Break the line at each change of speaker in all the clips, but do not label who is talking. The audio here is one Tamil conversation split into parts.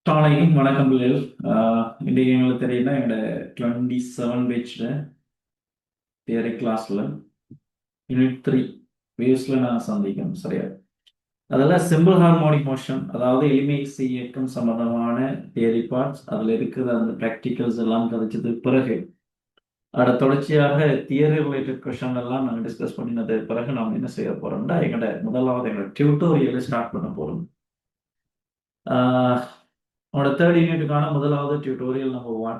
அஸ்ஸலாமு வணக்கம் பிள்ளைகள். இன்றைக்கு எங்களுக்கு தெரியுன்னா எங்களோட 27 பேஜ்ல தியரி கிளாஸ்ல யூனிட் 3 வேவ்ஸ்ல நான் சந்திக்கணும் சரியா. அதெல்லாம் சிம்பிள் ஹார்மோனிக் மோஷன், அதாவது எளிமை இசை இயக்கம் சம்பந்தமான தியரி பார்ட்ஸ். அதில் இருக்கிற அந்த ப்ராக்டிகல்ஸ் எல்லாம் கதைச்சதுக்கு பிறகு அதோட தொடர்ச்சியாக தியரி ரிலேட்டட் கொஷன் எல்லாம் நாங்கள் டிஸ்கஸ் பண்ணினது பிறகு நாம் என்ன செய்ய போறோம்னா எங்களோட டியூட்டோரியலை ஸ்டார்ட் பண்ண போறோம். உங்களோட தேர்ட் யூனிட்டுக்கான முதலாவது டியூட்டோரியல் நம்பர் 1.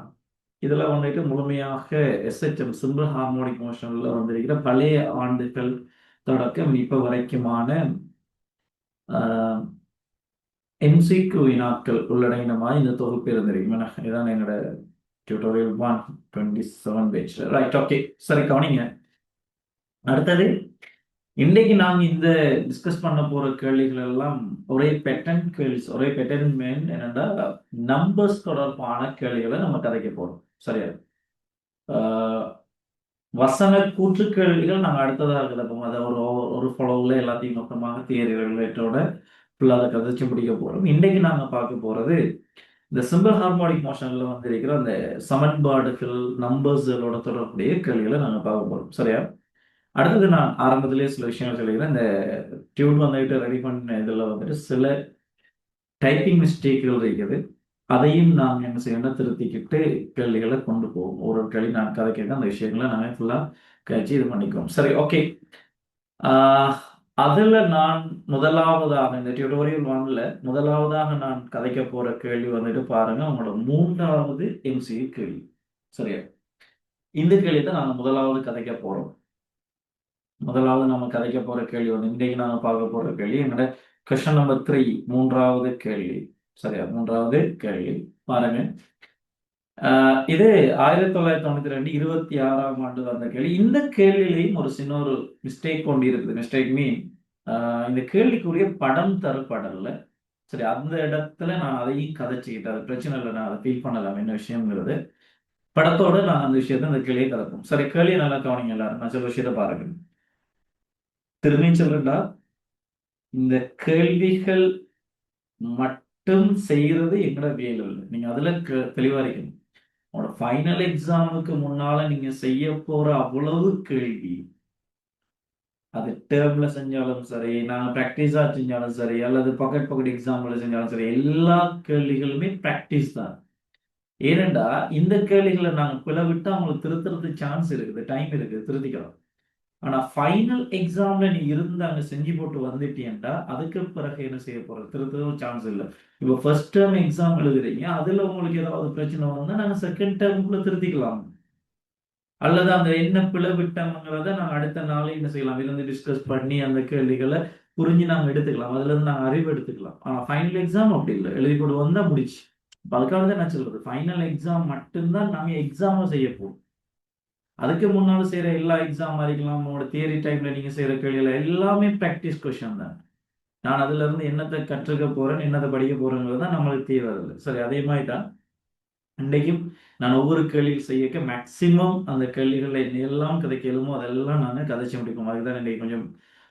இதில் வந்துட்டு முழுமையாக எஸ்ஹெச்எம் சிம்பிள் ஹார்மோனிக் மோஷன்ல வந்திருக்கிற பழைய ஆண்டுகள் தொடக்கம் இப்போ வரைக்குமான எம்சிக்யூ வினாக்கள் உள்ளடங்கின மாதிரி இந்த தொகுப்பு இருந்திருக்கும். இதான் என்னோட டியூட்டோரியல் 127 பேஜ். ரைட், ஓகே, சரி கவனிங்க. அடுத்தது இன்னைக்கு நாங்கள் இந்த டிஸ்கஸ் பண்ண போற கேள்விகள் எல்லாம் ஒரே பேட்டர்ன் கேள்வி. ஒரே பேட்டர்ன் மீன் என்னன்னா நம்பர்ஸ் தொடர்பான கேள்விகளை நம்ம கதைக்க போறோம் சரியா. வசன கூற்று கேள்விகள் நாங்கள் அடுத்ததாக கிடப்போம். அதை ஒரு ஃபாலோவில் எல்லாத்தையும் மொத்தமாக தியரி ரிலேட்டோட ஃபுல்லாக அதை கதைச்சு முடிக்க போகிறோம். இன்னைக்கு நாங்கள் பார்க்க போகிறது இந்த சிம்பிள் ஹார்மோனிக் மோஷனில் வந்திருக்கிற அந்த சமன்பாடுகள் நம்பர்ஸுகளோட தொடர்புடைய கேள்விகளை நாங்கள் பார்க்க போகிறோம் சரியா. அடுத்தது நான் ஆரம்பத்திலேயே சில விஷயங்கள் சொல்லிக்கிறேன். இந்த டியூன் வந்துட்டு ரெடி பண்ண இதில் வந்துட்டு சில டைப்பிங் மிஸ்டேக்குகள் இருக்குது. அதையும் நாங்கள் என்ன செய்யணும், திருத்திக்கிட்டு கேள்விகளை கொண்டு போவோம். ஒரு கேள்வி நான் கதை கேட்க அந்த விஷயங்களை நாங்கள் ஃபுல்லாக கழிச்சு இது பண்ணிக்குவோம் சரி, ஓகே. அதில் நான் முதலாவதாக இந்த டியூட்டோரியல் 1ல முதலாவதாக நான் கதைக்க போற கேள்வி வந்துட்டு பாருங்க, உங்களோட 3வது எம்சிக்யூ கேள்வி சரியா. இந்த கேள்வி தான் நாங்கள் முதலாவது கதைக்க போறோம். முதலாவது நம்ம கதைக்க போற கேள்வி வந்து இன்றைக்கு நாங்க பார்க்க போற கேள்வி என்னோட கொஸ்டின் நம்பர் 3, 3வது கேள்வி சரியா. 3வது கேள்வி பாருங்க. இது 1992 26ஆம் ஆண்டு வந்த கேள்வி. இந்த கேள்வியிலையும் ஒரு சின்ன ஒரு மிஸ்டேக் கொண்டு இருக்குது. மிஸ்டேக் மீன் இந்த கேள்விக்குரிய படம் தரப்படல சரி. அந்த இடத்துல நான் அதையும் கதைச்சுக்கிட்டேன். அது பிரச்சனை இல்லை, நான் அதை ஃபீல் பண்ணலாம் என்ன விஷயங்கிறது. படத்தோட நான் அந்த விஷயத்த அந்த கேள்வியை கலப்போம் சரி. கேள்வியை நல்லா கவனிங்க எல்லாரும். நான் சில விஷயத்த பாருங்க. திரும்பியும் சொல்றேன்டா, இந்த கேள்விகள் மட்டும் செய்யறது எங்கட வேலை இல்லை. நீங்க அதுல தெளிவா இருக்கணும். உங்களோட ஃபைனல் எக்ஸாமுக்கு முன்னால நீங்க செய்ய போற அவ்வளவு கேள்வி, அது டேர்ம்ல செஞ்சாலும் சரி, நான் ப்ராக்டிஸா செஞ்சாலும் சரி, அல்லது பக்கெட் எக்ஸாம்ல செஞ்சாலும் சரி, எல்லா கேள்விகளுமே ப்ராக்டிஸ் தான். ஏனென்றா இந்த கேள்விகளை நாங்க பிளவிட்டு அவங்களுக்கு திருத்துறதுக்கு சான்ஸ் இருக்குது, டைம் இருக்குது, திருத்திக்கலாம். ஆனா ஃபைனல் எக்ஸாம்ல நீ இருந்து அங்க செஞ்சு போட்டு வந்துட்டீன்டா அதுக்கு பிறகு என்ன செய்ய போறது, திருத்தவும் சான்ஸ் இல்லை. இப்போ ஃபர்ஸ்ட் டேர்ம் எக்ஸாம் எழுதுறீங்க, அதுல உங்களுக்கு ஏதாவது பிரச்சனை வந்தா நாங்க செகண்ட் டேர்முக்குள்ள திருத்திக்கலாம். அல்லது அந்த என்ன பிளவிட்டோம்ங்கிறத நாங்க அடுத்த நாளே என்ன செய்யலாம், இருந்து டிஸ்கஸ் பண்ணி அந்த கேள்விகளை புரிஞ்சு நாங்க எடுத்துக்கலாம். அதுல இருந்து நாங்க அறிவு எடுத்துக்கலாம். ஆனா ஃபைனல் எக்ஸாம் அப்படி இல்லை, எழுதி போட்டு வந்தா முடிச்சு. அதுக்காக தான் நான் சொல்றது, ஃபைனல் எக்ஸாம் மட்டும்தான் நாங்க எக்ஸாம் செய்ய போறோம். அதுக்கு முன்னால செய்யற எல்லா எக்ஸாம் மாதிரிக்கலாம் உங்களோட தியரி டைம்ல நீங்க செய்யற கேள்விகள் எல்லாமே ப்ராக்டிஸ் கொஸ்டின் தான். நான் அதுல இருந்து என்னத்தை கற்றுக்க போறேன், என்னத்தை படிக்க போறேங்கிறது தான் நம்மளுக்கு தேவை இல்லை சரி. அதே மாதிரி தான் இன்றைக்கும் நான் ஒவ்வொரு கேள்வி செய்ய மேக்சிமம் அந்த கேள்விகளை எல்லாம் கதைக்கலுமோ அதெல்லாம் நான் கதைச்சு முடிக்கும். அதுதான் இன்றைக்கு கொஞ்சம்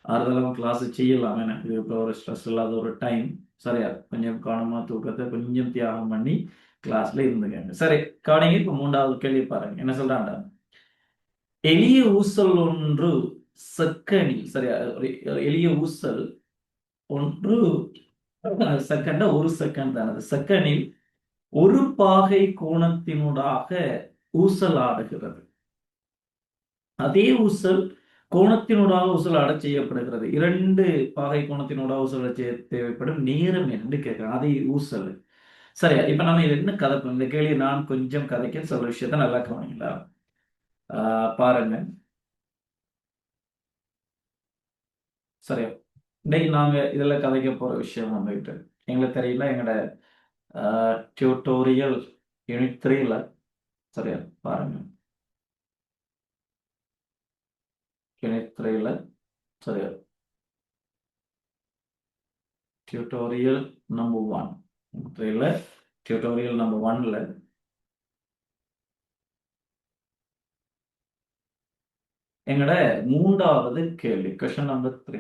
ஆறுதலாக கிளாஸ் செய்யலாம். எனக்கு இப்போ ஒரு ஸ்ட்ரெஸ் இல்லாத ஒரு டைம் சரியா. கொஞ்சம் கவனமா தூக்கத்தை கொஞ்சம் தியாகம் பண்ணி கிளாஸ்ல இருந்துக்கங்க சரி. கவனிங்க. இப்போ 3வது கேள்வி பாருங்க, என்ன சொல்றான்டா. எளிய ஊசல் ஒன்று செக்கனில் சரியா. ஒரு எளிய ஊசல் ஒன்று செகண்ட், ஒரு செகண்ட் தான். செகண்டில் ஒரு பாகை கோணத்தினூடாக ஊசல் ஆடுகிறது. அதே ஊசல் கோணத்தினூடாக ஊசலாட செய்யப்படுகிறது. 2 பாகை கோணத்தினூடாக ஊசல் தேவைப்படும் நேரம் என்று கேட்கிறாங்க. அதே ஊசல் சரியா. இப்ப நம்ம இது என்ன கதைப்போம், இந்த கேள்வி நான் கொஞ்சம் கதைக்க சில விஷயத்த நல்லா கவனிங்களா. பாருங்க சரியா. இன்னைக்கு நாங்க இதுல கதைக்க போற விஷயம் வந்துட்டு எங்களுக்கு தெரியல, எங்களோட டியூட்டோரியல் யூனிட் 3ல சரியா. பாருங்க யூனிட் 3ல சரியா. டியூட்டோரியல் நம்பர் 1 3ல டியூட்டோரியல் நம்பர் 1ல எங்களோட 3வது கேள்வி, கொஸ்டின் நம்பர் 3,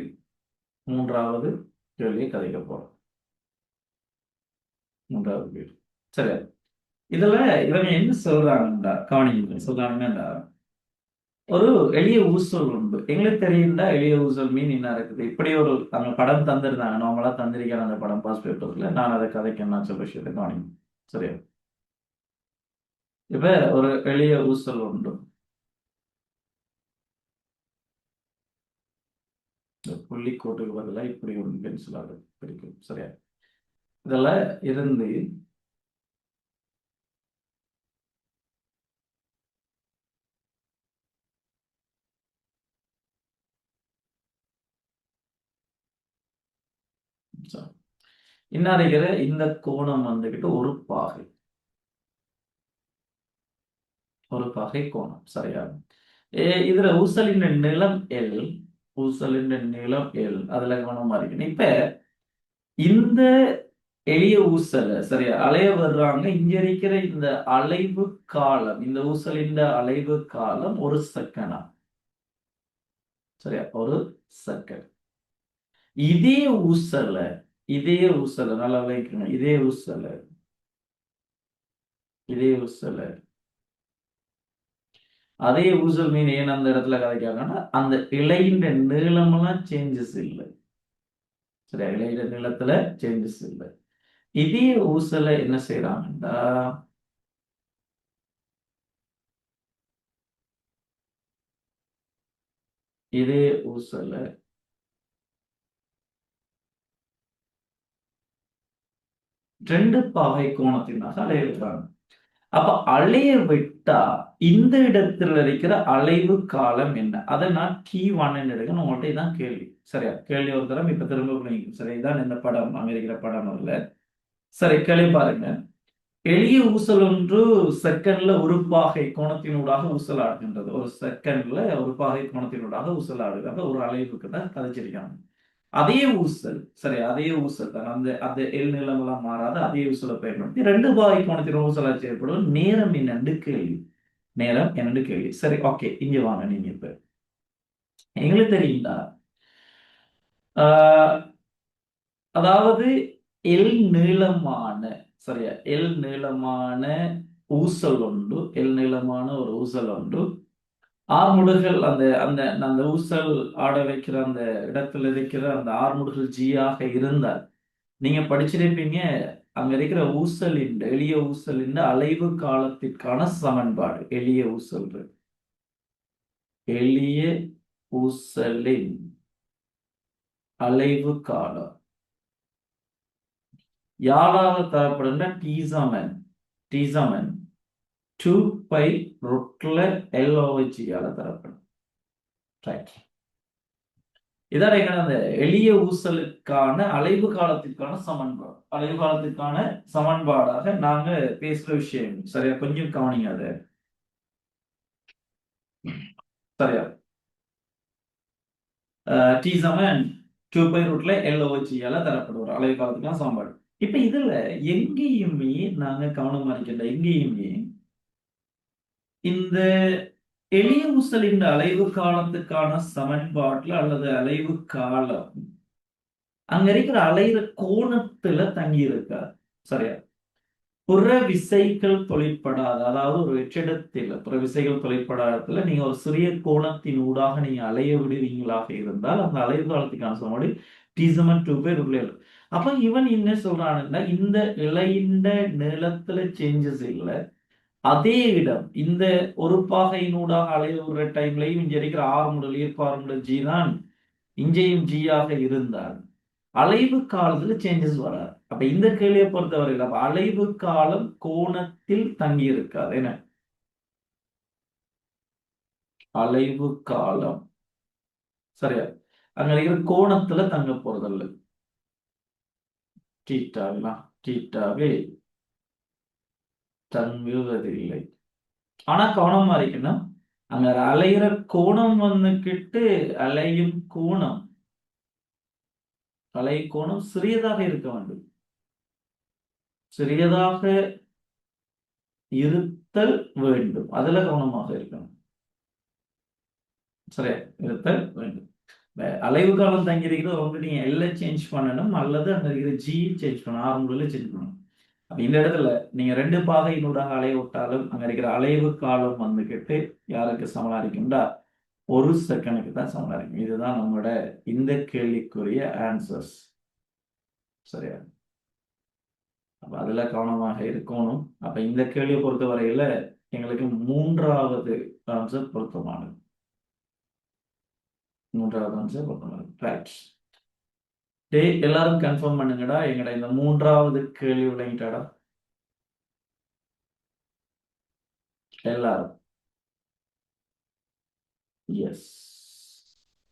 3வது கேள்வியை கதைக்க போறோம். மூன்றாவது கேள்வி. சரி, இதுல இவங்க என்ன சொல்றாங்கடா, கவனிங்க சொல்றாங்கன்னா, ஒரு எளிய ஊசல் உண்டு. எங்களுக்கு தெரியும்டா எளிய ஊசல் மீன் என்ன இருக்குது. இப்படி ஒரு அந்த படம் தந்திருந்தாங்க, நார்மலா தந்திருக்கான அந்த படம் பாஸ் பேப்பர்ல. நான் அதை கதைக்கு என்ன சொல்ல விஷயத்தை கவனிங்க. சரியா? இப்ப ஒரு எளிய ஊசல் உண்டு. இந்த புள்ளிக்கோட்டுக்கு பதிலாக இப்படி ஒரு பென்சிலாக பிடிக்கும். சரியா? இதுல இருந்து இன்னும் இருக்கிற இந்த கோணம் வந்துகிட்டு ஒரு பாகை கோணம். சரியா? இதுல ஊசலின் நிலம் எல், ஊசலின் நிலம் எல், அதுல கவனமா இருக்கணும். இப்ப இந்த எளிய ஊசல சரியா அலைய வர்றாங்க. இங்க இருக்கிற இந்த அலைவு காலம், இந்த ஊசலின் அலைவு காலம் 1 செகண்டா. சரியா? 1 செகண்ட். இதே ஊசல நல்லா விளைக்கணும். இதே ஊசல அதே ஊசல் மீன் ஏன் அந்த இடத்துல கதைக்காங்கன்னா, அந்த இலையின் நீளமெல்லாம் சேஞ்சஸ் இல்லை. சரியா? இலையில நீளத்துல சேஞ்சஸ் இல்லை. இதே ஊசல என்ன செய்யறாங்கன்னா, இதே ஊசல 2 பாகை கோணத்தினாக அலைய விடுறாங்க. அப்ப அலைய விட்டா இந்த இடத்துல இருக்கிற அலைவு காலம் என்ன? அதை நான் T1 எடுக்கணும். உங்கள்கிட்ட இதான் கேள்வி. சரியா? கேள்வி ஒரு தரம் இப்ப திரும்ப புரியும். சரி, இதான் இந்த படம், அங்க இருக்கிற படம் இல்ல. சரி, கேள்வி பாருங்க. எளிய ஊசல் ஒன்று செகண்ட்ல ஒரு பாகை கோணத்தினூடாக ஊசலாடுகின்றது. ஒரு செகண்ட்ல ஒரு பாகை கோணத்தினூடாக ஊசலாடுகிறது. ஒரு அலைவுக்கு தான் கதைச்சிருக்காங்க. அதே ஊசல், சரி, அதே ஊசல் தான். அந்த அந்த எல் நிலமெல்லாம் மாறாத அதே ஊசலை பயன்படுத்தி 2 பாகை கோணத்தின் ஊசலா செய்யப்படும். நேரம் என்னன்னு கேள்வி. சரி, ஓகே, இங்க வாங்க. நீங்க இப்ப எங்களுக்கு தெரியுங்களா, ஆஹ் அதாவது எல் நீளமான, சரியா, எல் நீளமான ஒரு ஊசல் உண்டு. ஆர்முடுகள் அந்த அந்த அந்த ஊசல் ஆட வைக்கிற அந்த இடத்துல இருக்கிற அந்த ஆர்முடுகள் ஜியாக இருந்தால் நீங்க படிச்சிருப்பீங்க. அங்க இருக்கிற எளிய ஊசலின் அலைவு காலத்திற்கான சமன்பாடு. எளிய ஊசலின் அலைவு காலம் யாரால தரப்படுதுன்னா டீசமன் 2π ரூட்ல LOHயால தரப்படும். ரைட். இதான் எங்க அந்த எளிய ஊசலுக்கான அலைவு காலத்திற்கான சமன்பாடாக நாங்க பேசுற விஷயம். சரியா? கொஞ்சம் கவனிங்க அது. சரியா? T= 2π ரூட்ல LOHயால தரப்படும் ஒரு அலைவு காலத்துக்கான சமன்பாடு. இப்ப இதுல எங்கேயுமே நாங்க கவனமா இருக்கின்ற எங்கேயுமே இந்த எளிய ஊசலின் அலைவு காலத்துக்கான சமன்பாட்டுல அல்லது அலைவு காலம் அங்க இருக்கிற அலைகிற கோணத்துல தங்கி இருக்காது. சரியா? புற விசைகள் தொழிற்படாத, அதாவது ஒரு வெற்றிடத்தில் புற விசைகள் தொழிற்படாத இடத்துல நீங்க ஒரு சிறிய கோணத்தின் ஊடாக நீங்க அலைய விடுவீங்களாக இருந்தால் அந்த அலைவு காலத்துக்கான சமன்பாடு T= 2π. அப்ப இவன் என்ன சொல்றானுன்னா, இந்த இலையின் நீளத்துல சேஞ்சஸ் இல்லை. அதே இடம் இந்த ஒரு பாகையினூடாக அலைய விடுற டைம்லையும் இங்க இருக்கிற ஈர்ப்பு G தான் இங்கேயும் G-ஆக இருந்தால் அலைவு காலத்துல சேஞ்சஸ் வராது. அப்ப இந்த கேள்வியை பொறுத்தவரையில் அப்ப அலைவு காலம் கோணத்தில் தங்கி இருக்காது. என்ன அலைவு காலம்? சரியா? அங்க இருக்கிற கோணத்துல தங்க போறதில்லை. டீட்டாவே தங்குவதில்லை. ஆனா கவனமா இருக்கணும். அங்க அலைகிற கோணம் வந்துகிட்டு அலையும் கோணம் சிறியதாக இருக்க வேண்டும். சிறியதாக இருத்தல் வேண்டும். அதுல கவனமாக இருக்கணும். சரியா? இருத்தல் வேண்டும். அலைவு காலம் தங்கி இருக்கிறது ஒன்று நீங்க எல்ல சேஞ்ச் பண்ணணும் அல்லது அங்க இருக்கிற ஜி சேஞ்ச் பண்ணணும், ஆர்முடுல சேஞ்ச் பண்ணணும். இந்த இடத்துல நீங்க 2 பாகையினூடாக அலைய விட்டாலும் அங்க இருக்கிற அலைவு காலம் வந்துகிட்டு யாருக்கு சமனா இருக்கும்டா 1 செகண்டுக்கு தான் சமனா இருக்கும். இதுதான் நம்மளோட இந்த கேள்விக்குரிய ஆன்சர்ஸ். சரியா? அப்ப அதுல கவனமாக இருக்கணும். அப்ப இந்த கேள்வியை பொறுத்த வரையில எங்களுக்கு 3வது ஆன்சர் பொருத்தமானது. 3வது ஆன்சர் பொருத்தமானது. ரைட். டேய் எல்லாரும் கன்ஃபார்ம் பண்ணுங்கடா. எங்கடா இந்த 3வது கேள்வி விளங்கிட்டாடா? எல்லாரும். எஸ்.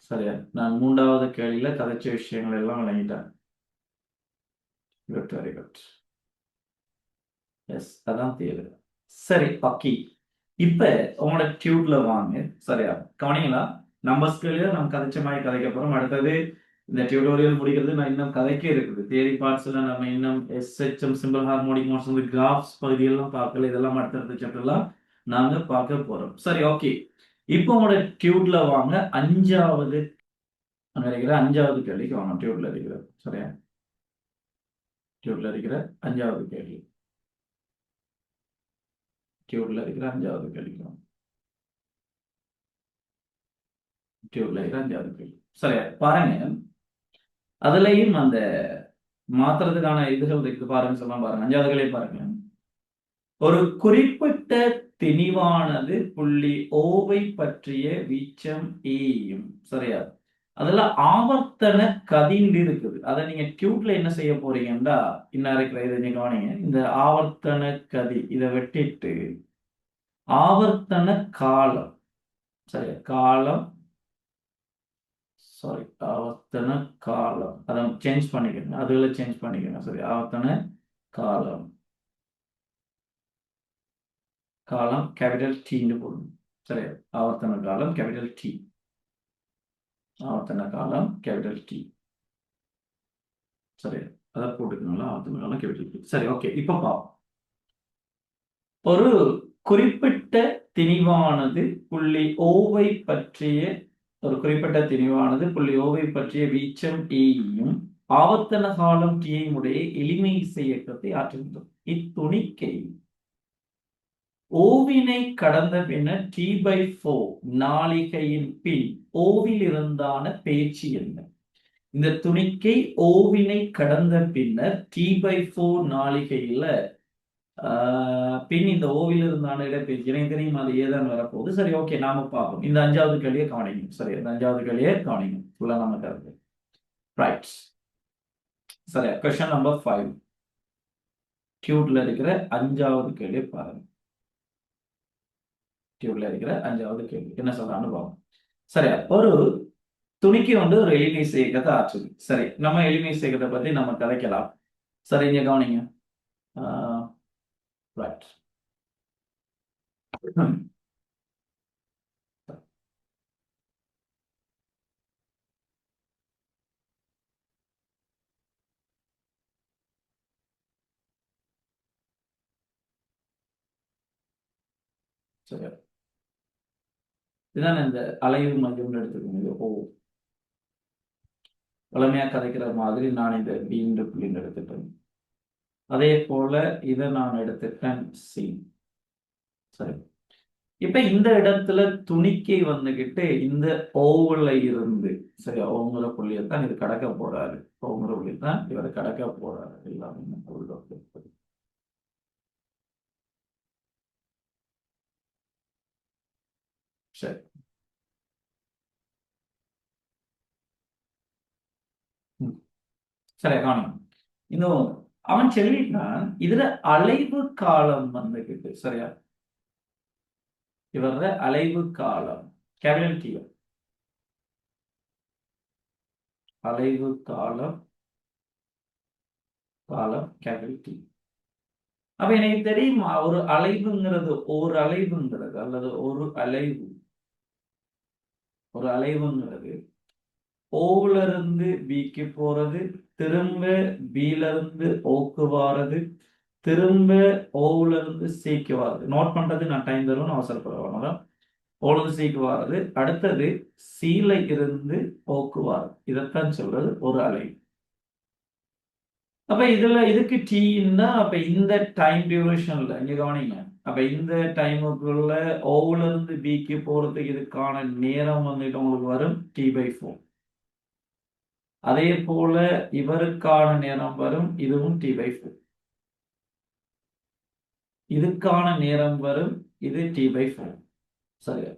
சரியா? நான் 3வது கேள்வியில கதைச்ச விஷயங்கள் எல்லாம் விளங்கிட்டேன். Good, very good. எஸ், அதான் தேவை. சரி, ஓகே. இப்ப உங்களோட டியூப்ல வாங்க. சரியா? கவனிங்களா? நம்பர்ஸ் கேள்வியை நம்ம கதைச்ச மாதிரி கதைக்க போறோம். அடுத்தது இந்த டியூட்டோரியல் முடிக்கிறது நான் இன்னும் கதைக்க இருக்குது. தியரி பார்ட்ஸ்ல நம்ம இன்னும் SHM simple harmonic motion graphs பகுதியெல்லாம் பார்க்கல. இதெல்லாம் அடுத்தடுத்த சாப்டர்லாம் நாங்க பார்க்க போறோம். சரி, ஓகே. இப்போ உங்களோட டியூட்ல வாங்க. 5வது அங்க இருக்கிற 5வது கேள்விக்கு வாங்க. டியூட்ல இருக்கிற சரியா? டியூட்ல இருக்கிற 5வது கேள்வி. டியூட்ல இருக்கிற 5வது கேள்விக்கு வாங்க. டியூட்ல இருக்கிற 5வது கேள்வி. சரியா? பாருங்க. அதுலயும் அந்த மாத்துறதுக்கான இதுகள் இருக்கு பாருங்க. சொல்லலாம் பாருங்க. 5வது கேள்வி பாருங்க. ஒரு குறிப்பிட்ட திணிவானது புள்ளி ஓவை பற்றிய வீச்சம் ஏயும். சரியா? அதுல ஆவர்த்தன கதின்னு இருக்குது. அதை நீங்க டியூப்ல என்ன செய்ய போறீங்கன்னா இன்னும் இருக்கிற இதை நீங்க கவனிங்க. இந்த ஆவர்த்தன கதி இதை வெட்டிட்டு ஆவர்த்தன காலம். சரியா? காலம், சாரி, ஆவர்த்தன காலம் அதை சேஞ்ச் பண்ணிக்கணும். அதுல சேஞ்ச் பண்ணிக்கணும். சரி, ஆவர்த்தன காலம், காலம் கேபிட்டல் டீன்னு போடணும். சரி, ஆவர்த்தன காலம் கேபிட்டல் டி. ஆவர்த்தன காலம் கேபிட்டல் டி. சரி, அதை போட்டுக்கணும்ல. ஆவர்த்தன காலம் கேபிட்டல் டி. சரி, ஓகே. இப்ப பாப்போம். ஒரு குறிப்பிட்ட திணிவானது புள்ளி ஓவை பற்றிய ஒரு குறிப்பிட்ட திணிவானது புள்ளி ஓவை பற்றிய வீச்சம் ஏயும் ஆவர்த்தன காலம் டியையும் உடைய எளிமை இயக்கத்தை ஆற்றுகின்றது. இத்துணிக்கை ஓவினை கடந்த பின்னர் T/4 நாளிகையின் பின் ஓவில் இருந்தான பேச்சு என்ன? இந்த துணிக்கை ஓவினை கடந்த பின்னர் T/4 நாளிகையில பின் இந்த ஓவில் இருந்தான இடப்பெயர்ச்சி எனக்கு தெரியும். அது ஏதான் வரப்போகுது. சரி, ஓகே. நாம பார்ப்போம். இந்த 5வது கேள்வியை கவனிங்க. சரி, இந்த 5வது கேள்வியை கவனிங்க. ஃபுல்லா நமக்கு இருக்கு. ரைட். சரி, கொஸ்டின் நம்பர் 5. டியூட்ல இருக்கிற 5வது கேள்வியை பாருங்க. டியூட்ல இருக்கிற 5வது கேள்வி என்ன சொல்றான்னு பார்ப்போம். சரியா? ஒரு துணிக்கு வந்து ஒரு எளிமை இயக்கத்தை ஆற்றுது. சரி, நம்ம எளிமை இயக்கத்தை பத்தி நம்ம கதைக்கலாம். சரி, இங்க கவனிங்க. ரைட். சரியா? இதுதான் இந்த அலைவு மையம் எடுத்துக்கோங்க. ஓ, வளமையா கதைக்கிற மாதிரி நான் இந்த பீன்ற புள்ளின்னு எடுத்துட்டேன். அதே போல இதை நான் எடுத்துட்டேன் சி. சரி, இப்ப இந்த இடத்துல துணிக்கை வந்துகிட்டு இந்த ஓவுல இருந்து சரி ஓங்குற புள்ளியத்தான் இது கடக்க போறாரு. ஓங்குற புள்ளியத்தான் இவர் கடக்க போறாரு. எல்லாமே சரி. சரி, காணும். இன்னும் அவன் சொல்லிட்டான் இதுல அலைவு காலம் வந்துகிட்டு சரியா? இவர அலைவு காலம் கேபிட்டல் டி. அலைவு காலம், காலம் கேபிட்டல் டி. அப்ப எனக்கு தெரியுமா ஒரு அலைவுங்கிறது ஒரு அலைவுங்கிறது அல்லது ஒரு அலைவு ஒரு அலைவுங்கிறது ஓவுல இருந்து பிக்கு போறது, திரும்ப பில இருந்து ஓக்கு வாரது, திரும்ப ஓவுல இருந்து சிக்கு வாரது. நோட் பண்றது நான் டைம் தருவேன், அவசரப்படுவேன். ஓவுல இருந்து சிக்கு வாரது, அடுத்தது சீல இருந்து ஓக்கு வாரது. இதைத்தான் சொல்றது ஒரு அலைவு. அப்ப இதுக்கு டீன்னா அப்ப இந்த டைம் டியூரேஷன்ல இங்க கவனிங்க. அப்ப இந்த டைமுக்குள்ள ஓல இருந்து பிக்கு போறதுக்கு இதுக்கான நேரம் வந்துட்டு உங்களுக்கு வரும் T/4. அதே போல இவருக்கான நேரம் வரும், இதுவும் T/4. இதுக்கான நேரம் வரும், இது T/4. சரியா?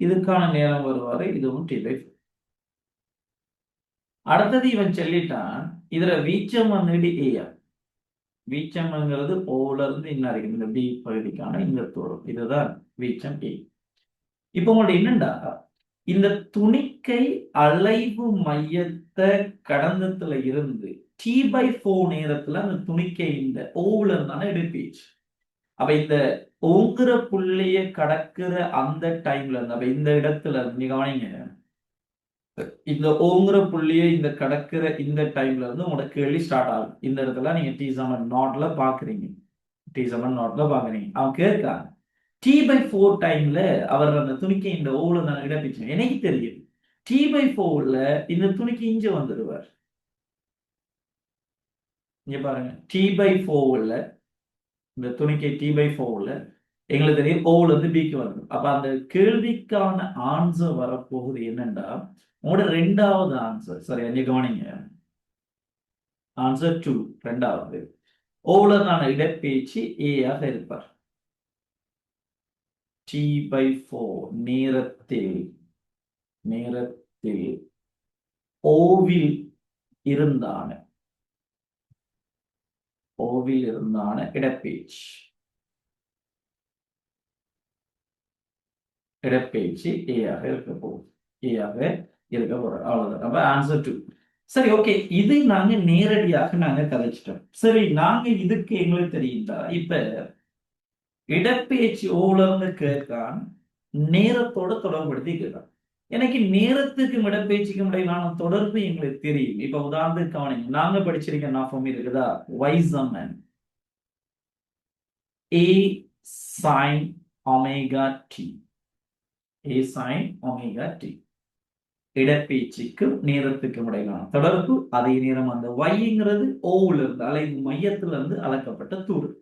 இதுக்கான நேரம் வருவாரு, இதுவும் T/4. அடுத்தது இவன் சொல்லிட்டான், இதுல வீச்சம் வந்துட்டு ஏயா. வீச்சம்ங்கிறது ஓல இருந்து இன்ன வரைக்கும் இந்த பி பகுதிக்கான இந்த தூரம், இதுதான் வீச்சம் ஏ. இப்ப உங்கள்ட்ட என்னண்டா, இந்த துணிக்கை அலைவு மையத்தை கடந்தத்துல இருந்து T/4 நேரத்துல அந்த துணிக்கை இந்த ஓவுல இருந்தான எடுப்பீச்சு. அப்ப இந்த ஓங்குற புள்ளிய கடக்குற அந்த டைம்ல இருந்து, அப்ப இந்த இடத்துல இருந்து நீங்க கவனிங்க, இந்த ஓங்குற புள்ளியை இந்த கடக்குற இந்த டைம்ல இருந்து உங்களோட கேள்வி ஸ்டார்ட் ஆகும். இந்த இடத்துல நீங்க T/0 பாக்குறீங்க. T/0 பாக்குறீங்க. அவன் கேட்கான் T/4 டைம்ல அவர் அந்த துணிக்கை இந்த ஓவுல நான் இடப்பிச்சேன். எனக்கு தெரியும் T/4ல இந்த துணிக்கு இங்க வந்துடுவார். இங்க பாருங்க, T/4ல இந்த துணிக்கை T/4ல எங்களுக்கு தெரியும் ஓவுல இருந்து பிக்கு வருது. அப்ப அந்த கேள்விக்கான ஆன்சர் வரப்போகுது என்னன்னா, உங்களோட ரெண்டாவது ஆன்சர். சரி, அங்க கவனிங்க. ஆன்சர் 2 ரெண்டாவது ஓவுல நான் இடப்பெயர்ச்சி ஏ ஆக இருப்பார். T/4 நேரத்தில் ஓவில் இருந்தான இடப்பெயர்ச்சி ஏ ஆக இருக்க போகுது. அவ்வளவுதான். அப்ப ஆன்சர் 2. சரி, ஓகே. இது நாங்க நேரடியாக கதைச்சிட்டோம். சரி, நாங்க இதுக்கு எங்களுக்கு தெரியுதா இப்ப இடப்பெயர்ச்சி ஓல இருந்து கேட்கான், நேரத்தோட தொடர்புபடுத்தி கேட்கான். எனக்கு நேரத்துக்கும் இடப்பெயர்ச்சிக்கும் இடையிலான தொடர்பு எங்களுக்கு தெரியும். இப்ப உதாரணத்துக்கு கவனிங்க, நாங்க படிச்சிருக்க நாஃபம் இருக்குதா, வைசமன் A sin omega t. A sin omega t. இடப்பெயர்ச்சிக்கும் நேரத்துக்கும் இடையிலான தொடர்பு. அதே நேரம் அந்த yங்கிறது ஓவுல இருந்து அலைவு மையத்துல இருந்து அளக்கப்பட்ட தூரம்.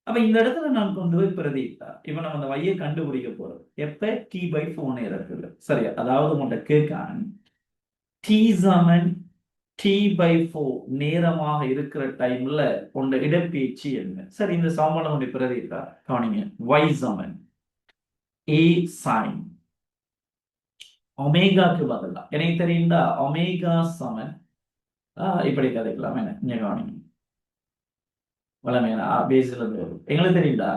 அப்ப இந்த இடத்துல நான் கொண்டு போய் பிரதிட்டா இப்ப நம்ம அந்த வையை கண்டுபிடிக்க போறோம் எப்ப T/4 நேரத்துல. சரியா? அதாவது உங்கள்கிட்ட கேட்கான் T/4 நேரமாக இருக்கிற டைம்ல உண்ட இடப்பெயர்ச்சி என்ன. சரி, இந்த சமன்பாடு உடைய பிரதிட்டா கவனிங்க. y சமன் A sin ஒமேகாக்கு பதிலா எனக்கு தெரியுதா ஒமேகா சமன் இப்படி கதைக்கலாம். என்ன நீங்க கவனிங்க, வளமையான பேஸ்ல இருந்து வரும். எங்களுக்கு தெரியுதா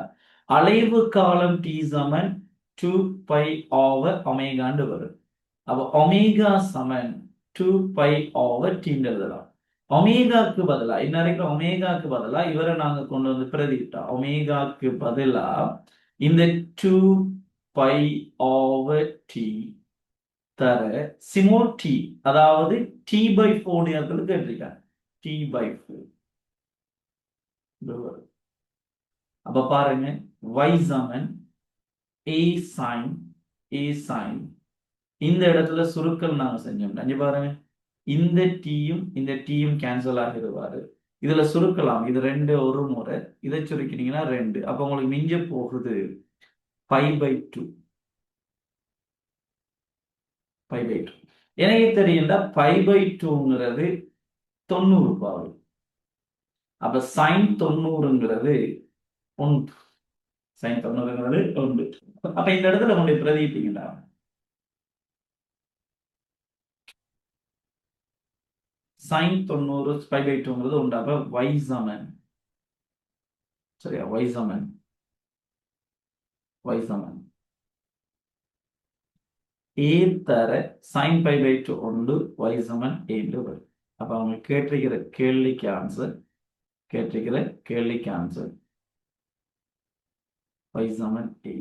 அலைவு காலம் T சமன் 2π over ஒமேகான்னு வரும். அப்ப ஒமேகா சமன் 2π over t எழுதலாம். ஒமேகாக்கு பதிலா இன்ன இருக்கிற ஒமேகாக்கு பதிலா இவரை நாங்க கொண்டு வந்து பிரதிட்டா ஒமேகாக்கு பதிலா இந்த 2π over t தர சிமோ t, அதாவது T/4 நேரத்துல கேட்டிருக்காங்க. T/4 அப்ப பாருங்க, y சமன் A sin இந்த இடத்துல சுருக்கல் நாங்க செஞ்சோம். இங்க பாருங்க, இந்த டீயும் கேன்சல் ஆகிடுவாரு. இதுல சுருக்கலாம், இது 2 ஒரு முறை, இதை சுருக்கினீங்கன்னா 2. அப்ப உங்களுக்கு மிஞ்ச போகுது π/2. எனக்கு தெரியும்டா π/2ங்கிறது 90 பாவு. அப்ப sin 90ங்கிறது 1. sin 90ங்கிறது 1. அப்ப இந்த இடத்துல உங்களுடைய பிரதிட்டீங்களா sin 90 π/2ங்கிறது 1. அப்ப y சமன், சரியா, y சமன் a தர sin π/2 1, y சமன் a வரும். அப்ப அவங்க கேட்டிருக்கிற கேள்விக்கு ஆன்சர் y சமன் a.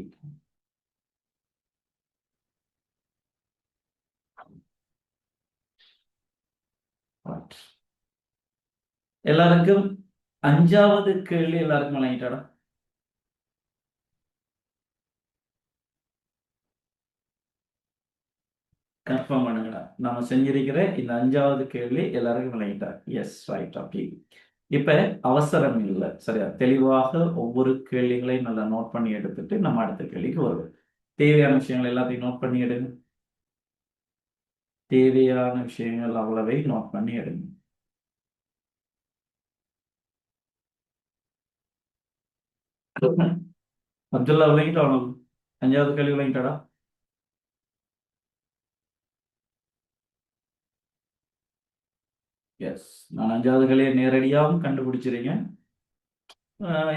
எல்லாருக்கும் 5வது கேள்வி எல்லாருக்கும் விளங்கிட்டாடா? கன்ஃபார்ம் பண்ணுங்கடா. நம்ம செஞ்சிருக்கிற இந்த 5வது கேள்வி எல்லாருக்கும் விளங்கிட்டா? Yes, right. ஓகே. இப்ப அவசரம் இல்லை. சரியா? தெளிவாக ஒவ்வொரு கேள்விகளையும் நல்லா நோட் பண்ணி எடுத்துட்டு நம்ம அடுத்த கேள்விக்கு வருவோம். தேவையான விஷயங்கள் எல்லாத்தையும் நோட் பண்ணி எடுங்க. தேவையான விஷயங்கள் அவ்வளவை நோட் பண்ணி எடுங்க. அப்துல்லா விளங்கிட்டா உனக்கு? 5வது கேள்வி விளங்கிட்டாடா? எஸ். நான் 5வது கேள்வியை நேரடியாகவும் கண்டுபிடிச்சிருக்கேன்.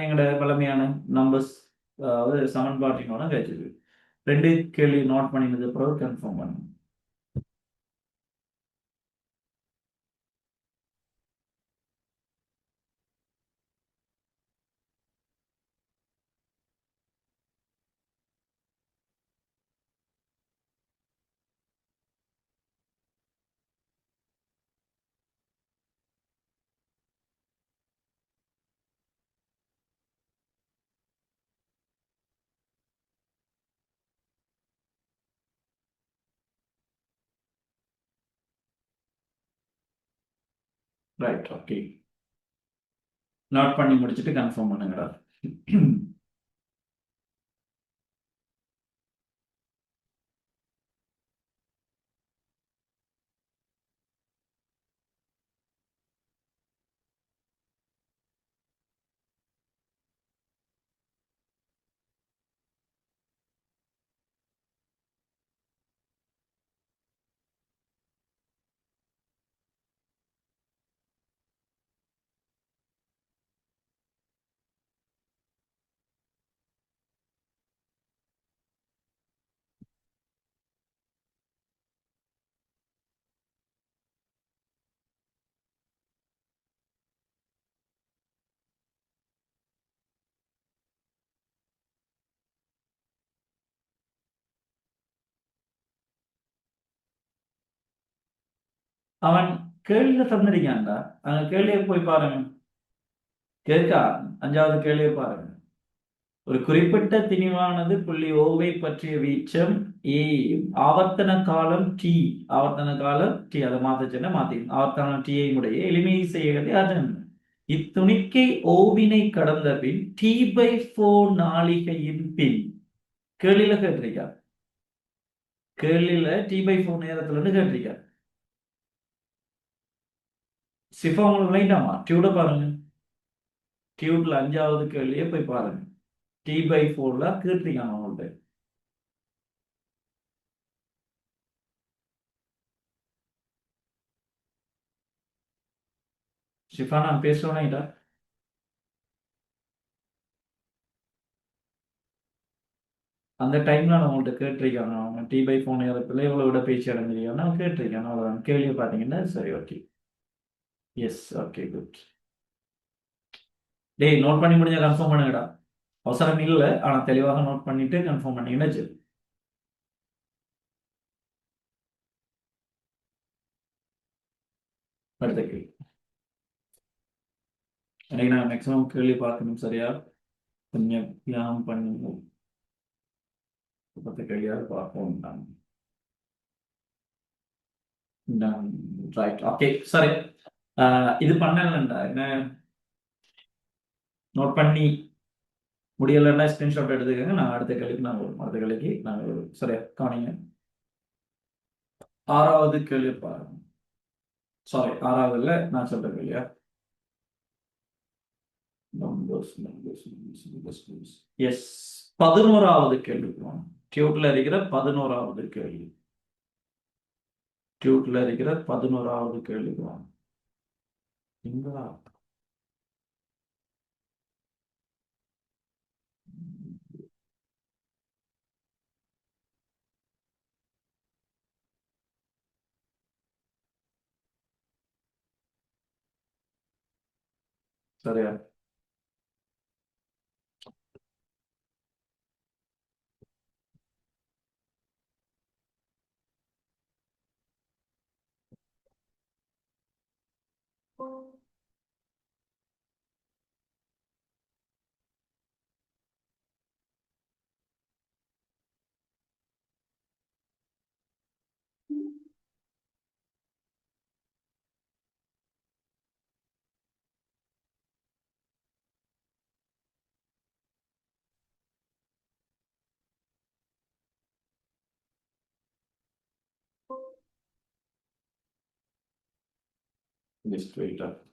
எங்களோட பழமையான நம்பர்ஸ், அதாவது சமன்பாட்டினோட கிடைச்சது. 2 கேள்வி நோட் பண்ணினது பிறகு கன்ஃபார்ம் பண்ணுங்க. ரைட். ஓகே. நோட் பண்ணி முடிச்சுட்டு கன்ஃபார்ம் பண்ணுங்கடா. அவன் கேள்வியில தந்திருக்கான்டா. அந்த கேள்வியை போய் பாருங்க. கேட்கா? 5வது கேள்வியை பாருங்க. ஒரு குறிப்பிட்ட திணிவானது புள்ளி ஓவை பற்றிய வீச்சம் ஏ, ஆவர்த்தன காலம் டி. ஆவர்த்தன காலம் டி. அதை மாத்த மாத்தி ஆவர்த்தன டியை உடைய எளிமையை செய்கிறது அதன் இத்துணிக்கை ஓவினை கடந்த பின் T/4 நாளிகையின் பின். கேள்வியில கேட்டிருக்கா? கேள்வியில T/4 நேரத்துல இருந்து கேட்டிருக்கா? சிஃபா உங்களுக்கு விளையாண்டாமா? டியூட பாருங்க. டியூட்ல 5வது கேள்வியே போய் பாருங்க. T/4 கேட்டிருக்காங்க அவங்கள்ட்ட. ஷிஃபா நான் பேசுறேன்டா. அந்த டைம்ல நான் உங்கள்கிட்ட கேட்டிருக்காங்க. அவங்க T/4 நேரத்துல எவ்வளவு விட பேச்சு அடைஞ்சிருக்காங்க கேட்டிருக்காங்க. அவ்வளவுதான். கேள்வியை பார்த்தீங்கன்னா சரி. ஓகே. எஸ். Okay, good. டேய், நோட் பண்ணி முடிஞ்சா கன்ஃபார்ம் பண்ணுங்கடா. அவசரம் இல்லை, ஆனா தெளிவாக நோட் பண்ணிட்டு கன்ஃபார்ம் பண்ணீங்கன்னா சரி. அடுத்த கேள்வி. எனக்கு நான் மேக்ஸிமம் கேள்வி பார்க்கணும். சரியா? கொஞ்சம் தியானம் பண்ணுங்க. பத்து கேள்வியாவது பார்ப்போம். ரைட். ஓகே, சரி. இது பண்ணலண்டா என்ன? நோட் பண்ணி முடியலைன்னா ஸ்கிரீன்ஷாட் எடுத்துக்கோங்க. நான் அடுத்த கேள்விக்கு நாங்கள் வருவோம். அடுத்த கேள்விக்கு நாங்கள் வருவோம். சரியா? கவனிங்க. 6வது கேள்வி பாருங்க. சாரி, 6வது இல்லை, நான் சொல்ற கேள்வியா? எஸ். 11வது கேள்வி. டியூட்ல இருக்கிற 11வது கேள்வி. டியூட்ல இருக்கிற 11வது கேள்வி. எங்கடா? சரியா? Just wait up.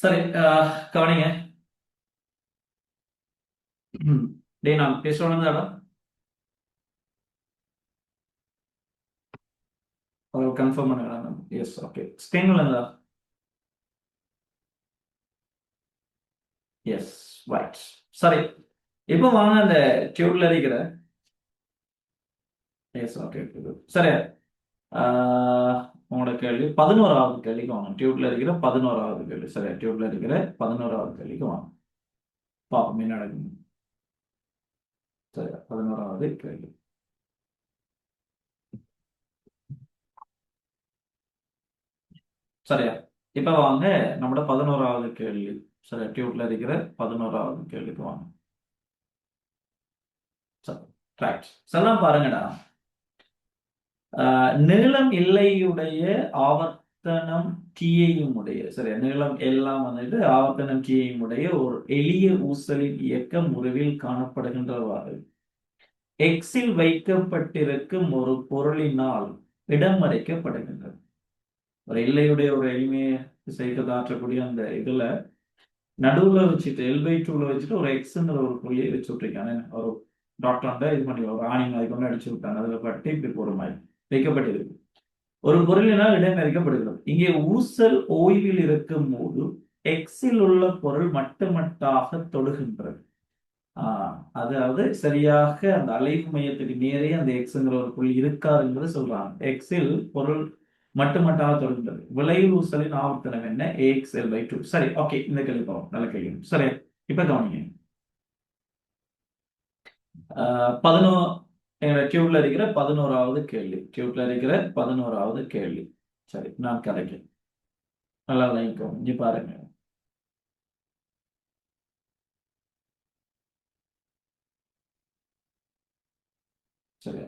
சரி, கவனிங்க. டேய், நான் பேசுறேன் தாடா. கன்ஃபார்ம் பண்ணுங்க. Yes, okay. ஸ்க்ரீன்ல இருந்தா எஸ், ரைட். சரி, இப்போ வாங்க அந்த டியூப்ல இருக்கிற. Yes, okay. சரி, உங்களோட கேள்வி 11வது கேள்விக்கு வாங்க. டியூப்ல இருக்கிற 11வது கேள்வி. சரி, டியூப்ல இருக்கிற 11வது கேள்விக்கு வாங்க. பாப்போம் என்ன நடக்குது. சரி, 11வது கேள்வி. சரியா, இப்ப வாங்க நம்மளோட 11வது கேள்வி. சரி, டியூப்ல இருக்கிற 11வது கேள்விக்கு வாங்க. சரி, ரைட். செல்லாம் பாருங்கடா. நீளம் எல்லையுடைய ஆவர்த்தனம் டீயையும் உடைய சரி நீளம் எல்லாம் வந்துட்டு ஆவர்த்தனம் டீயையும் உடைய ஒரு எளிய ஊசலின் இயக்கம் உருவில் காணப்படுகின்றவாறு எக்ஸில் வைக்கப்பட்டிருக்கும் ஒரு பொருளினால் இடம் மறைக்கப்படுகின்றது. ஒரு எல்லையுடைய ஒரு எளிமையை செய்தாற்றக்கூடிய அந்த இதுல நடுவுல வச்சுட்டு L/2ல வச்சுட்டு ஒரு எக்ஸ்ங்கிற ஒரு புள்ளியை வச்சு விட்டுருக்காங்க. ஒரு டாக்டர் இது பண்ணி ஒரு ஆணி மாதிரி கொண்டு அடிச்சு விட்டாங்க. அதுல பட்டு இப்படி போற மாதிரி வைக்கப்பட்டிருக்கு. ஒரு பொருளினால் இடைமறிக்கப்படுகிறது. இங்கே ஊசல் ஓய்வில் இருக்கும் போது எக்ஸில் உள்ள பொருள் மட்டுமட்டாக தொடுகின்றது. அதாவது சரியாக அந்த அலைவு மையத்துக்கு நேரே அந்த எக்ஸ்ங்கிற ஒரு புள்ளி இருக்காது என்பது சொல்றாங்க. எக்ஸில் பொருள் மட்டுமட்டாக தொடுகின்றது. விளைவு ஊசலின் ஆவர்த்தனம் என்ன? AXL/2. சரி, ஓகே, இந்த கேள்வி பார்ப்போம். நல்ல கேள்வி. சரி, இப்ப கவனிங்க. 11 டியூப்ல இருக்கிற 11வது கேள்வி. டியூப்ல இருக்கிற 11வது கேள்வி. சரி, நான் கதைக்கிறேன். நல்லா விளங்கிக்கோங்க. இங்க பாருங்க. சரி,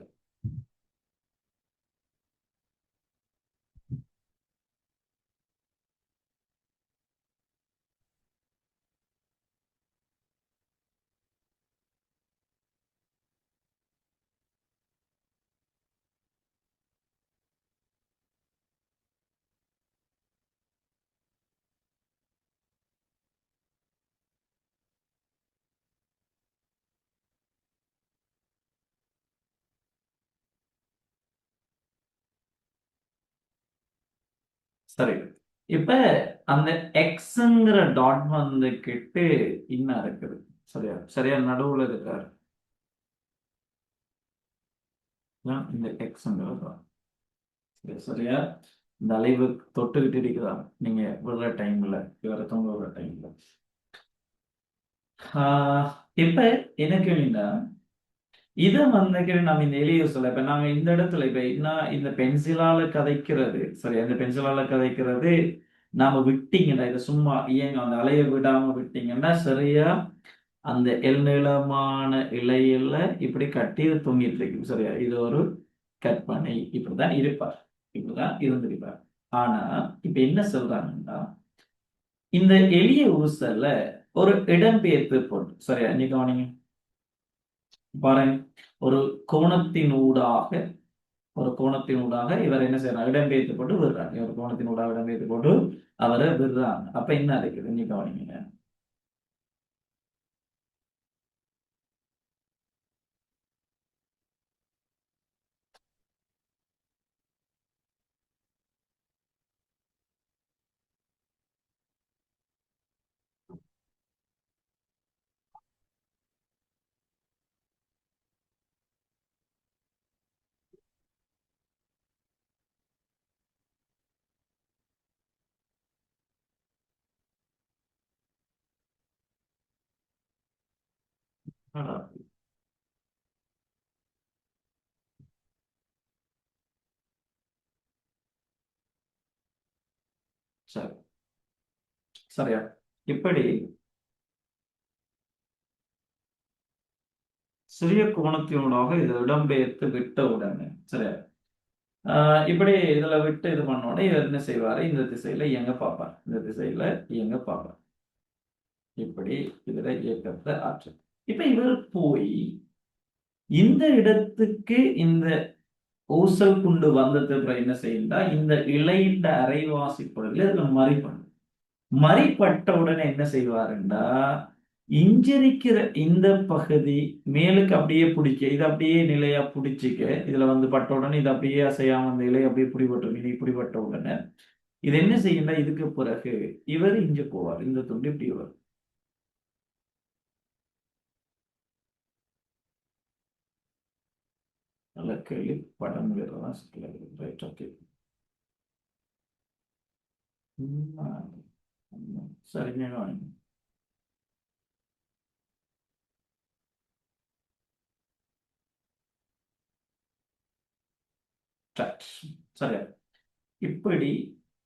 சரி. இப்ப அந்த எக்ஸ்ங்கிற டாட் வந்துகிட்டு இன்னும் இருக்குது. சரியா சரியா நடுவுல இருக்காரு. இந்த எக்ஸ்ங்கிற dot. சரியா இந்த அலைவு தொட்டுக்கிட்டு இருக்குதா நீங்க விடுற டைம்ல இவரை தூங்க விடுற டைம்ல. இப்ப என்ன கேட்டீங்கன்னா இதை வந்துட்டு நம்ம இந்த எளிய சொல்ல இப்ப நாங்க இந்த இடத்துல இப்ப என்ன இந்த பென்சிலால கதைக்கிறது சரியா இந்த பென்சிலால கதைக்கிறது நாம விட்டீங்கன்னா இதை சும்மா இயங்க அந்த அலையை விடாம விட்டீங்கன்னா சரியா அந்த எல் நீளமான இலையில இப்படி கட்டி தொங்கிட்டு இருக்கு சரியா இது ஒரு கற்பனை இப்படிதான் இருப்பார் இப்படிதான் இருந்திருப்பார். ஆனா இப்ப என்ன சொல்றாங்கன்னா இந்த எளிய ஊசல்ல ஒரு இடம்பெயர்ப்பு போட்டு சரியா நீ கவனிங்க பாருங்க ஒரு கோணத்தின் ஊடாக இவர் என்ன செய்யறாங்க இடம்பெயர்த்து போட்டு விடுறாங்க இவர் கோணத்தின் ஊடாக இடம்பெயர்த்து போட்டு அவரை விடுறாங்க அப்ப என்ன இருக்குது நீ கவனிங்க. அடா, சரி சரியா இப்படி சிறிய கோணத்தினூடாக இது இடம்பெயர்த்து விட்ட உடனே சரியா இப்படி இதுல விட்டு இது பண்ண உடனே இவர் என்ன செய்வாரு இந்த திசையில இயங்க பார்ப்பார் இந்த திசையில இயங்க பார்ப்பார் இப்படி இதுல இயக்கத்தை ஆற்று. இப்ப இவர் போய் இந்த இடத்துக்கு இந்த ஊசல் குண்டு வந்தது அப்புறம் என்ன செய்யண்டா இந்த இலையிட்ட அரைவாசி பொருள் இதுல மறிப்படும் மறிப்பட்ட உடனே என்ன செய்வாருண்டா இஞ்சிருக்கிற இந்த பகுதி மேலுக்கு அப்படியே பிடிக்க இது அப்படியே நிலையா பிடிச்சிக்க இதுல வந்து பட்ட உடனே இது அப்படியே அசையாம அந்த இலை அப்படியே பிடிபட்டு இது பிடிபட்ட உடனே இது என்ன செய்யண்டா இதுக்கு பிறகு இவர் இங்க போவார் இந்த துண்டு இப்படி வரும். நல்ல கேள்வி படம் வேறதான் ரைட் ஓகே. சரிங்க சரியா இப்படி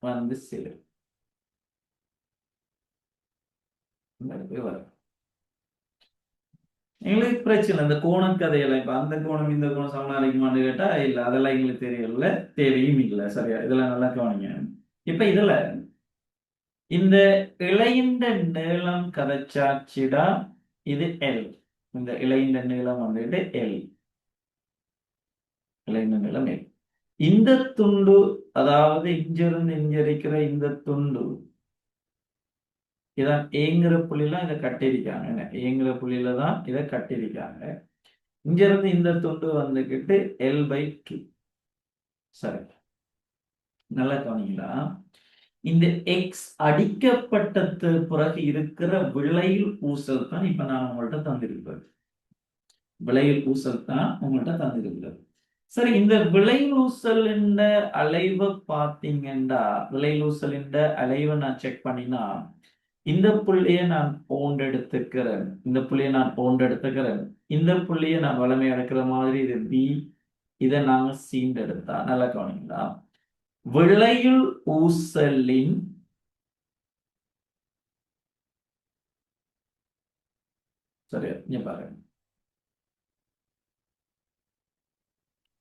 வந்து சேரும் இந்த இடத்துக்கு வரும். எங்களுக்கு பிரச்சனை இந்த கோணம் கதையில இப்ப அந்த கோணம் இந்த கோணம் சமனா இருக்குமான்னு கேட்டா இல்ல அதெல்லாம் எங்களுக்கு தெரியல, தேவையும் இல்லை. சரியா, இதெல்லாம் நல்லா கவனிங்க. இப்ப இதுல இந்த இலையின்ற நீளம் கதைச்சாச்சுடா இது எல். இந்த இலையின்ற நீளம் வந்துட்டு எல். இலையின்ற நீளம் எல். இந்த துண்டு, அதாவது இங்கிருந்து இங்க இருக்கிற இந்த துண்டு, இதான் ஏங்கிற புள்ளில இதை கட்டியிருக்காங்க. ஏங்கிற புள்ளியில தான் இதை கட்டியிருக்காங்க. இங்க இருந்து இந்த துண்டு வந்துகிட்டு L/2. சரி, நல்லா கவனிங்களா? இந்த எக்ஸ் அடிக்கப்பட்டது பிறகு இருக்கிற விளையில் ஊசல் தான் இப்ப நான் உங்கள்ட்ட தந்திருப்பேன். விளையில் ஊசல் தான் உங்கள்ட்ட தந்திருக்கிறது. சரி, இந்த விளையில் ஊசல் என்ற அலைவை பார்த்தீங்கன்னா, விளையில் ஊசல் என்ற அலைவை நான் செக் பண்ணினா இந்த புள்ளியை நான் எடுத்துக்கிறேன். இந்த புள்ளியை நான் எடுத்துக்கிறேன். இந்த புள்ளியை நான் வளமை எடுக்கிற மாதிரி இது பி, இதை நாங்க சீண்டு எடுத்தா நல்லா கவனிங்களா? விளையுள் ஊசலின் சரியா இங்க பாருங்க.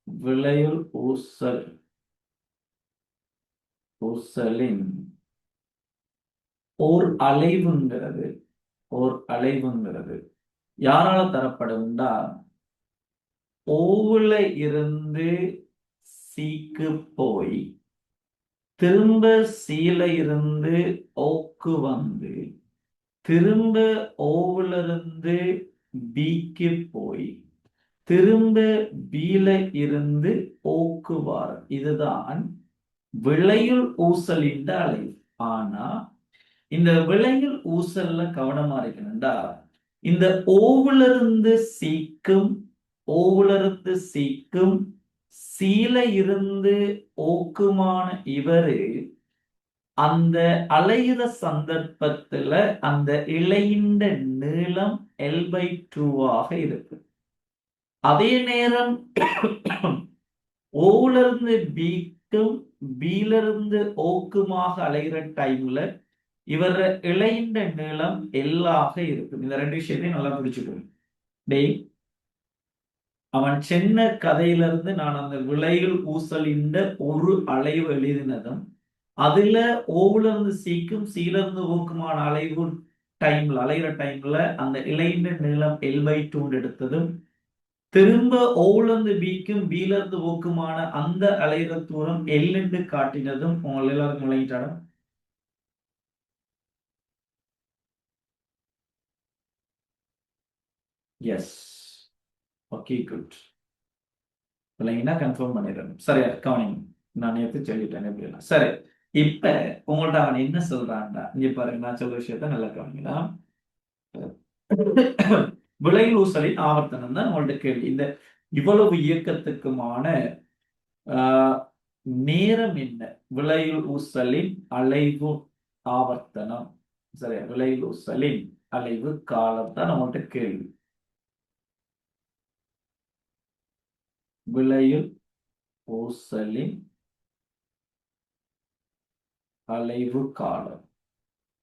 விளையுள் ஊசலின் ஓர் அலைவுங்கிறது யாரால தரப்படும்டா ஓவுல இருந்து சீக்கு போய் திரும்ப சீல இருந்து ஓக்கு வந்து திரும்ப ஓவுல இருந்து பிக்கு போய் திரும்ப பீல இருந்து ஓக்கு வார, இதுதான் விளையுள் ஊசலின் அலைவு. ஆனா இந்த விளையுள் ஊசல்ல கவனமா இருக்கணும்டா இந்த ஓவுல இருந்து சீக்கும் சீல இருந்து ஓக்குமான இவரு அந்த அலையிற சந்தர்ப்பத்துல அந்த இலையின் நீளம் L/2 இருக்கு. அதே நேரம் ஓவுல இருந்து பிக்கும் பீல இருந்து ஓக்குமாக அலைகிற டைம்ல இவர இலையின் நீளம் எல்லாக இருக்கும். இந்த ரெண்டு விஷயத்தையும் நல்லா புரிச்சுக்கணும். டேய், அவன் சின்ன கதையிலிருந்து நான் அந்த விளையில் ஊசலின் ஒரு அலைவு எழுதினதும் அதுல ஓவுல இருந்து சீக்கும் சீல இருந்து ஓக்குமான அலைவு டைம்ல அலைகிற டைம்ல அந்த இலையின் நீளம் L/2 எடுத்ததும் திரும்ப ஓவுல இருந்து பிக்கும் பீல இருந்து ஓக்குமான அந்த அலைகிற தூரம் L என்று காட்டினதும் உங்க எல்லாருக்கும் விளங்கிட்டாடா? Yes, okay, good. இல்லைங்கன்னா கன்ஃபார்ம் பண்ணிடணும். சரியா கவனிங்க, நான் நேற்று சொல்லிட்டேன் எப்படிலாம். சரி, இப்ப உங்கள்ட்ட அவன் என்ன சொல்றான்டா இங்க பாருங்க, நான் சொல்ற விஷயத்த நல்லா கவனிங்களா? விளையுள் ஊசலின் ஆவர்த்தனம் தான் உங்கள்ட்ட கேள்வி. இந்த இவ்வளவு இயக்கத்துக்குமான நேரம் என்ன? விளையுள் ஊசலின் அலைவு ஆவர்த்தனம். சரியா, விளையுள் ஊசலின் அலைவு காலம் தான் நம்மள்ட்ட கேள்வி. விளையுள் ஊசலின் அலைவு காலம்.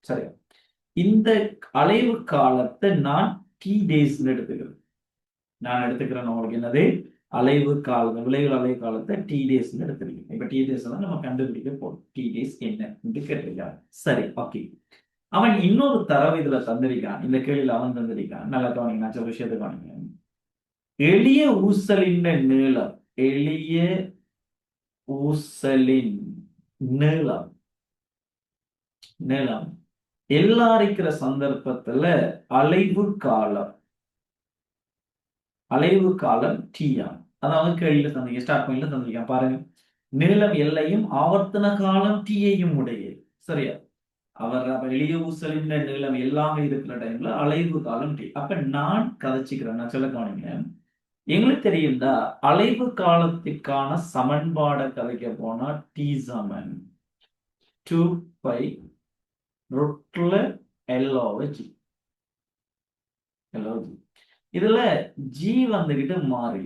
சரி, இந்த அலைவு காலத்தை நான் டி டேஸ் எடுத்துக்கிறேன். நான் எடுத்துக்கிறேன் உங்களுக்கு என்னது அலைவு காலம், விளைவு அலைவு காலத்தை டி டேஸ் எடுத்துருக்கேன். இப்ப டி டேஸ் தான் நம்ம கண்டுபிடிக்க போறோம். டி டேஸ் என்ன கேட்டிருக்காங்க. சரி, ஓகே. அவன் இன்னொரு தரவு இதுல தந்திருக்கான். இந்த கேள்வியில அவன் தந்திருக்கான். நல்லா கவனிங்க, நான் சொல்ல விஷயத்தை கவனிங்க. எளிய ஊசலின் நீளம், எளிய ஊசலின் நீளம் எல்லா இருக்கிற சந்தர்ப்பத்துல அலைவு காலம் T அதாவது கேள்வியில தந்தீங்க, ஸ்டார்ட் பாயிண்ட்ல தந்திருக்கேன் பாருங்க. நீளம் எல்லையும் ஆவர்த்தன காலம் T உடைய. சரியா, அவர் எளிய ஊசலின் நீளம் எல்லாம் இருக்கிற டைம்ல அலைவு காலம் T. அப்ப நான் கதைச்சிக்கிறேன், நான் சொல்ல கவனிங்க. எங்களுக்கு தெரியுதா அலைவு காலத்திற்கான சமன்பாடை கதைக்க போனா T சமன் 2π LOG. இதுல G வந்துகிட்டு மாறி,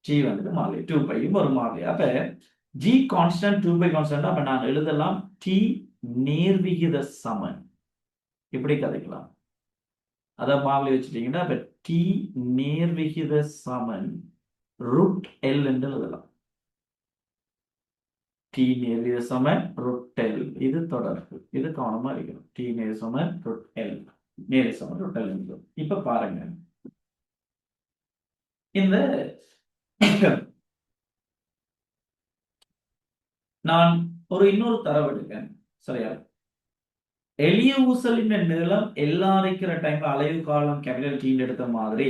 G வந்துட்டு மாறி 2π ஒரு மாறி. அப்ப G கான்ஸ்டன்ட் 2π கான்ஸ்டன்ட். அப்ப நான் எழுதலாம் T நேர்விகித சமன். இப்படி கதைக்கலாம். அதை மாவில வச்சுட்டீங்கன்னா அப்ப டி நேர்விகித சமன் ரூட் எல் என்று எழுதலாம். டி நேர்விகித சமன் ரூட் எல். இது தொடர்பு. இது கவனமா இருக்கணும். டி நேர் சமன் ரூட் எல். நேர் சமன் ரூட் எல். இப்ப பாருங்க, இந்த நான் இன்னொரு தரவு எடுக்கேன். சரியா? எளிய ஊசலின் நீளம் எல்லா இருக்கிற டைம்ல அலைவு காலம் கேபிட்டல் டி எடுத்த மாதிரி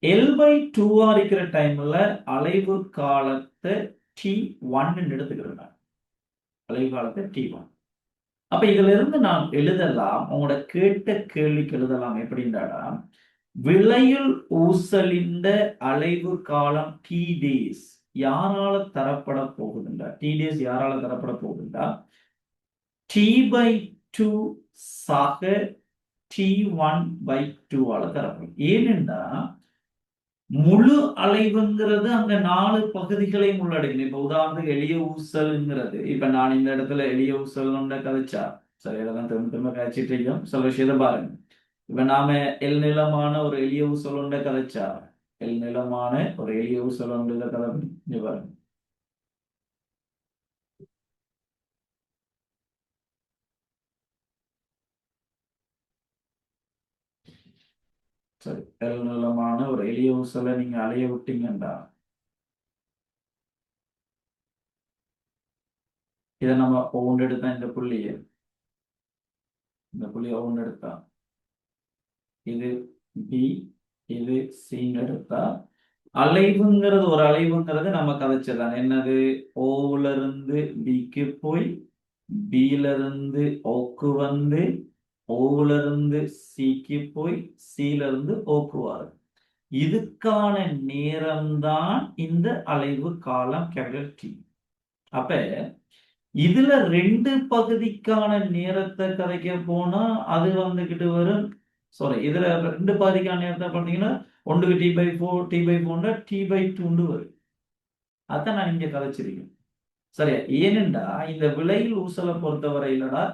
L/2 இருக்கிற டைம்ல அலைவு காலத்தை T1 எடுத்துக்கிறேன். அலைவு காலத்தை T1. அப்ப இதுல இருந்து நான் எழுதலாம், உங்களோட கேட்ட கேள்விக்கு எழுதலாம். எப்படின்றாடா, விளையுள் ஊசலின் அலைவு காலம் T days யாரால தரப்பட போகுதுண்டா? T days யாரால தரப்பட போகுதுண்டா? T/2 சக T1/2 ஆல தரப்படும். ஏனென்றா முழு அலைவுங்கிறது அந்த 4 பகுதிகளையும் உள்ளடக்கணும். இப்ப உதாரணத்துக்கு எளிய ஊசல்ங்கிறது, இப்ப நான் இந்த இடத்துல எளிய ஊசல் கதைச்சா சரி, இதெல்லாம் திரும்ப திரும்ப கதைச்சிட்டு இருக்கோம். சில விஷயத்தை பாருங்க. இப்ப நாம எல் நிலமான ஒரு எளிய ஊசல் கதைச்சா, எல் நிலமான ஒரு எளிய ஊசல் கதை பாருங்க. சரி, எல் நிலமான ஒரு எளிய ஊசலை நீங்க அலைய விட்டீங்கன்றா, இதை நம்ம ஒவ்வொன்று எடுத்தா இந்த புள்ளியை ஒவ்வொன்று எடுத்தா இது பி, இது சின்னு எடுத்தா அலைவுங்கிறது ஒரு அலைவுங்கிறது நம்ம கதைச்சதான். என்னது? ஓல இருந்து பிக்கு போய் பில இருந்து ஓக்கு வந்து ஓல இருந்து சிக்கு போய் சில இருந்து ஓக்கு வரும். இதுக்கான நேரம்தான் இந்த அலைவு காலம் கேபிட்டல் டி. அப்ப இதுல 2 பகுதிக்கான நேரத்தை கதைக்க போனா அது வந்துகிட்டு வரும். சாரி, இதுல 2 பகுதிக்கான நேரத்தை பண்ணீங்கன்னா ஒன்றுக்கு T/4 T/4 T/2 வரும். அதான் நான் இங்க கதைச்சிருக்கேன். சரியா? ஏனென்றா இந்த விளையில் ஊசலை பொறுத்தவரை இல்லடா,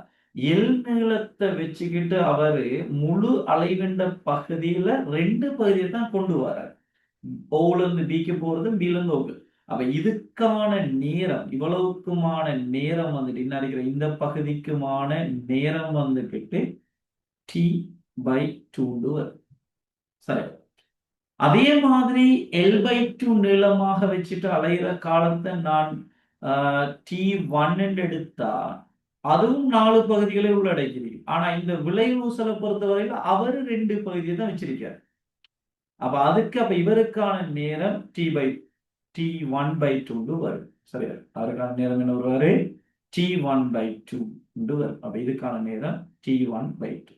எல் நீளத்தை வச்சுக்கிட்டு அவரு முழு அலைவெண்ட பகுதியில 2 பகுதியை தான் கொண்டு வரார். ஓல இருந்து பிக்கு போறது, பில இருந்து ஓக்கு. அப்ப இதுக்கான நேரம், இவ்வளவுக்குமான நேரம் வந்துட்டு என்ன இருக்கிற இந்த பகுதிக்குமான நேரம் வந்துகிட்டு T/2 வரும். சரி, அதே மாதிரி L/2 நீளமாக வச்சுட்டு அலைகிற காலத்தை நான் T1 எடுத்தா அதுவும் 4 பகுதிகளை உள்ளடக்கிறது. ஆனா இந்த விலை ஊசலை பொறுத்தவரையில் அவரு 2 பகுதியை தான் வச்சிருக்காரு. அப்ப இவருக்கான நேரம் T1/2 வரும். சரியா? அவருக்கான நேரம் என்ன வருவாரு? T1/2 வரும். அப்ப இதுக்கான நேரம் T1/2.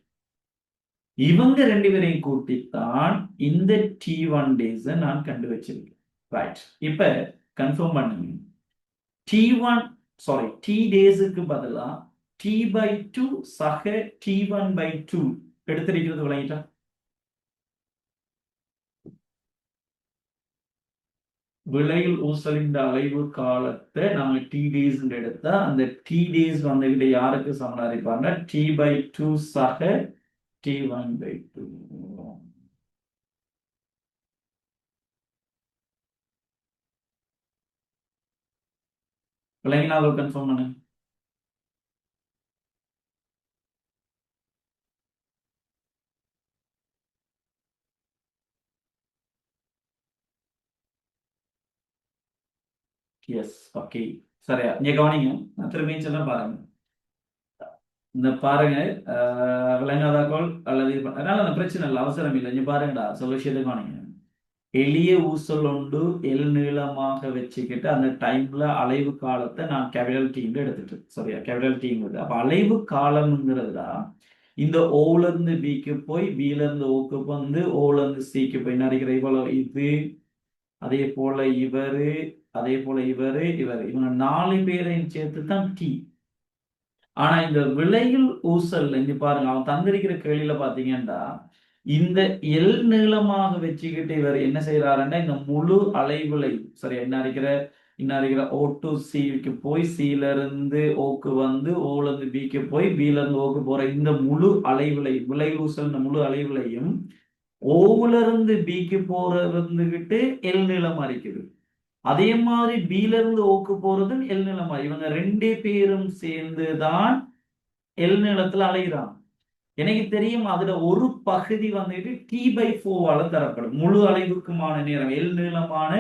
இவங்க 2 பேரையும் கூட்டித்தான் இந்த T1 days நான் கண்டு வச்சிருக்கேன். ரைட், இப்ப கன்ஃபார்ம் பண்ணுங்க. T daysக்கு பதிலா T/2 சக T1/2 எடுத்திருக்கிறது விளங்கிட்டா? விளையில் ஊசலின் அலைவு காலத்தை நம்ம T days எடுத்தா அந்த T days வந்துகிட்டு யாருக்கு சமனா இருப்பாங்க? T/2 சக T1/2. விளங்கினா அதை கன்ஃபார்ம் பண்ணு. Yes, okay. சரியா? நீங்க கவனிங்க, நான் திரும்பியும் சொல்ல பாருங்க. இந்த பாருங்க, விளங்காதாக்கள் அல்லது அதனால அந்த பிரச்சனை இல்லை, அவசரம் இல்லை. நீங்க பாருங்கடா, சொல்ல விஷயத்தை கவனிங்க. எளிய ஊசல் ஒன்று எல் நீளமாக வச்சுக்கிட்டு அந்த டைம்ல அலைவு காலத்தை நான் கேபிட்டல் டீம் எடுத்துட்டு, சரியா? Capital team. அப்ப அலைவு காலம்ங்கிறதுடா இந்த ஓல இருந்து பிக்கு போய் பில இருந்து ஓக்கு வந்து ஓல இருந்து சிக்கு போய் நினைக்கிற இவ்வளவு இது, அதே போல இவரு, அதே போல இவரு, இவங்க 4 பேரையும் சேர்த்து தான் டி. ஆனா இந்த விளையில் ஊசல் இங்க பாருங்க, அவன் தந்திருக்கிற கேள்வியில பாத்தீங்கன்னா இந்த எல் நீளமாக வச்சுக்கிட்டு இவர் என்ன செய்யறாருன்னா இந்த முழு அலைவுலை, சரி, என்ன இருக்கிற இன்னும் இருக்கிற ஓ டு சிக்கு போய் சில இருந்து ஓக்கு வந்து ஓல இருந்து பிக்கு போய் பில இருந்து ஓக்கு போற இந்த முழு அலைவிலை விளைவூசல் இந்த முழு அலைவிலையும் ஓவுல இருந்து பிக்கு போற இருந்துகிட்டு எல் நீளமா இருக்குது. அதே மாதிரி பில இருந்து ஓக்கு போறதும் எல் நீளமா, இவங்க ரெண்டே பேரும் சேர்ந்துதான் எல் நீளத்துல அலைகிறாங்க. எனக்கு தெரியும் அதுல ஒரு பகுதி வந்துட்டு T/4 தரப்படும். முழு அலைவுக்குமான நேரம் எல் நீளமான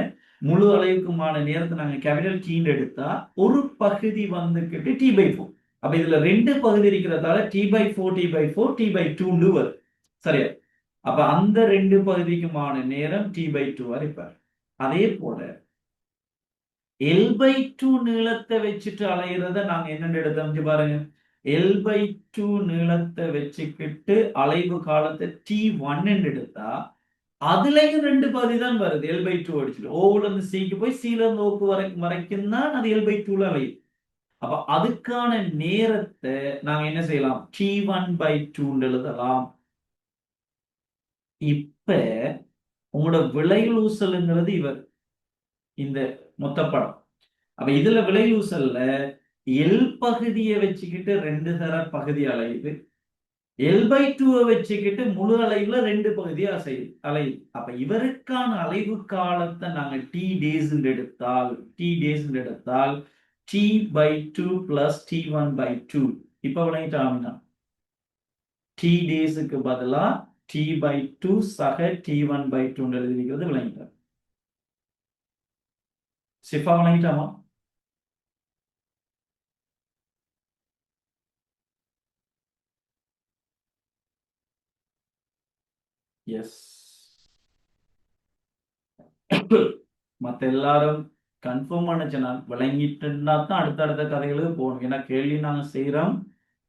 முழு அலைவுக்குமான நேரத்தை நாங்க கேபிட்டல் டீன்னு எடுத்தா ஒரு பகுதி வந்துகிட்டு T/4. அப்ப இதுல ரெண்டு பகுதி இருக்கிறதால T/4 T/4 T/2 வரும். சரியா? அப்ப அந்த ரெண்டு பகுதிக்குமான நேரம் T/2 இருப்பார். அதே போல L/2 நீளத்தை வச்சுட்டு அலைகிறத நாங்க என்னென்னு எடுத்தோம் பாருங்க. L/2 நீளத்தை வச்சுக்கிட்டு அலைவு காலத்தை T1 எடுத்தா அதுலயும் ரெண்டு பகுதி தான் வருது. L/2 அடிச்சுட்டு ஓல இருந்து சிக்கு போய் சில இருந்து ஓக்கு வரைக்கும் தான் அது L/2 அலையுது. அப்ப அதுக்கான நேரத்தை நாங்க என்ன செய்யலாம், T1/2 எழுதலாம். இப்ப உங்களோட விளைவுசல்ங்கிறது இவர் இந்த மொத்த படம். அப்ப இதுல விளைவுசல்ல எல் பகுதியை வச்சுக்கிட்டு ரெண்டு தர பகுதி அலையுது, L/2 வச்சுக்கிட்டு முழு அலைவுல ரெண்டு பகுதியா அலையுது. அப்ப இவருக்கான அலைவு காலத்தை நாங்க T days எடுத்தால் T/2 plus T1/2. இப்ப விளங்கிட்டாங்கன்னா T days-க்கு பதிலா T/2 சக T1/2 எழுதிக்கிறது விளங்கிட்டார். சிஃபா விளங்கிட்டாமா? எஸ். மத்த எல்லாரும் கன்ஃபார்ம் பண்ணுச்சுன்னா விளங்கிட்டுன்னா தான் அடுத்த கதைகளுக்கு போகணும். ஏன்னா கேள்வி நாங்க செய்யறோம்,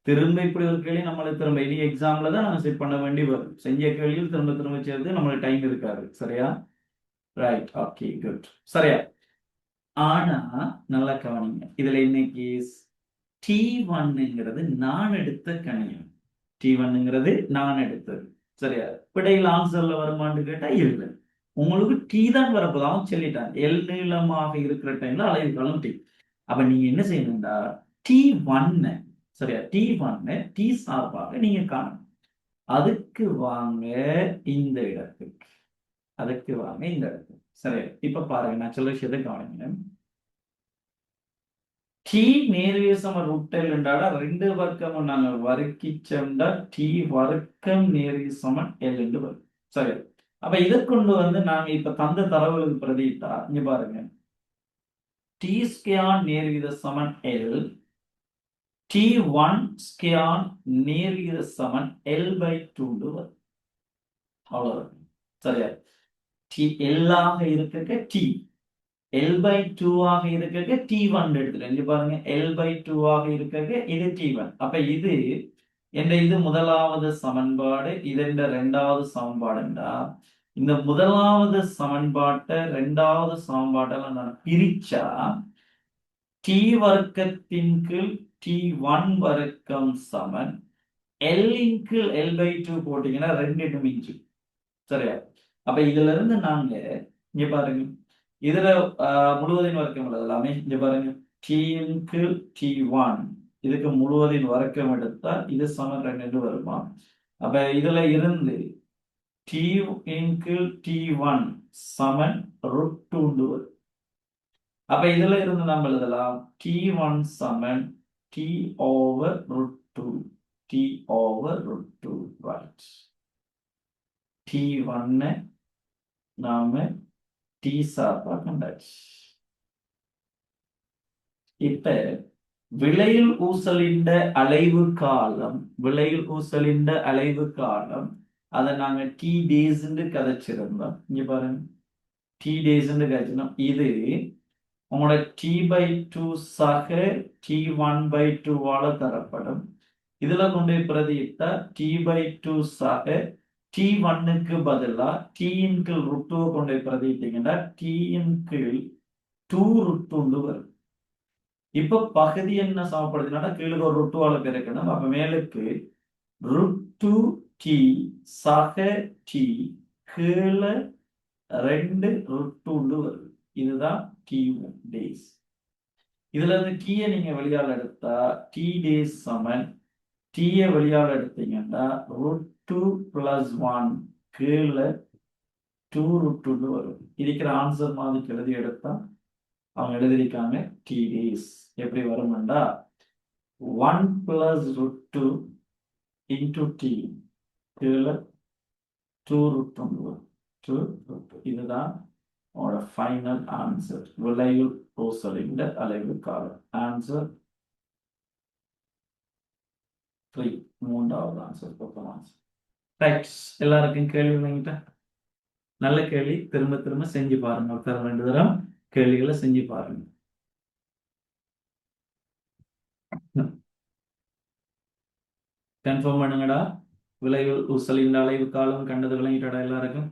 திரும்ப இப்படி ஒரு கேள்வி நம்மளுக்கு திரும்ப இனி எக்ஸாம்ல தான் நாங்க செட் பண்ண வேண்டி வரும். செஞ்ச கேள்வியில் திரும்ப செய்யறது நம்மளுக்கு டைம் இருக்காது. சரியா? Right, okay, good. சரியா? ஆனா நல்லா கவனிங்க, இதுல இன்னைக்கு T1ங்கிறது நான் எடுத்த கணியம். T1ங்கிறது நான் எடுத்தது. சரியா? விடையில் ஆன்சர்ல வருமானு கேட்டா இல்லை. உங்களுக்கு T தான் வரப்போது. அவன் சொல்லிட்டான் எல் நீளமாக இருக்கிற டைம்ல அலைவு காலம் T. அப்ப நீங்க என்ன செய்யணும்டா, T1 சரியா, T1 T சார்பாக நீங்க காணணும். அதுக்கு வாங்க இந்த இடத்துக்கு, சரியா? இப்ப பாருங்க, நான் சொல்ல விஷயத்தை கவனிங்க. T நேர்வீசம ரூட்டல் என்றால ரெண்டு வர்க்கம் நாங்க வர்க்கிச்சோம்டா T வர்க்கம் நேர்வீசமன் L என்று வரும். சரி, அப்ப இதை கொண்டு வந்து நாங்க இப்ப தந்த தரவுகளுக்கு பிரதிட்டா இங்க பாருங்க, T ஸ்கொயர் நேர்வீத சமன் L, T1 ஸ்கொயர் நேர்வீத சமன் L/2 வரும். அவ்வளவுதான். சரியா? T எல்லாக இருக்க T L/2 ஆக இருக்க T1 எடுத்துட்டு பாருங்க, L/2 ஆக இருக்க இது T1. அப்ப இது இது முதலாவது சமன்பாடு, இது இரண்டாவது சமன்பாடுண்டா. இந்த முதலாவது சமன்பாட்டை இரண்டாவது சமன்பாட்டில் நான் பிரிச்சா T வர்க்கத்தின் கீழ் T1 வர்க்கம் சமன் L இன் கீழ் L/2 போட்டீங்கன்னா ரெண்டு மிஞ்சும். சரியா? அப்ப இதுல இருந்து நாங்க இங்க பாருங்க, இதுல முழுவதின் வர்க்கம் எழுதலாமே. இங்க பாருங்க, T இன் கீழ் T1 இதுக்கு முழுவதின் வர்க்கம் எடுத்தா இது சமன் 2 வருமா? அப்ப இதுல இருந்து T இன் கீழ் T1 சமன் √2 வரும். அப்ப இதுல இருந்து நம்ம எழுதலாம் T1 சமன் T/√2. T/√2, right? T1 நாம T சார்பா கண்டாச்சு. இப்ப விளையில் ஊசலிண்ட அலைவு காலம் அதை நாங்க T days கதைச்சிருந்தோம். இங்க பாருங்க, T days கதைச்சிருந்தோம். இது உங்களோட T/2 சக T1/2 தரப்படும். இதுல கொண்டு பிரதியிட்டா T/2 சக T1க்கு பதிலா T இன் கீழ் √2 கொண்டு பிரதியிட்டீங்கன்னா T இன் கீழ் 2√2 வரும். இப்ப பகுதி என்ன சமப்படுத்தினா கீழே ஒரு √2 பெருக்கணும். அப்ப மேலுக்கு √2T சக T கீழே 2√2 வருது. இதுதான் T1 days. இதுல இருந்து T-யை நீங்க வெளியால எடுத்தா T days சமன் T-யை வெளியால எடுத்தீங்கன்னா √2 + 1 கீழே 2 √2 வரும். இருக்கிற ஆன்சர் மாதிரி எழுதி எடுத்தா அவங்க எழுதியிருக்காங்க T days. எப்படி வரும்னா 1 + √2 into T கீழே 2 √2 வரும். 2 √2 இதுதான் உங்களோட ஃபைனல் ஆன்சர். விளைவு ஊசலின் அலைவு காலம். ஆன்சர் 3. மூன்றாவது ஆன்சர். பக்கம் ஆன்சர். ரைட். எல்லாருக்கும் கேள்வி வாங்கிட்டேன். நல்ல கேள்வி. திரும்ப திரும்ப செஞ்சு பாருங்க. ஒரு 2 தடவை கேள்விகளை செஞ்சு பாருங்க. கன்ஃபார்ம் பண்ணுங்கடா. விளைவு ஊசலின் அலைவு காலம் கண்டது விளங்கிட்டடா எல்லாருக்கும்.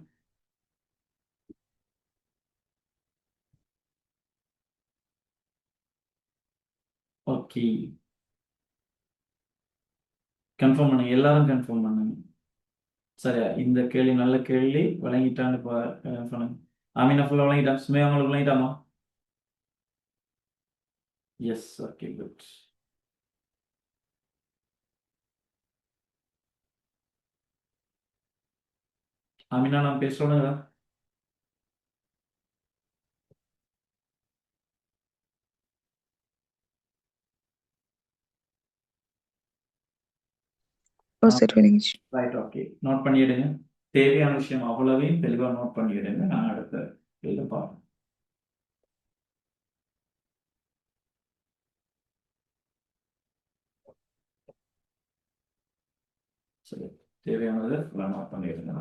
ஓகே, கன்ஃபார்ம் பண்ணுங்க. எல்லாரும் கன்ஃபார்ம் பண்ணுங்க. சரியா? இந்த கேள்வி நல்ல கேள்வி. விளங்கிட்டான்னு சொல்லுங்க. ஆமீனா ஃபுல்லா விளங்கிட்டா? சுமையா உங்களுக்கு விளங்கிட்டாமா? எஸ். Okay, good. ஆமீனா நான் பேசுறேன். ரைட். ஓகே, நோட் பண்ணிடுங்க. தேவையான விஷயம் அவ்வளவையும் தெளிவா நோட் பண்ணிடுங்க. நான் அடுத்த இதில் பார்ப்போம். சரி, தேவையானதை ஃபுல்லாக நோட் பண்ணிடுங்க.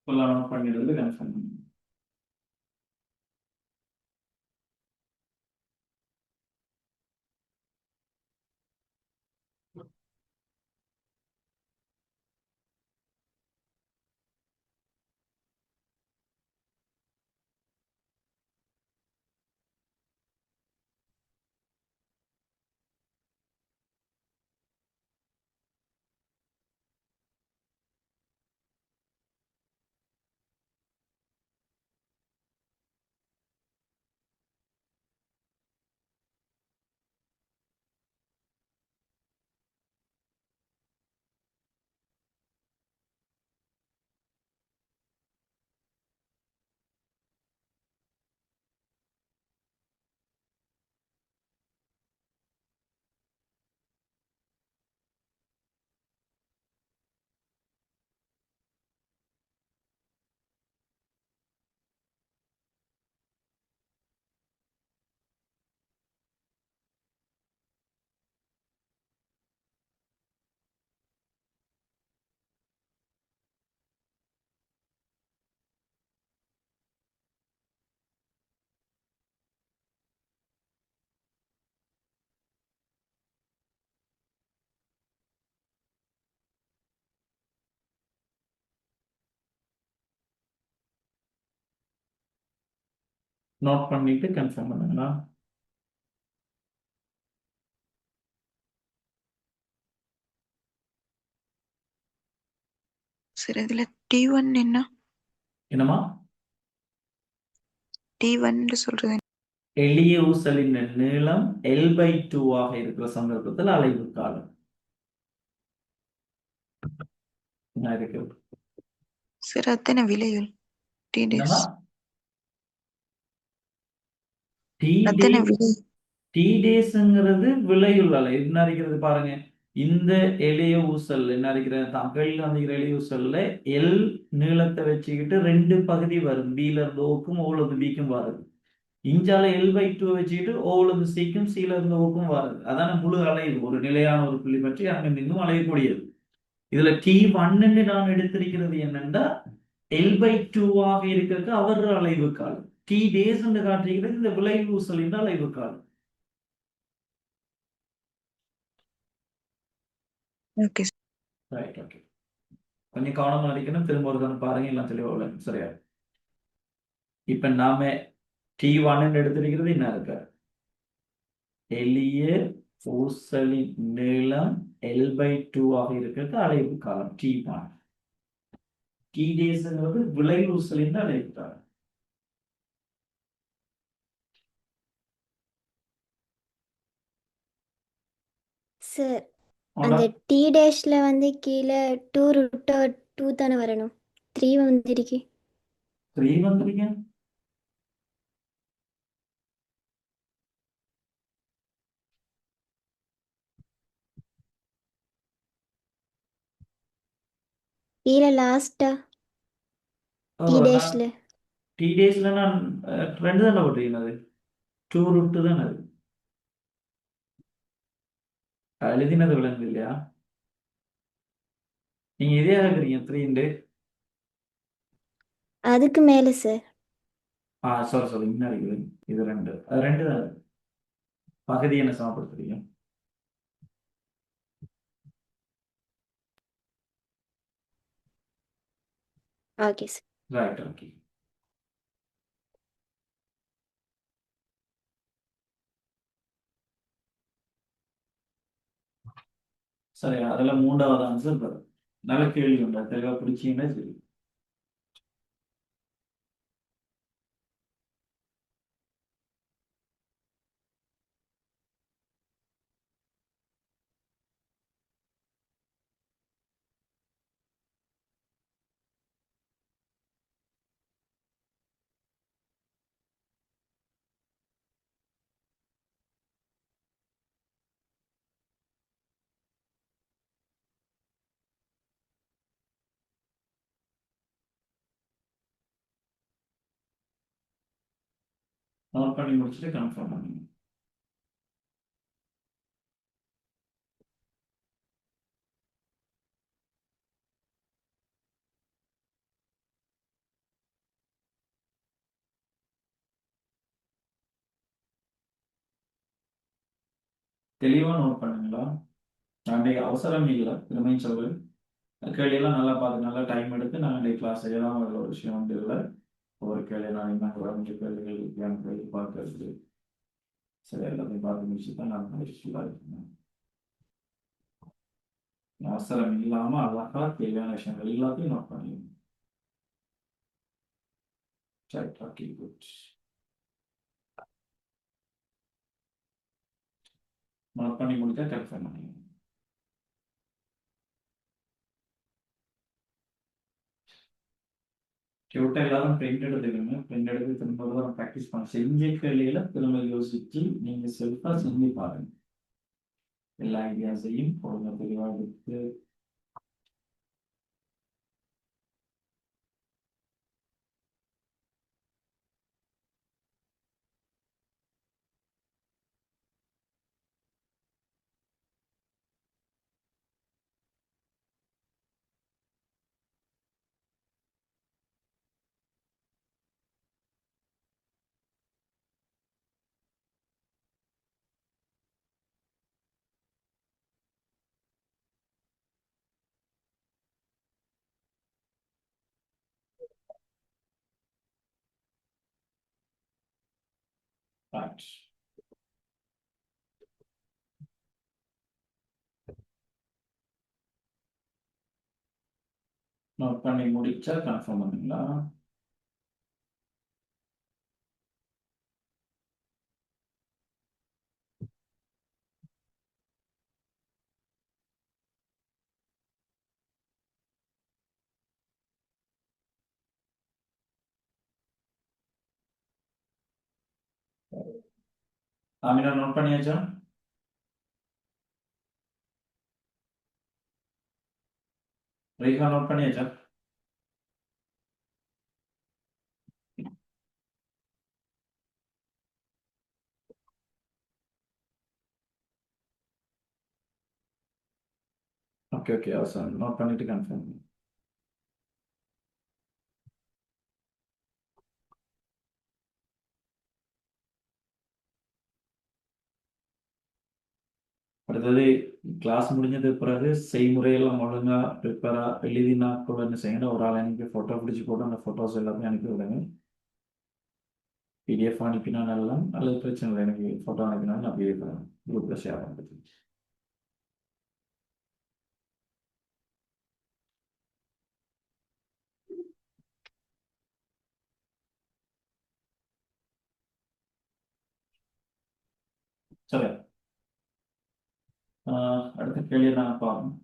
ஃபுல்லாக நோட் பண்ணிடுறது கன்ஃபார்ம் பண்ணுங்க. நோட் பண்ணிட்டு கன்ஃபார்ம் பண்ணுங்களா?
சரி, இதுல T1 என்ன?
என்னமா?
T1 சொல்றது என்ன?
எளிய ஊசலின் நீளம் L/2 ஆக இருக்கிற சந்தர்ப்பத்தில் அலைவு காலம் என்ன இருக்கு?
சரி, அத்தனை விலைகள் T days.
என்னமா?
அத்தனை விலை.
T daysங்கிறது விலையுள்ள அலை. என்ன இருக்கிறது பாருங்க. இந்த எளிய ஊசல் என்ன இருக்கிற தமிழ்ல வந்து எளிய ஊசல்ல எல் நீளத்தை வச்சுக்கிட்டு ரெண்டு பகுதி வரும். பில இருந்து ஓக்கும் ஓல இருந்து பிக்கும் வருது. இஞ்சால L/2 வச்சுக்கிட்டு ஓல இருந்து சிக்கும் சில இருந்து ஓக்கும் வருது. அதான முழு அலைவு. ஒரு நிலையான ஒரு புள்ளி பற்றி அங்கும் இங்கும் அலையக்கூடியது. இதுல T1 நான் எடுத்திருக்கிறது என்னன்னா L/2 ஆக இருக்கிறது அவர் அலைவு காலம். T days என்று காட்டுகிறது இந்த விளைவு ஊசலின் அலைவு காலம்.
Okay sir.
Right, okay. கொஞ்சம் கவனமா இருக்கணும். திரும்ப ஒரு தடவை பாருங்க, எல்லாம் தெளிவா உள்ள சரியா. இப்ப நாம T1 எடுத்திருக்கிறது என்ன இருக்க எளிய ஊசலின் நீளம் L/2 ஆக இருக்கிறது அலைவு காலம் T1. T daysங்கிறது விளைவு ஊசலின் அலைவு காலம்.
சார்
ஆனா
அந்த டி டேஷ்ல வந்து கீழே 2√2 தானே வரணும், 3 வந்துருக்கு.
3 வந்துருங்க.
கீழே லாஸ்டா
ஓ
டி
நான்
டேஷ்ல
T daysல நான் 2 தானே போட்டிருக்கிறது. 2√2 தானே அது. எழுதினது விளங்குது இல்லையா? நீங்க இதே இருக்கிறீங்க 3
அதுக்கு மேலே சார்.
சாரி இன்னும் இருக்குது. இது 2 அது 2 தான். பகுதி என்ன சமப்படுத்துறீங்க?
Okay sir.
Right, okay. சரி, அதுல 3வது ஆன்சர் வரும். நல்ல கேள்வி உண்டா தெளிவா பிடிச்சீங்கன்னா சரி. நோட் பண்ணி முடிச்சுட்டு கன்ஃபார்ம் பண்ணுங்க. தெளிவா நோட் பண்ணுங்களா? நான் அவசரம் இல்லை, திரும்பியும் சொல்றேன். கேள்வியெல்லாம் நல்லா பார்த்து நல்லா டைம் எடுத்து நான் கிளாஸ் செய்யலாம். ஒரு விஷயம் வந்து இல்லை. ஒரு கேள்வி நான் என்ன குறைஞ்ச கேள்விகள் கேள்வி பார்க்கறது சரி எல்லாத்தையும் பார்த்து முடிச்சு தான் நான் முடிச்சுட்டு இருக்கேன். அவசரம் இல்லாம அழகா தேவையான விஷயங்கள் எல்லாத்தையும் நோட் பண்ணிடுங்க. சரி, ஓகே, குட். நோட் பண்ணி முடிச்சா கன்ஃபார்ம் பண்ணிடுங்க. டியூட்டர் எல்லாரும் பிரிண்ட் எடுத்துக்கோங்க. பிரிண்ட் எடுத்து திரும்ப ஒரு தடவை ப்ராக்டிஸ் பண்ண செஞ்ச கேள்வியில திரும்ப யோசிச்சு நீங்க செல்ஃபா செஞ்சு பாருங்க. எல்லா ஐடியாஸையும் பொழுது தெளிவாக எடுத்து பாருங்க. நோட் பண்ணி முடிச்சா கன்ஃபார்ம் பண்ணுங்களா? ஆமினா நோட் பண்ணியாச்சா? ரேகா நோட் பண்ணியாச்சா? ஓகே ஓகே அவசரம் நோட் பண்ணிட்டு கன்ஃபார்ம். அடுத்தது கிளாஸ் முடிஞ்சது பிறகு செய்முறையெல்லாம் ஒழுங்கா ப்ரிப்பரா எழுதினா கூட என்ன செய்யணும், ஒரு ஆள் எனக்கு ஃபோட்டோ பிடிச்சி போட்டு அந்த ஃபோட்டோஸ் எல்லாமே அனுப்பி விடுங்க. பிடிஎஃப் அனுப்பினா நல்லா, அல்லது பிரச்சனை இல்லை, எனக்கு ஃபோட்டோ அனுப்பினாலும் நான் பிடிஎஃப் குரூப்பில் ஷேர் பண்ணுறது. சரி, அடுத்த கேள்வி நான் பார்க்கணும்.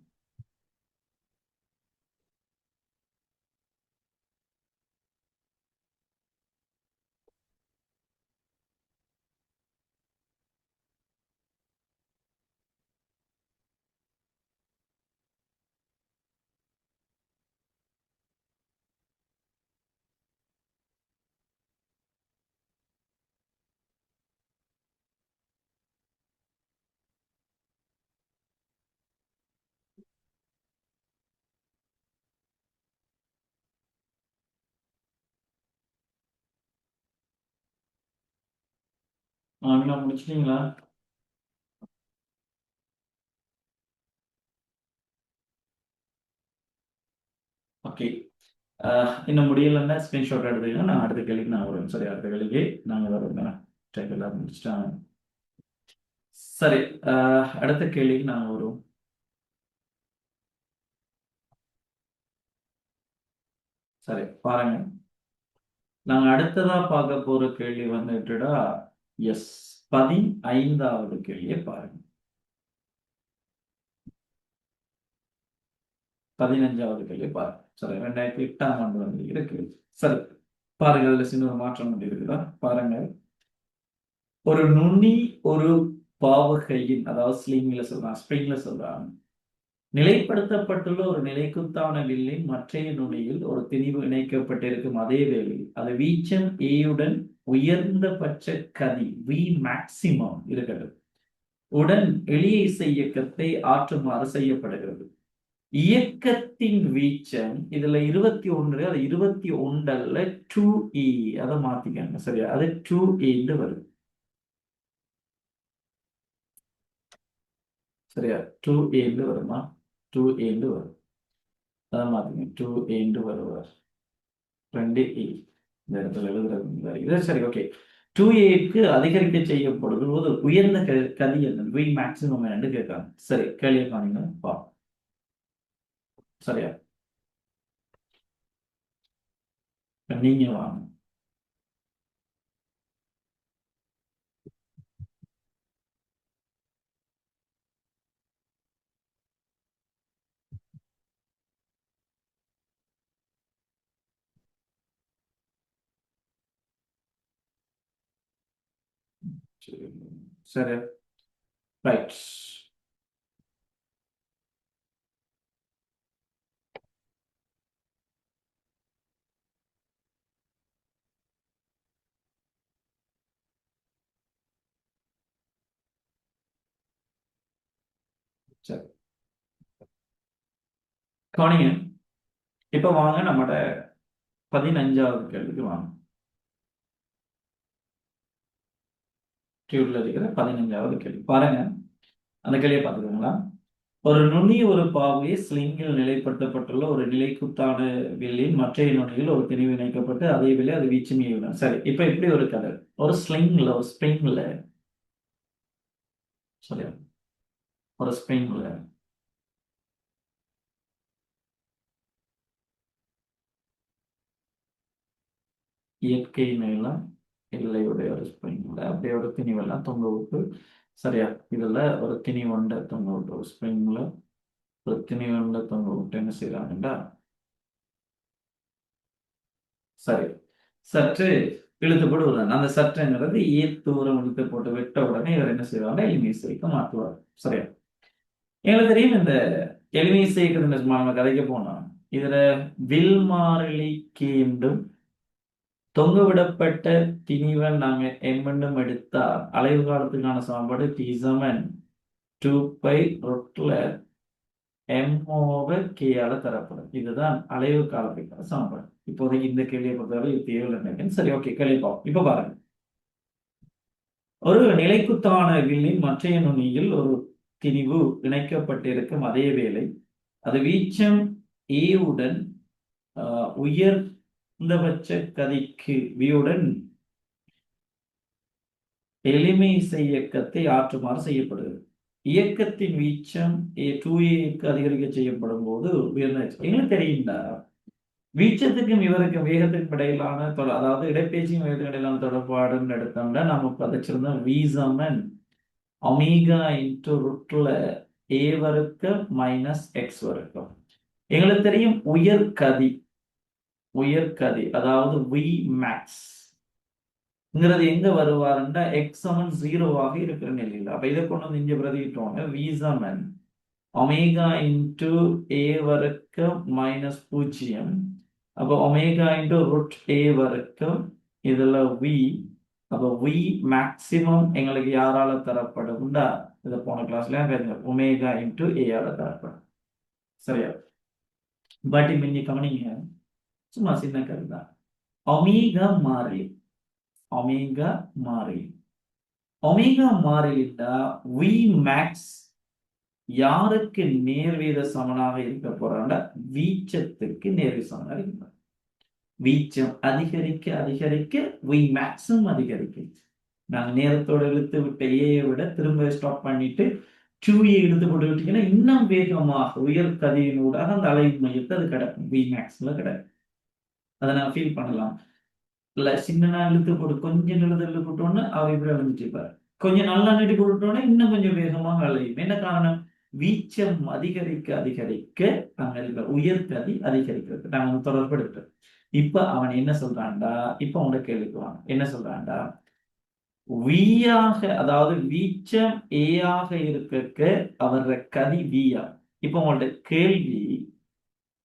ஆங்கிலம் முடிச்சிட்டீங்களா? ஓகே, இன்னும் முடியலன்னா ஸ்க்ரீன்ஷாட் எடுத்துக்கங்க. நான் அடுத்த கேள்விக்கு நான் வருவேன். சரி, அடுத்த கேள்விக்கு நாங்கள் வருவேன். டைப் எல்லாம் முடிச்சிட்டேன். சரி, அடுத்த கேள்விக்கு நாங்கள் வருவோம். சரி பாருங்க, நாங்கள் அடுத்ததா பார்க்க போற கேள்வி வந்துட்டுடா எஸ் 15வது கேள்வியை பாருங்க. 15வது கேள்வி பாருங்க. சரி, 2008ஆம் ஆண்டு வந்திருக்கிற கேள்வி. சரி பாருங்க, அதுல சின்ன ஒரு மாற்றம் வந்து இருக்குதா பாருங்க. ஒரு நுனி ஒரு பாவகையின், அதாவது ஸ்லிங்ல சொல்றான், ஸ்ப்ரிங்ல சொல்றான், நிலைப்படுத்தப்பட்டுள்ள ஒரு நிலைக்குத்தான வில்லின் மற்றைய நுனியில் ஒரு திணிவு இணைக்கப்பட்டிருக்கும் அதே வேளையில் அது வீச்சம் ஏயுடன் உயர்ந்தபட்ச கதி வி மேக்சிமம் இருக்கிறது உடன் எளிய இசை இயக்கத்தை ஆற்றுமாறு செய்யப்படுகிறது. இயக்கத்தின் வீச்சம் இதுல 21, அது 21 2E, அதை மாத்திக்காங்க. சரியா, அது 2E வருது. சரியா, 2A வருமா? 2A வரும். அதை மாத்திங்க, 2A வருவார். 2E இந்த இடத்துல எழுதுறது இது. சரி, ஓகே. 2Aக்கு அதிகரிக்க செய்யப்படுது போது உயர்ந்த கதி என்ன, வி மேக்சிமம் என்று கேட்காங்க. சரி, கேள்வியை காணுங்க பா. சரியா, நீங்க வாங்க. சரி, ரைட். சரி, கவனிங்க. இப்ப வாங்க நம்மட 15வது கேள்விக்கு வாங்க. டியூட்ல இருக்கிற 15வது கேள்வி பாருங்க. அந்த கேள்வியை பார்த்துக்கோங்களா? ஒரு நுனி ஒரு பாவையை ஸ்லிங்கில் நிலைப்படுத்தப்பட்டுள்ள ஒரு நிலைக்குத்தான வில்லின் மற்ற நுனியில் ஒரு திணிவு இணைக்கப்பட்டு அதே விலை அது வீச்சு மீவிடும். சரி, இப்ப இப்படி ஒரு கதை, ஒரு ஸ்லிங்ல ஒரு ஸ்ப்ரிங்ல, சரியா, ஒரு ஸ்ப்ரிங்ல இயற்கை நீளம் எல்லையுடைய ஒரு ஸ்ப்ரிங்ல அப்படியே ஒரு திணிவெல்லாம் தொங்க விட்டு, சரியா, இதுல ஒரு திணிவண்டை தொங்க விட்டு, ஒரு ஸ்ப்ரிங்ல ஒரு திணிவண்டை தொங்க விட்டு என்ன செய்யறாங்கடா, சரி, சற்று இழுத்து போட்டு விடுறாங்க. அந்த சற்றுங்கிறது தூரம் இழுத்து போட்டு விட்ட உடனே இவர் என்ன செய்வாங்க, எளிமை இசைக்கு மாற்றுவார். சரியா, எங்களுக்கு தெரியும் இந்த எளிமை இசைக்கு நம்ம கதைக்க போனோம். இதுல வில் மாறிலி கே என்றும் தொங்கவிடப்பட்ட திணிவன் நாங்க எம்என்னும் எடுத்தா அலைவு காலத்துக்கான சமன்பாடு டி சமன் 2π ரொட்ல எம் ஓவர் கே ஆல தரப்படும். இதுதான் அலைவு காலத்துக்கான சமன்பாடு. இப்போதைக்கு இந்த கேள்வியை பொறுத்தவரை இது தேவையில்லை நினைக்கிறேன். சரி, ஓகே, கேள்வி பார்ப்போம். இப்ப பாருங்க, ஒரு நிலைக்குத்தான வில்லின் மற்றைய நுனியில் ஒரு திணிவு இணைக்கப்பட்டிருக்கும் அதே வேளை அது வீச்சம் ஏ உடன் உயர்ந்தபட்ச கதிக்கு வியுடன் எளிமை இயக்கத்தை ஆற்றுமாறு செய்யப்படுகிறது. இயக்கத்தின் வீச்சம் 2a அதிகரிக்க செய்யப்படும் போது உயர்ந்த எங்களுக்கு தெரியும்டா, வீச்சத்துக்கும் இவருக்கும் வேகத்துக்கும் இடையிலான அதாவது இடப்பெயர்ச்சியும் வேகத்துக்கும் இடையிலான தொடர்பாடுன்னு எடுத்தோம்னா நம்ம பதச்சிருந்தோம் v சமன் ஒமேகா இன்டு ரூட்ல a வர்க்கம் மைனஸ் எக்ஸ் வர்க்கம். எங்களுக்கு தெரியும் உயர்கதி அதாவது v மேக்ஸ் எங்க வருவாருன்னா எக்ஸ் சமன் 0ஆக இருக்கிற நிலையில். அப்ப இதை கொண்டு வந்து இங்க பிரதிட்டோங்க v சமன் ஒமேகா இன்டு a வர்க்கம் மைனஸ் 0. அப்போ ஒமேகா இன்டு ரூட் a வர்க்கம் இதுல v. அப்போ v மேக்சிமம் எங்களுக்கு யாரால தரப்படும்டா, இதை போன கிளாஸ்ல ஒமேகா இன்டு a ஆல தரப்படும். சரியா? பட் இங்க கவனிங்க, சும்மா சின்ன கருதா, ஒமேகா மாறிலி ஒமேகா மாறிலிட்டா v மேக்ஸ் யாருக்கு நேர்வீத சமனாக இருக்க போறாண்டா வீச்சத்துக்கு நேர்வீத சமனாக இருக்க. வீச்சம் அதிகரிக்க அதிகரிக்க v மேக்ஸும் அதிகரிக்கும். நாங்க நேரத்தோட இழுத்து விட்ட ஏயை விட திரும்ப ஸ்டாப் பண்ணிட்டு 2a இழுத்து போட்டு விட்டீங்கன்னா இன்னும் வேகமாக உயர் கதியினூடாக அந்த அலைவு மையத்தை அது கிடக்கும், v மேக்ஸ்ல கிடக்கும். அதை நான் ஃபீல் பண்ணலாம். இல்ல சின்ன இழுத்து போட்டு கொஞ்சம் இழுத்து போட்டோன்னு அவ இப்படி அழிஞ்சிட்டு இருப்பாரு, கொஞ்சம் நல்லா நீட்டி போட்டுட்டோன்னே இன்னும் கொஞ்சம் வேகமாக அலையும். என்ன காரணம்? வீச்சம் அதிகரிக்க அதிகரிக்க நாங்க இருக்கிற உயர்கதி அதிகரிக்கிறது. நாங்க வந்து தொடர்படுத்துறோம். இப்ப அவன் என்ன சொல்றான்டா, இப்ப உங்க கேள்விக்கு வாங்க, என்ன சொல்றான்டா, அதாவது வீச்சம் ஏ ஆக இருக்க அவர கதி வியா. இப்ப உங்கள்ட்ட கேள்வி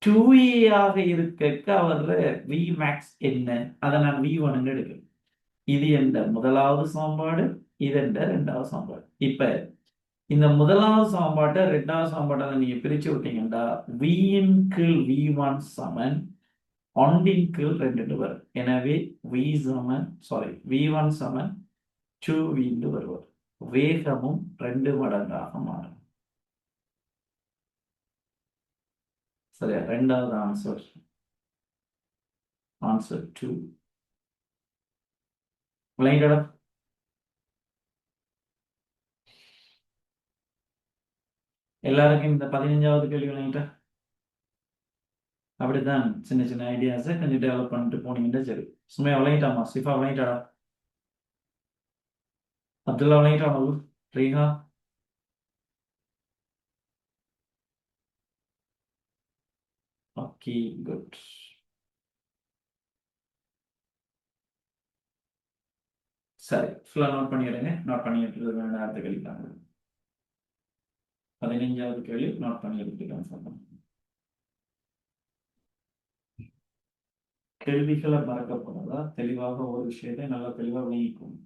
2a ஆக இருக்க அவர் v மேக்ஸ் என்ன, அதை நான் v1 எடுக்கிறேன். இது என்ற முதலாவது சமன்பாடு, இது என்ற இரண்டாவது சமன்பாடு. இப்ப இந்த முதலாவது சமன்பாட்டை ரெண்டாவது சமன்பாட்டை நீங்க பிரிச்சு விட்டீங்கன்னா v இன் கீழ் v1 சமன் 1 இன் கீழ் 2 வரும். எனவே v1 சமன் 2v வருவார். வேகமும் 2 மடங்காக மாறும். சரியா? ரெண்டாவது ஆன்சர் 2. விளங்கிடா? எல்லாருக்கும் இந்த 15வது கேள்வி விளங்கிட்டா? அப்படித்தான் சின்ன சின்ன ஐடியாஸை கொஞ்சம் டெவலப் பண்ணிட்டு போனீங்கன்னா சரி. சும்மா விளங்கிட்டாமா? சிஃபா விளங்கிட்டாடா? அப்துல்லா விளங்கிட்டாமா? ரீஹா? Okay, good. சரி, ஃபுல்லாக நோட் பண்ணிடுங்க. நோட் பண்ணி எடுத்துட்டு நேரத்தை கழிப்பாங்க. 15வது கேள்வி நோட் பண்ணி எடுத்துக்கலாம். சொல்றேன், கேள்விகளை மறக்கப்படாதா? தெளிவாக ஒரு விஷயத்தை நல்லா தெளிவாக விளங்கிக்கும்.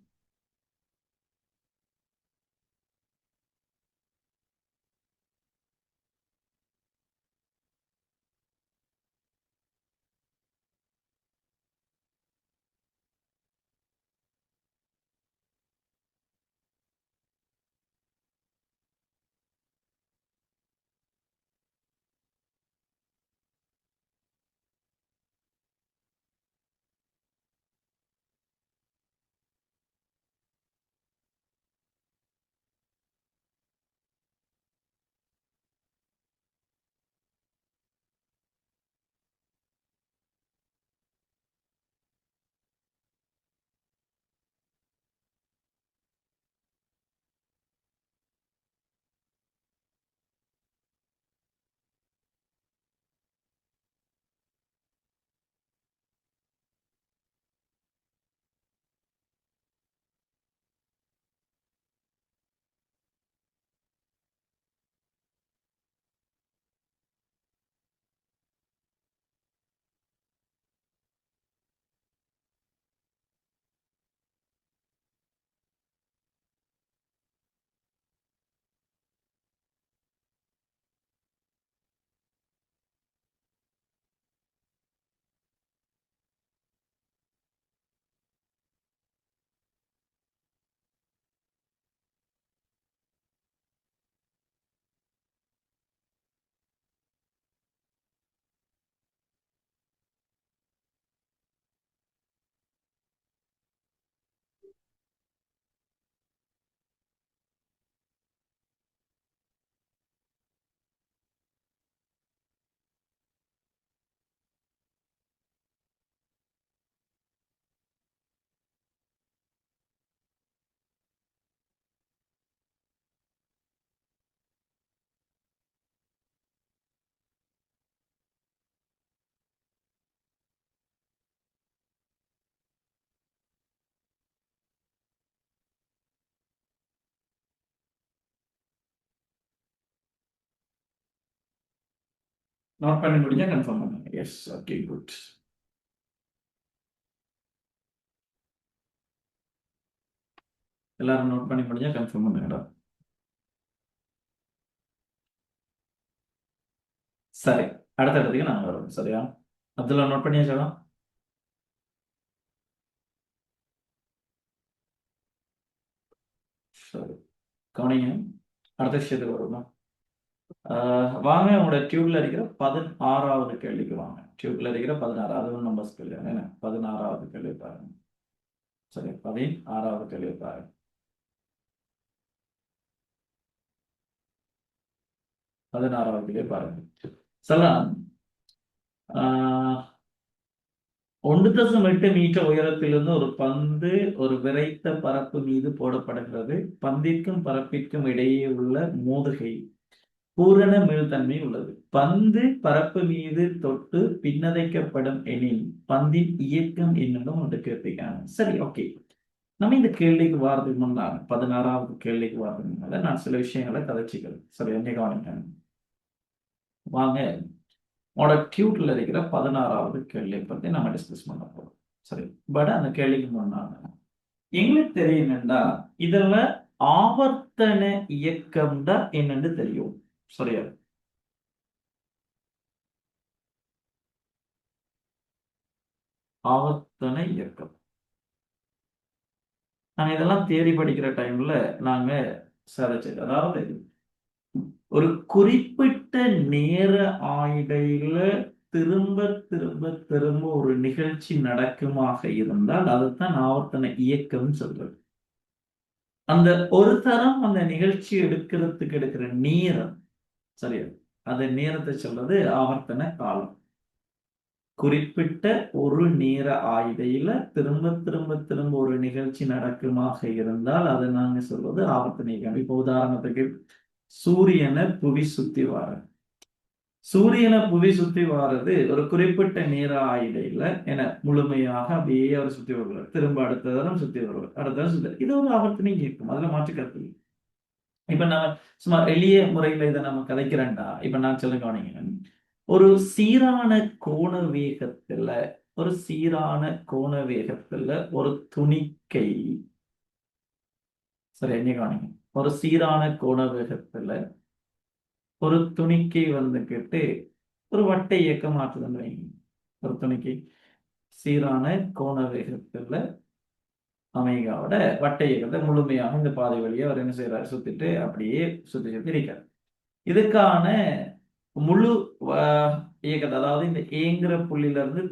நோட் பண்ணி முடிஞ்சா கன்ஃபார்ம் பண்ணுங்க. Yes, okay, good. எல்லாரும் நோட் பண்ணி முடிஞ்சா கன்ஃபார்ம் பண்ணுங்கடா. சரி, அடுத்த இடத்துக்கு நாங்கள் வரோம். சரியா? அப்துல்லா நோட் பண்ணியாச்சா? சரி, கவனிங்க. அடுத்த விஷயத்துக்கு வருவோம். வாங்க, உங்களோட டியூப்ல இருக்கிற 16வது கேள்விக்கு வாங்க. டியூப்ல இருக்கிற 16, அதுவும் நம்பர்ஸ் கேள்வி. என்ன 16வது கேள்வி பாருங்க. சரி, 16வது கேள்வி பாருங்க. 16வது கேள்வி பாருங்க. சொல்லலாம். 1.8 மீட்டர் உயரத்திலிருந்து ஒரு பந்து ஒரு விறைத்த பரப்பு மீது போடப்படுகிறது. பந்திற்கும் பரப்பிற்கும் இடையே உள்ள மோதுகை பூரண மீள்தன்மை உள்ளது. பந்து பரப்பு மீது தொட்டு பின்னதைக்கப்படும் எனில் பந்தின் இயக்கம் என்னன்னு ஒன்று கேட்பிருக்காங்க. சரி, ஓகே. நம்ம இந்த கேள்விக்கு வாரதுக்கு முன்னால 16வது கேள்விக்கு வாரதுக்கு முன்னால நான் சில விஷயங்களை கதைச்சிக்கிறேன். சரி, என்ன கவனிக்க வாங்க. உங்களோட டியூட்ல இருக்கிற 16வது கேள்வியை பத்தி நம்ம டிஸ்கஸ் பண்ண போறோம். சரி, பட் அந்த கேள்விக்கு முன்னால எங்களுக்கு தெரியும்டா, இதுல ஆவர்த்தன இயக்கம் தான் என்னன்னு தெரியும். சரியா? ஆவர்த்தன இயக்கம் நாங்க இதெல்லாம் தேடி படிக்கிற டைம்ல நாங்க சாதிச்சது. அதாவது ஒரு குறிப்பிட்ட நேர ஆயிடையில திரும்ப திரும்ப திரும்ப ஒரு நிகழ்ச்சி நடக்குமாக இருந்தால் அதுதான் ஆவர்த்தன இயக்கம் சொல்றது. அந்த ஒரு தரம் அந்த நிகழ்ச்சி எடுக்கிறதுக்கு எடுக்கிற நேரம், சரியா, அந்த நேரத்தை சொல்றது ஆவர்த்தன காலம். குறிப்பிட்ட ஒரு நேர ஆயிடையில திரும்ப திரும்ப திரும்ப ஒரு நிகழ்ச்சி நடக்குமாக இருந்தால் அதை நாங்க சொல்வது ஆவர்த்தன இயக்கம். இப்போ உதாரணத்துக்கு சூரியனை புவி சுத்தி வார சூரியனை புவி சுத்தி வாரது ஒரு குறிப்பிட்ட நேர ஆயிடையில என முழுமையாக அப்படியே அவர் சுத்தி வருவார். திரும்ப அடுத்த தரம் சுத்தி வருவார், அடுத்த தரம் சுத்தி. இது ஒரு ஆவர்த்தனை இயக்கம், அதுல மாற்று கருத்து இல்லை. இப்ப நம்ம சும்மா எளிய முறையில இதை நம்ம கதைக்கிறேன்டா. இப்ப நான் சொல்ல கவனிங்க. ஒரு சீரான கோண வேகத்துல ஒரு சீரான கோண வேகத்துல ஒரு துணிக்கை, சரி என்ன கவனிங்க, ஒரு சீரான கோண வேகத்துல ஒரு துணிக்கை வந்துகிட்டு ஒரு வட்ட இயக்கம் ஆற்றுதுன்னு வைங்க. ஒரு துணிக்கை சீரான கோண வேகத்துல அமெரிக்காவோட வட்ட இயக்கத்தை முழுமையாக இந்த பாதை வழியா அவர் என்ன செய்யறாரு, சுத்திட்டு அப்படியே சுத்தி சுத்தி இருக்காரு. இதுக்கான முழு இயக்கத்தை, அதாவது இந்த ஏங்கிற புள்ளியில இருந்து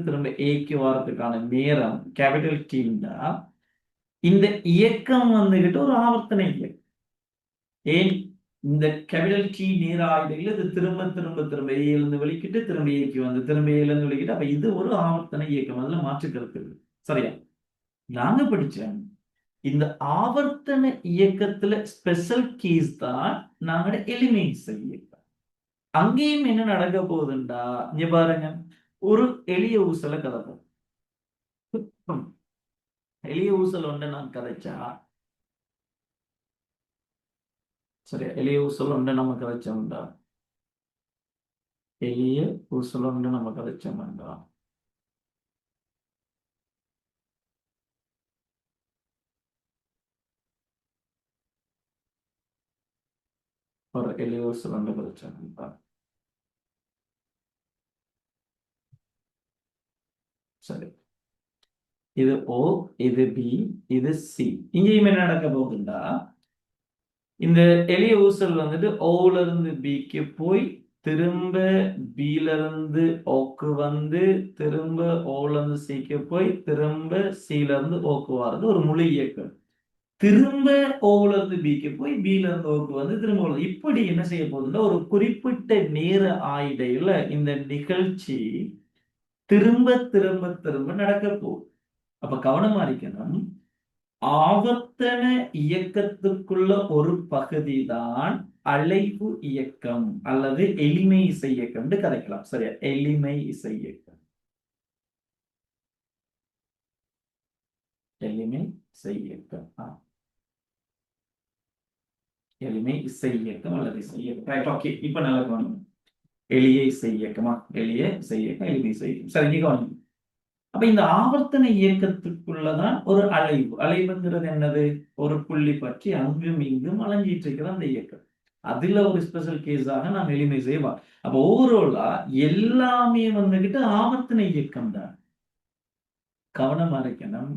திரும்ப ஏக்கு வாரத்துக்கான நேரம் கேபிட்டல் டீம்னா இந்த இயக்கம் வந்துகிட்டு ஒரு ஆவர்த்தனை இயக்கம். ஏன் இந்த கேபிட்டல் டி நேர ஆயுதைகள் இது திரும்ப திரும்ப திரும்ப ஏழுந்து வெளிக்கிட்டு திரும்ப ஏக்கி வந்து திரும்ப ஏழுந்து வெளிக்கிட்டு, அப்ப இது ஒரு ஆவர்த்தன இயக்கம், அதுல மாற்று கருத்து இருக்கு. சரியா? நாங்க படிச்சேன் இந்த ஆவர்த்தன இயக்கத்துல ஸ்பெஷல் கேஸ் தான் நாங்க எலிமெண்ட்ஸ் இயக்கம். அங்கேயும் என்ன நடக்க போகுதுண்டா, இங்க பாருங்க, ஒரு எளிய ஊசலை கதைப்போம். எளிய ஊசல் ஒன்று நான் கதைச்சா, சரி, எளிய ஊசல் ஒன்று நம்ம கதைச்சோம்டா, எளிய ஊசல் ஒன்று நம்ம கதைச்சோம்டா, ஒரு எளிய ஊசல் ஒன்று கதைச்சோம்டா. சரி, இது ஓ, இது பி, இது சி. இங்கேயும் என்ன நடக்க போகுதுண்டா, இந்த எளிய ஊசல் வந்துட்டு ஓல இருந்து பிக்கு போய் திரும்ப பில இருந்து ஓக்கு வந்து திரும்ப ஓல இருந்து சிக்கு போய் திரும்ப சில இருந்து ஓக்கு வர்றது ஒரு முழு இயக்கம். திரும்ப ஓல இருந்து பிக்கு போய் பில இருந்து ஓக்கு வந்து திரும்ப இப்படி என்ன செய்ய போகுதுன்னா ஒரு குறிப்பிட்ட நேர ஆயிடையில இந்த நிகழ்ச்சி திரும்ப திரும்ப திரும்ப நடக்க போகுது. அப்ப கவனமா இருக்கணும். ஆவர்த்தன இயக்கத்துக்குள்ள ஒரு பகுதி தான் அலைவு இயக்கம் அல்லது எளிமை இசை இயக்கம் கதைக்கலாம். சரியா? எளிமை இசை இயக்கம், எளிமை இசை இயக்கம், எளிமை இசை இயக்கம் அல்லது இசை இயக்கம். ஓகே, இப்ப நல்லா கவனிங்க. எளிய இசை இயக்கமா, எளிய இசை இயக்கம், எளிய இசை இயக்கம். சரி, நீ கவனிங்க. அப்ப இந்த ஆவர்த்தன இயக்கத்துக்குள்ளதான் ஒரு அலைவு. அலைவுங்கிறது என்னது? ஒரு புள்ளி பற்றி அங்கும் இங்கும் அலைஞ்சிட்டு இருக்கிற அந்த இயக்கம். அதுல ஒரு ஸ்பெஷல் கேஸாக நாம் எளிமை செய்வோம். அப்ப ஓவராலா எல்லாமே வந்துகிட்டு ஆவர்த்தன இயக்கம் தான். கவனமா இருக்கணும்.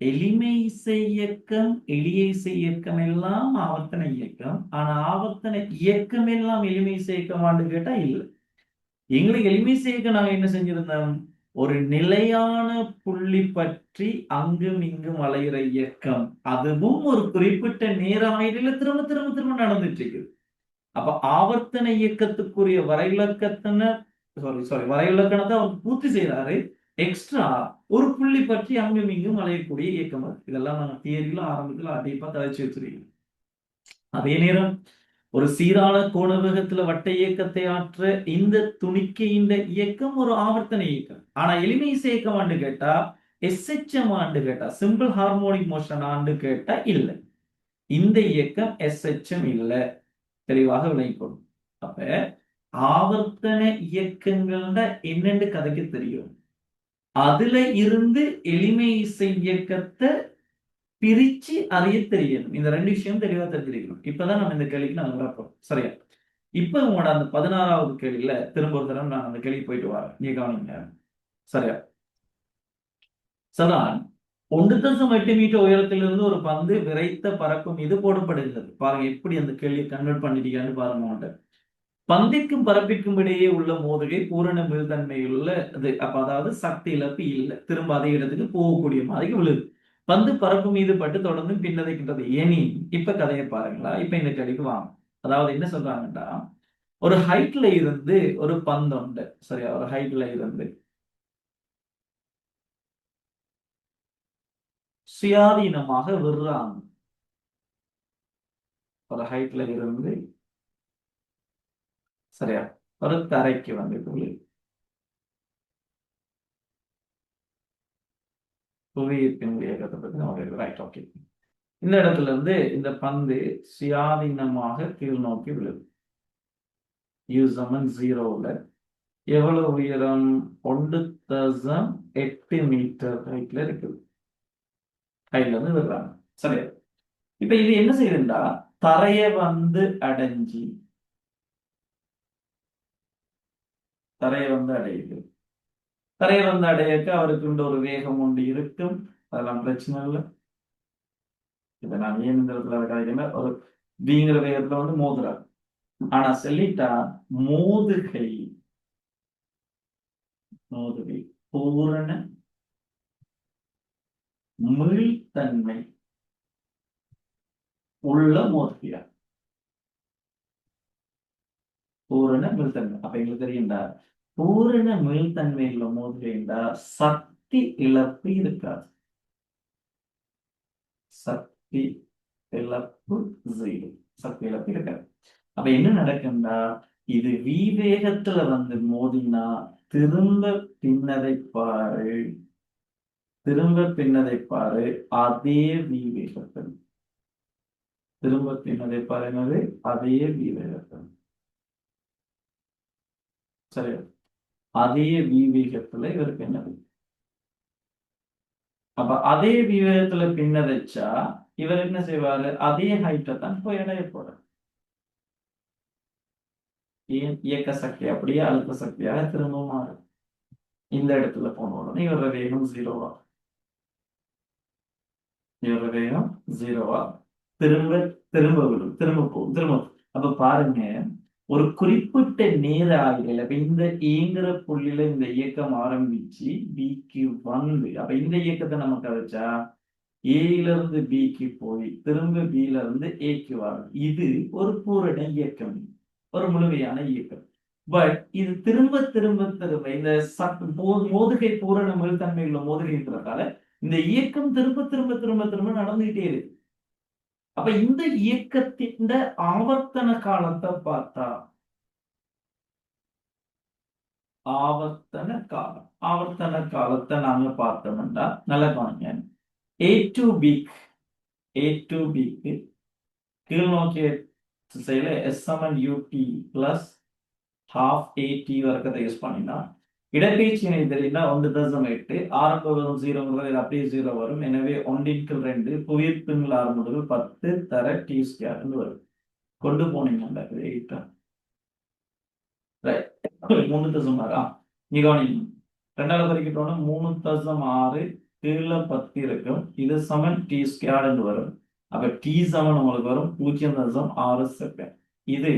எளிமை இசை இயக்கம், எளிய இசை இயக்கம் எல்லாம் ஆவர்த்தன இயக்கம். ஆனா ஆவர்த்தன இயக்கம் எல்லாம் எளிமை இசை இயக்கமான்னு கேட்டா இல்லை. எங்களுக்கு எளிமை செய்ய நாங்க என்ன செஞ்சிருந்தோம்? ஒரு நிலையான புள்ளி பற்றி அங்கும் இங்கும் அலைகிற இயக்கம், அதுவும் ஒரு குறிப்பிட்ட நேர ஆயுளில திரும்ப திரும்ப திரும்ப நடந்துட்டு இருக்குது. அப்ப ஆவர்த்தன இயக்கத்துக்குரிய வரைவிலக்கணத்தை அவர் பூர்த்தி செய்யறாரு. எக்ஸ்ட்ரா ஒரு புள்ளி பற்றி அங்கும் இங்கும் அலையக்கூடிய இயக்கம் அது. இதெல்லாம் நாங்க தியரியில ஆரம்பத்துல அடிப்பா கதைச்சு வச்சிருக்கோம். அதே நேரம் ஒரு சீரான கோண வேகத்துல வட்ட இயக்கத்தை ஆற்ற இந்த துணிக்கு இந்த இயக்கம் ஒரு ஆவர்த்தன இயக்கம். ஆனா எளிமை இசை இயக்கம் ஆண்டு கேட்டா, SHM ஆண்டு கேட்டா, சிம்பிள் ஹார்மோனிக் மோஷன் ஆண்டு கேட்டா இல்லை. இந்த இயக்கம் SHM இல்லை. தெளிவாக விளங்கிக்கொள்ளும். அப்ப ஆவர்த்தன இயக்கங்கள்ட என்னென்று கதைக்கு தெரியும். அதுல இருந்து எளிமை இசை இயக்கத்தை பிரிச்சு அறிய தெரியணும். இந்த ரெண்டு விஷயம் தெளிவா தெரிஞ்சிருக்கணும். இப்பதான் நம்ம இந்த கேள்விக்கு நாங்க வரப்போம். சரியா? இப்ப உங்களோட அந்த 16வது கேள்வியில திரும்ப ஒரு தடவை நான் அந்த கேள்வி போயிட்டு வரேன். நீ கவனிங்க. சரியா? சதான் 1.8 மீட்டர் உயரத்திலிருந்து ஒரு பந்து விரைத்த பரப்பு மீது போடப்படுகிறது. பாருங்க எப்படி அந்த கேள்வியை கன்வெர்ட் பண்ணிட்டீங்கன்னு பாருங்க. பந்திற்கும் பரப்பிற்கும் இடையே உள்ள மோதுகை பூரண மீள்தன்மையுள்ள இது. அப்ப அதாவது சக்தி இழப்பு இல்லை. திரும்ப அதே இடத்துக்கு போகக்கூடிய மாதிரி விழுது. பந்து பரப்பு மீது பட்டு தொடர்ந்து பின்னதைக்கின்றது. ஏனி இப்ப கதையை பாருங்களா. இப்ப இந்த கேள்விக்கு வாங்க. அதாவது என்ன சொல்றாங்கன்னா, ஒரு ஹைட்ல இருந்து ஒரு பந்து உண்டு. சரியா? ஒரு ஹைட்ல இருந்து சுயாதீனமாக விடுறாங்க. ஒரு ஹைட்ல இருந்து சரியா ஒரு தரைக்கு வந்துட்டு விழுது. புவியீர்ப்பின் வேகத்தை பத்தி நம்ம ரைட். ஓகே, இந்த இடத்துல இருந்து இந்த பந்து சுயாதீனமாக கீழ் நோக்கி விழுது. U=0ல எவ்வளவு உயரம்? 1.8 மீட்டர் ஹைட்ல இருக்குது. ஹைட்ல இருந்து விடுறாங்க. சரியா? இப்ப இது என்ன செய்யுதுண்டா, தரைய வந்து அடைஞ்சு அடையுது. தரையை வந்து அடையக்க அவருக்கு ஒரு வேகம் ஒன்று இருக்கும். அதெல்லாம் பிரச்சனை இல்லை. இப்ப நான் ஏன் இந்த இடத்துல கிடைக்கல, ஒரு வீங்கிற வேகத்துல வந்து மோதுறாரு. ஆனா சொல்லிட்டா மோதுகை பூரண மீள்தன்மை உள்ள மோதுகையா? பூரண மீள்தன்மை. அப்ப எங்களுக்கு தெரியும்டா, பூரண மீள்தன்மை உள்ள மோதுகைண்டா சக்தி இழப்பு இருக்காது. சக்தி இழப்பு 0. சக்தி இழப்பு இருக்காது. அப்ப என்ன நடக்கும்டா, இது v வேகத்துல வந்து மோதினா திரும்ப பின்னதை பாரு. அதே v வேகத்தில் திரும்ப பின்னதை பாருங்க. அதே v வேகத்தில். சரி, அதே v வேகத்துல இவருக்கு என்னது? அப்ப அதே v வேகத்துல பின்னதைச்சா இவர் என்ன செய்வாரு? அதே ஹைட்டை தான் போய் அடைய போற. இயக்க சக்தி அப்படியே அழுத்த சக்தியாக திரும்ப மாறும். இந்த இடத்துல போன உடனே இவரோட வேகம் 0வா? திரும்ப திரும்ப விடும். திரும்ப போகும். திரும்ப. அப்ப பாருங்க, ஒரு குறிப்பிட்ட நேர ஆயுள். அப்ப இந்த ஏங்குற புள்ளியில இந்த இயக்கம் ஆரம்பிச்சு பிக்கு வந்து, அப்ப இந்த இயக்கத்தை நம்ம கதைச்சா ஏல இருந்து பிக்கு போய் திரும்ப பில இருந்து ஏக்கு வரும். இது ஒரு பூரண இயக்கம், ஒரு முழுமையான இயக்கம். பட் இது திரும்ப திரும்ப திரும்ப இந்த மோதுகை பூரண மீள்தன்மை உள்ள மோதுகைன்றதால இந்த இயக்கம் திரும்ப திரும்ப திரும்ப திரும்ப நடந்துகிட்டே இருக்கு. அப்ப இந்த இயக்கத்தின் ஆவர்த்தன காலத்தை பார்த்தா, ஆவர்த்தன காலத்தை நாங்க பார்த்தோம்னா நல்லா கவனிங்க. A to B கீழ் நோக்கிய திசையில S = UT plus 12 வர்க்கத்தை யூஸ் பண்ணினா இடப்பெயர்ச்சியினை தெரியும்னா 1.8 ஆரம்ப வரும் 0 முதல் அப்படியே 0 வரும். எனவே 1/2 புவியீர்ப்புங்கள் ஆரம்பங்கள் 10 தர டி ஸ்கொயர்னு வரும். கொண்டு போனீங்கன்னா 3.6 நீ கவனிங்க. ரெண்டாவது வரைக்கும் 3.6 கீழே 10 இருக்கும். இது சமன் டி ஸ்கொயர்னு வரும். அப்ப டி சமன் உங்களுக்கு வரும் 0.6 செகண்ட். இது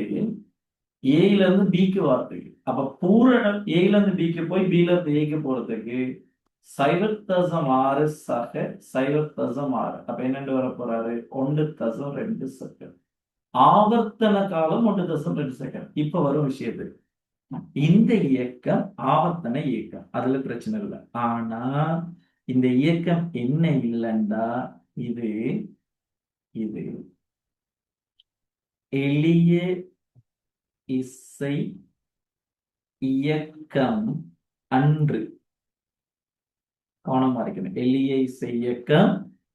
ஏல இருந்து பிக்கு வரதுக்கு. அப்ப பூரணம் ஏல இருந்து பிக்கு போய் பில இருந்து ஏக்கு போறதுக்கு 0.6 சக 0.6. அப்ப என்னென்று வர போறாரு 1.2 செகண்ட். ஆவர்த்தன காலம் 1.2 செகண்ட். இப்ப வரும் விஷயத்துக்கு இந்த இயக்கம் ஆவர்த்தன இயக்கம், அதுல பிரச்சனை இல்லை. ஆனா இந்த இயக்கம் என்ன இல்லைண்டா இது இது எளிய இசை இயக்கம் அன்று. கவனமா இருக்கணும். எளிய இசை இயக்கம்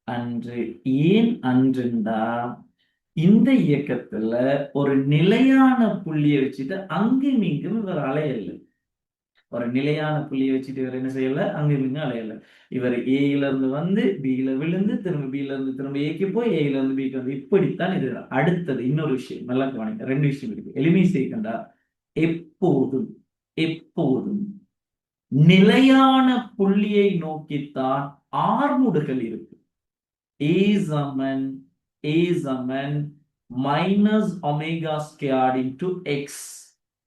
அன்று. ஏன் அன்றுண்டா இந்த இயக்கத்துல ஒரு நிலையான புள்ளியை வச்சுட்டு அங்கும் இங்கும் இவர் அலையல. ஒரு நிலையான புள்ளியை வச்சுட்டு இவர் என்ன செய்யல, அங்கும் இங்கும் அலையல. இவர் ஏல இருந்து வந்து பில விழுந்து திரும்ப பில இருந்து திரும்ப ஏக்கு போய் ஏல இருந்து பிக்கு வந்து இப்படித்தான் இது. அடுத்தது இன்னொரு விஷயம் நல்லா கவனிங்க. 2 விஷயம் இருக்கு. எளிமை செய்யண்டா எப்போதும் எப்போதும் நிலையான புள்ளியை நோக்கித்தான் ஆர்முடுகள் இருக்கு. A Saman minus omega squared into x.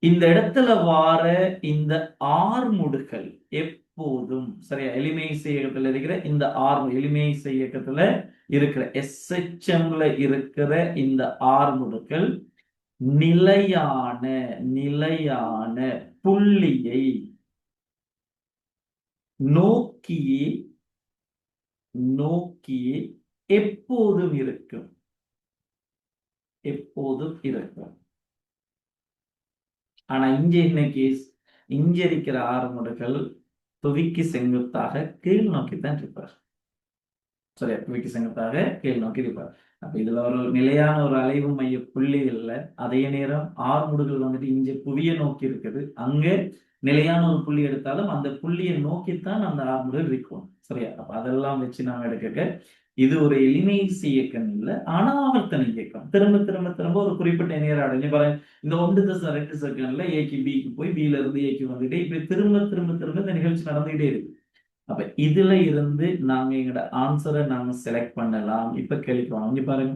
இந்த இடத்துல வார இந்த ஆர்முடுகள் எப்போதும் சரியா எளிமை இயக்கத்துல இருக்கிற இந்த எளிமை இயக்கத்துல இருக்கிற SHMல இருக்கிற இந்த ஆர்முடுகள் நிலையான புள்ளியை நோக்கியே எப்போதும் இருக்கும். ஆனா இங்க என்ன கேஸ், இங்க இருக்கிற ஆர்முடுகள் புவிக்கு செங்குத்தாக கீழ் நோக்கித்தான் இருப்பார். சரியா, புவிக்கு செங்குத்தாக கீழ் நோக்கி இருப்பார். அப்ப இதுல ஒரு நிலையான ஒரு அலைவு மைய புள்ளி இல்லை. அதே நேரம் ஆர்முடுகள் வந்துட்டு இங்க புவியை நோக்கி இருக்குது. அங்க நிலையான ஒரு புள்ளி எடுத்தாலும் அந்த புள்ளியை நோக்கித்தான் அந்த ஆர்முடுகள் இருக்கும். சரியா, அப்ப அதெல்லாம் வச்சு நாம எடுக்க இது ஒரு எளிமை இயக்கம் இல்லை, ஆனா ஆவர்த்தன இயக்கம். திரும்ப திரும்ப திரும்ப ஒரு குறிப்பிட்ட நேரம் அடைஞ்சு பாருங்க. இந்த 1.2 செகண்ட்ல ஏக்கு பிக்கு போய் பில இருந்து ஏக்கு வந்துட்டு இப்ப திரும்ப திரும்ப திரும்ப இந்த நிகழ்ச்சி நடந்துகிட்டே இருக்கு. அப்ப இதுல இருந்து நாங்க எங்களோட ஆன்சரை நாங்க செலக்ட் பண்ணலாம். இப்ப கேள்விக்கணும். இங்க பாருங்க,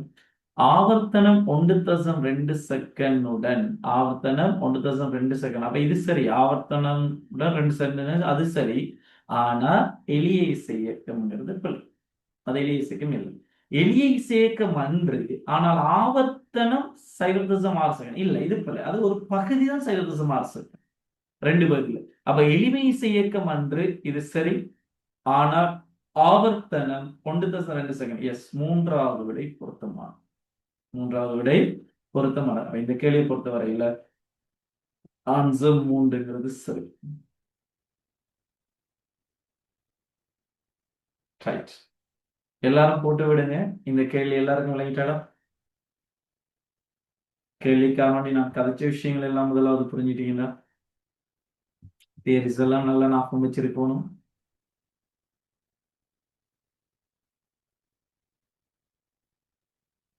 ஆவர்த்தனம் 1.2 செகண்டுடன் ஆவர்த்தனம் 1.2 செகண்ட். அப்ப இது சரி, ஆவர்த்தனம் 2 செகண்ட் அது சரி. ஆனா எளிய இசை இயக்கம்ங்கிறது பிள்ளை. அது எளிய இசைக்கம் இல்லை. எளிய இசையக்கம் அன்று, ஆனால் ஆவர்த்தனம் 0.6 செகண்ட் இல்லை. இது பிள்ளை. அது ஒரு பகுதி தான் 0.6 செகண்ட். 2 பகுதியில். அப்ப எளிமை இசை இயக்கம் அன்று இது சரி. ஆனால் ஆவர்த்தனம் 1.2 செகண்ட். எஸ், மூன்றாவது விடை பொருத்தமான. இந்த கேள்வியை பொறுத்தவரையில ஆன்சர் 3ங்கிறது சரி. ரைட், எல்லாரும் போட்டு விடுங்க. இந்த கேள்வி எல்லாருக்கும் விளங்கிட்டாடா? கேள்விக்காக வேண்டி நான் கதைச்ச விஷயங்கள் எல்லாம் முதலாவது புரிஞ்சுட்டீங்களா? தியரிஸ் எல்லாம் நல்லா ஞாபகம் வச்சிருக்கணும்.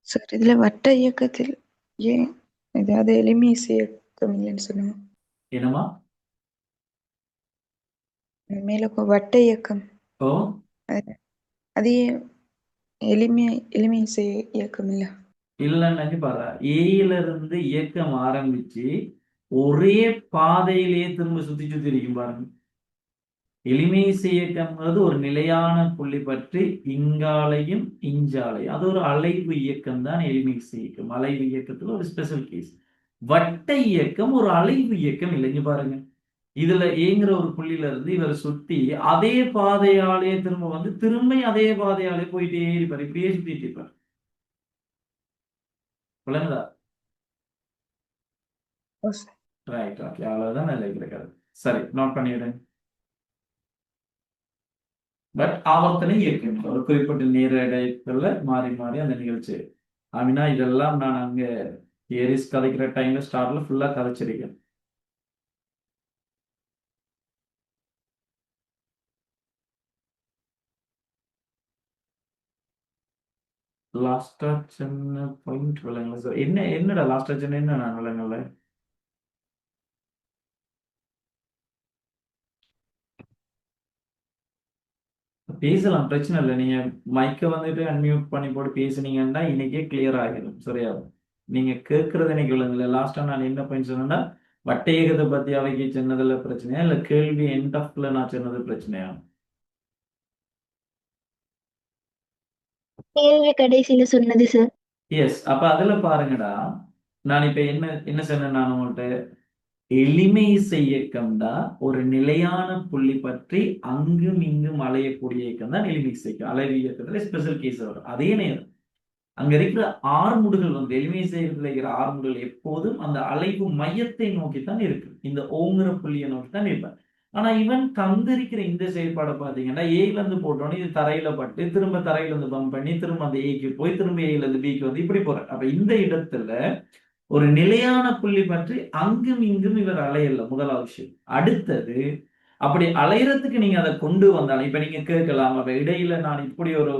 சார் இதுல வட்ட இயக்கத்தில் ஏன் ஏதாவது எளிமை இசை இயக்கம் இல்லைன்னு சொன்னாங்க?
என்னமா
மேல வட்ட இயக்கம்
ஓ
அது ஏன் எளிமை இசை இயக்கம் இல்ல?
இல்லைன்னு பாரு, ஏல இருந்து இயக்கம் ஆரம்பிச்சு ஒரே பாதையிலேயே திரும்ப சுத்தி இருக்கும் பாருங்க. எளிமை இயக்கம்ங்கிறது ஒரு நிலையான புள்ளி பற்றி இங்காலையும் இஞ்சாலையும், அது ஒரு அலைவு இயக்கம் தான் எளிமை இயக்கம். அலைவு இயக்கத்துல ஒரு ஸ்பெஷல் கேஸ். வட்ட இயக்கம் ஒரு அலைவு இயக்கம் இல்லைங்க பாருங்க. இதுல ஏங்கிற ஒரு புள்ளியில இருந்து இவர் சுத்தி அதே பாதையாலே திரும்ப வந்து திரும்ப அதே பாதையாலே போயிட்டே இருப்பார். இப்படியே சுத்திட்டு இருப்பார். விளங்குதா? ரைட், ஓகே, அவ்வளவுதான் நிலை கிடைக்காது. சரி, நோட் பண்ணிடுறேன். பட் ஆவர்த்தனை இயக்கம் ஒரு குறிப்பிட்ட நேர இடைக்குள்ள மாறி மாறி அந்த நிகழ்ச்சி. அப்படின்னா இதெல்லாம் நான் அங்க தியரிஸ் கதைக்கிற டைம்ல ஸ்டார்ட்ல ஃபுல்லா கதைச்சிருக்கேன். லாஸ்டா சின்ன பாயிண்ட் விளங்கல சார். என்னடா லாஸ்டா சின்ன என்ன நான் விளங்கல. பேசலாம், பிரச்சனை இல்லை. நீங்க மைக்கை வந்துட்டு அன்மியூட் பண்ணி போட்டு பேசுனீங்கன்னா இன்னைக்கே கிளியர் ஆகிடும். சரியா? நீங்க கேட்கறது எனக்கு விளங்கல. லாஸ்டா நான் என்ன பாயிண்ட் சொன்னேன்னா, வட்டேகத்தை பத்தி அவைக்கு சொன்னதுல பிரச்சனையா இல்ல கேள்வி எண்ட் ஆஃப்ல நான் சொன்னது பிரச்சனையா?
கேள்வி கடைசியில சொன்னது சார்.
எஸ். அப்ப அதுல பாருங்கடா, நான் இப்ப என்ன என்ன சொன்னேன் நான் உங்கள்கிட்ட, எளிமை செய்யக்கம்டா ஒரு நிலையான புள்ளி பற்றி அங்கும் இங்கும் அலையக்கூடிய இயக்கம் தான் எளிமை செய்யும். அலைவு இயக்கத்துல ஸ்பெஷல் கேஸ் வரும். அதே நேரம் அங்க இருக்கிற ஆர்முடுகள் வந்து எளிமை செய்யறதுல இருக்கிற ஆர்முடுகள் எப்போதும் அந்த அலைவு மையத்தை நோக்கித்தான் இருக்கு. இந்த ஓங்குற புள்ளியை நோக்கித்தான் இருப்பேன். ஆனா இவன் தந்திருக்கிற இந்த செயல்பாடை பாத்தீங்கன்னா, ஏல இருந்து போட்டோன்னு இது தரையில பட்டு திரும்ப தரையில இருந்து பம்ப் பண்ணி திரும்ப அந்த ஏக்கு போய் திரும்ப ஏல இருந்து பிக்கு வந்து இப்படி போற. அப்ப இந்த இடத்துல ஒரு நிலையான புள்ளி பற்றி அங்கும் இங்கும் இவர் அலையல. முதலாவது விஷயம். அடுத்தது, அப்படி அலையறதுக்கு நீங்க அதை கொண்டு வந்தாலும் இப்ப நீங்க கேட்கலாம், அப்ப இடையில நான் இப்படி ஒரு,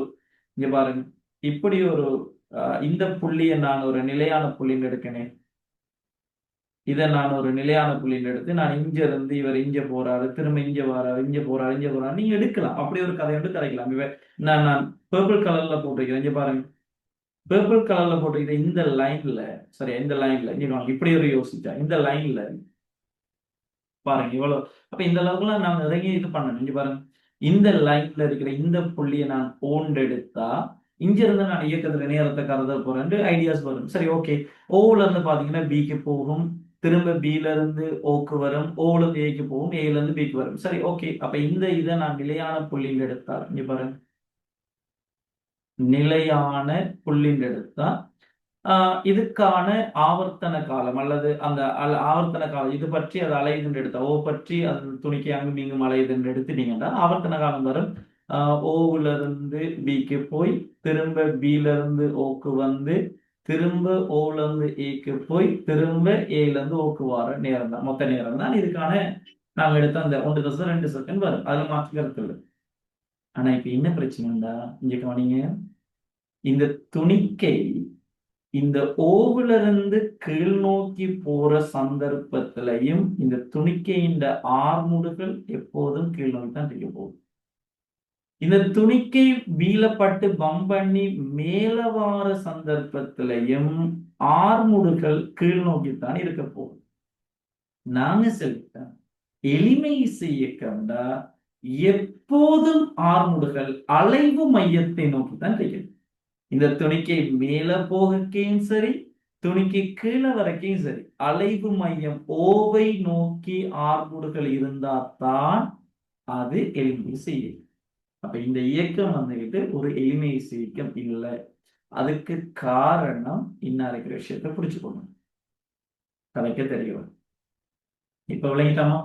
இங்க பாருங்க, இப்படி ஒரு இந்த புள்ளியை நான் ஒரு நிலையான புள்ளின்னு எடுக்கனே, இதை நான் ஒரு நிலையான புள்ளின்னு எடுத்து நான் இங்க இருந்து இவர் இங்க போறாரு திரும்ப இங்க வராரு இங்க போறாரு இங்க போறாரு நீங்க எடுக்கலாம். அப்படி ஒரு கதை வந்து கதைக்கலாம். நான் பர்பிள் கலர்ல போட்டிருக்கிறேன். இங்க பாருங்க, பர்பிள் கலர்ல போட்டிருக்கிற இந்த லைன்ல, சரி இந்த லைன்ல இங்க வாங்க, இப்படி ஒரு யோசிச்சா இந்த லைன்ல பாருங்க இவ்வளவு. அப்ப இந்த அளவுக்குலாம் நான் நிறைய இது பண்ணணும். இங்க பாருங்க, இந்த லைன்ல இருக்கிற இந்த புள்ளியை நான் ஓண்டெடுத்தா இங்க இருந்து நான் இயக்கத்துல நேரத்தை கருத போறேன் ஐடியாஸ் வரும். சரி, ஓகே. ஓல இருந்து பாத்தீங்கன்னா பிக்கு போகும், திரும்ப பில இருந்து ஓக்கு வரும், ஓல இருந்து ஏக்கு போகும், ஏல இருந்து பிக்கு வரும். சரி, ஓகே. அப்ப இந்த இதை நான் நிலையான புள்ளின்னு எடுத்தால், இங்க பாருங்க, நிலையான புள்ளின்னு எடுத்தா இதுக்கான ஆவர்த்தன காலம் அல்லது அந்த ஆவர்த்தன காலம் இது பற்றி அது அலையுதுன்னு எடுத்தா, ஓ பற்றி அது துணிக்கை அங்கும் இங்கும் அலையுதுன்னு எடுத்துட்டீங்கன்னா ஆவர்த்தன காலம் வரும். ஓவுல இருந்து பிக்கு போய் திரும்ப பில இருந்து ஓக்கு வந்து திரும்ப ஓல இருந்து ஏக்கு போய் திரும்ப ஏல இருந்து ஓக்கு வர நேரம் தான், மொத்த நேரம் தான் இதுக்கான நாங்க எடுத்த அந்த 1.2 செகண்ட் வரும். அதுல மாற்றுக்கிறது இல்லை. ஆனா இப்ப என்ன பிரச்சனைடா, இங்க கவனிங்க, இந்த துணிக்கை இந்த ஓவுல இருந்து கீழ் நோக்கி போற சந்தர்ப்பத்திலையும் இந்த துணிக்கையின் ஆர்முடுகள் எப்போதும் கீழ் நோக்கி தான் இருக்க போகுது. இந்த துணிக்கை வீழப்பட்டு பம்ப் பண்ணி மேல வார சந்தர்ப்பத்திலையும் ஆர்முடுகள் கீழ் நோக்கித்தான் இருக்க போகுது. நாங்க சொல்லிட்டோம், எளிமை செய்ய கண்டா எப்போதும் ஆர்முடுகள் அலைவு மையத்தை நோக்கித்தான் செய்யும். இந்த துணிக்கை மேல போகையும் சரி துணிக்கு கீழே வரைக்கும் சரி அலைவு மையம் ஓவை நோக்கி ஆர்முடுகள் இருந்தால்தான் அது எளிமை செய்யும். அப்ப இந்த இயக்கம் வந்துகிட்டு ஒரு எளிமை இயக்கம் இல்லை. அதுக்கு காரணம் இன்னும் இருக்கிற விஷயத்த புடிச்சுக்கணும், கதைக்க தெரியும். இப்ப விளங்கிட்டாமா?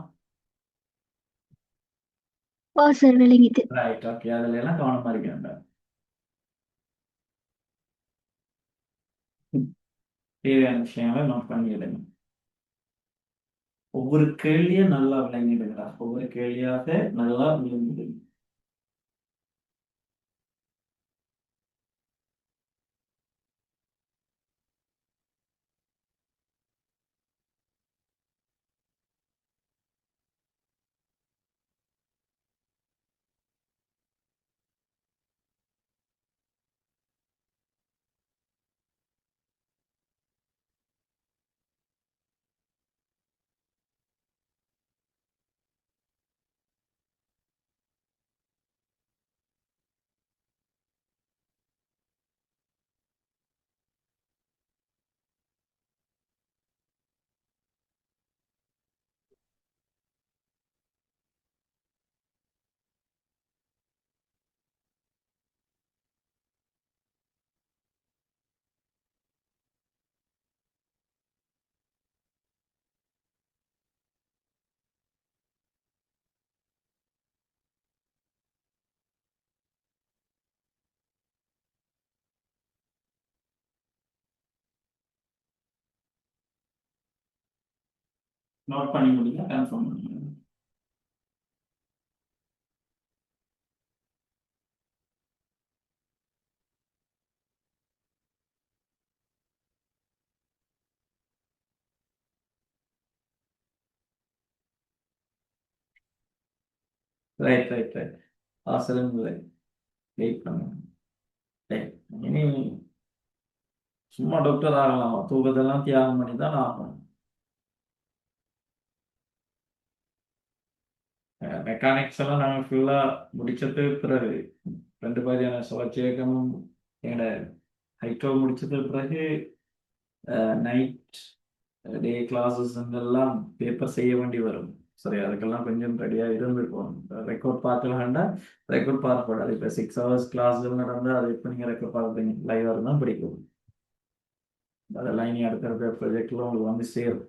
ஓ சார், விளங்கிட்டு.
Right, okay. அதுல எல்லாம் கவனமா இருக்க வேண்டாம். தேவையான விஷயங்களை நோட் பண்ணிடுங்க. ஒவ்வொரு கேள்வியும் நல்லா விளங்கிடுங்களா, ஒவ்வொரு கேள்வியாக நல்லா விளங்கிடுங்க. நோட் பண்ணி முடிங்க, கன்ஃபார்ம் பண்ணுங்க. Right right right. அவசரம் இல்லை, வெயிட் பண்ணுங்க. ரைட். இனி சும்மா டாக்டர் ஆகலாமா? தூக்கத்தெல்லாம் தியாகம் பண்ணி தான் ஆகணும். மெக்கானிக்ஸ் எல்லாம் நாங்கள் ஃபுல்லாக முடிச்சது பிறகு 2 பாதியான சுழற்சியக்கமும் எங்களோட ஹைட்ரோ முடிச்சது பிறகு நைட் டே கிளாஸஸ் எல்லாம் பேப்பர் செய்ய வேண்டி வரும். சரி, அதுக்கெல்லாம் கொஞ்சம் ரெடியாக இருந்துருக்கும். ரெக்கார்ட் பார்க்கலாம்டா ரெக்கார்ட் பார்க்கப்படாது. இப்போ 6 ஹவர்ஸ் கிளாஸ்கள் நடந்தால் அது இப்போ நீங்கள் ரெக்கார்ட் பார்க்குறீங்க, லைவாக இருந்தால் பிடிக்கும். அதெல்லாம் இனி அடுத்த ப்ராஜெக்டில் உங்களுக்கு வந்து சேரும்.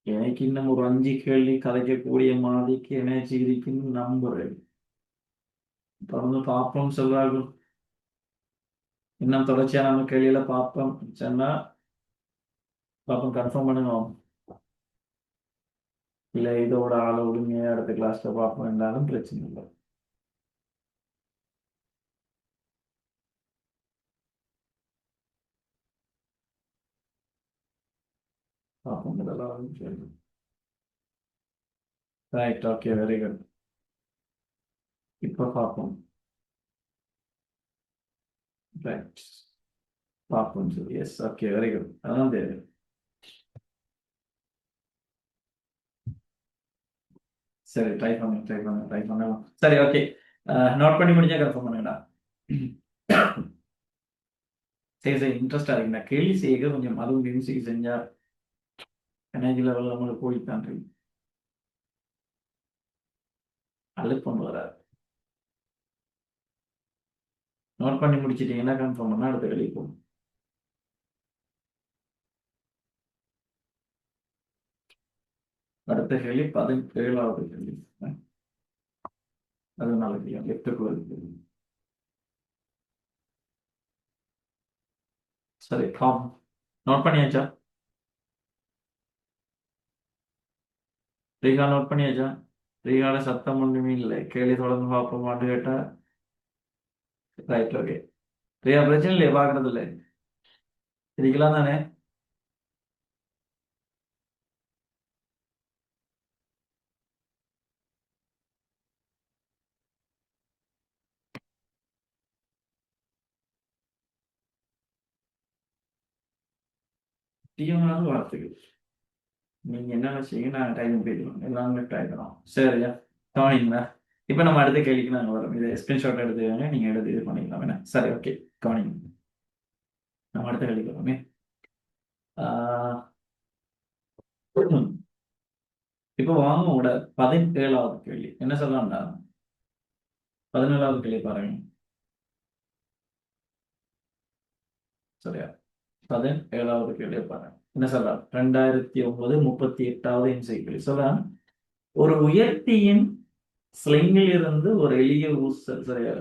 எனக்கு இன்னும் ஒரு 5 கேள்வி கதைக்கக்கூடிய மாதிரிக்கு எனர்ஜி இருக்குன்னு நம்புறேன். தொடர்ந்து பார்ப்போம் சொல்றார்கள். இன்னும் தொடர்ச்சியா நம்ம கேள்வியில பார்ப்போம் சொன்னா பார்ப்போம், கன்ஃபார்ம் பண்ணுங்க. இல்லை இதோட அளவுடுங்க அடுத்த கிளாஸ்ல பார்ப்போம் என்றாலும் பிரச்சனை இல்லை. பார்ப்போம் இதெல்லாம் கேள்வி. Right, okay, very good. இப்போ பார்ப்போம். ரைட், பார்ப்போம் சரி. Yes, okay, very good. அதான் தேவை. சரி, ட்ரை பண்ணலாம். சரி, ஓகே. நோட் பண்ணி முடிஞ்சா கன்ஃபார்ம் பண்ணுங்கடா. சரி சரி, இன்ட்ரெஸ்டாக இருக்குண்ணா கேள்வி செய்ய. கொஞ்சம் அதுவும் மியூசிக் செஞ்சா எனர்ஜி லெவல் நம்மளுக்கு கூடித்தான் இருக்கு. அழுப்பம் வராது. நோட் பண்ணி முடிச்சிட்டீங்கன்னா கன்ஃபார்ம் பண்ணால் அடுத்த கேள்வி போகும். அடுத்த கேள்வி 17வது கேள்வி. அது நல்ல கேள்வி. லெஃப்ட்டுக்கு வருது. சரி, நோட் பண்ணியாச்சா? ரீகா நோட் பண்ணியாச்சா? ரீகால சத்தம் ஒன்றுமே இல்லை. கேள்வி தொடர்ந்து பார்ப்போமான்னு கேட்டா ரைட், ஓகே. ரீகா பிரச்சனை இல்லையா? பார்க்கறது இல்லை, இருக்கலாம் தானே? தீவிரமான வார்த்தைகள். நீங்க என்ன செய்யுங்க, நான் டைம் போயிடுவோம், எல்லாமே ட்ரை பண்ணுவோம். சரியா, கவனிங்களா? இப்போ நம்ம அடுத்த கேள்விக்கு நாங்கள் வரோம். இதை ஸ்கிரீன்ஷாட் எடுத்துக்கோங்க, நீங்க எடுத்து இது பண்ணிக்கலாம் என்ன. சரி, ஓகே, கவனிங்க. நம்ம அடுத்த கேள்விக்கு வரோமே. இப்போ வாங்க உங்களோட 17வது கேள்வி என்ன சொல்லலாம்டா? 17வது கேள்வி பாருங்க. சரியா, 17வது கேள்வி பாருங்க. என்ன சொல்லலாம்? 2009 38வது என்சைக்கிள் சொல்லலாம். ஒரு உயர்த்தியின் ஸ்லிங்கில் இருந்து ஒரு எளிய ஊசல், சரியா,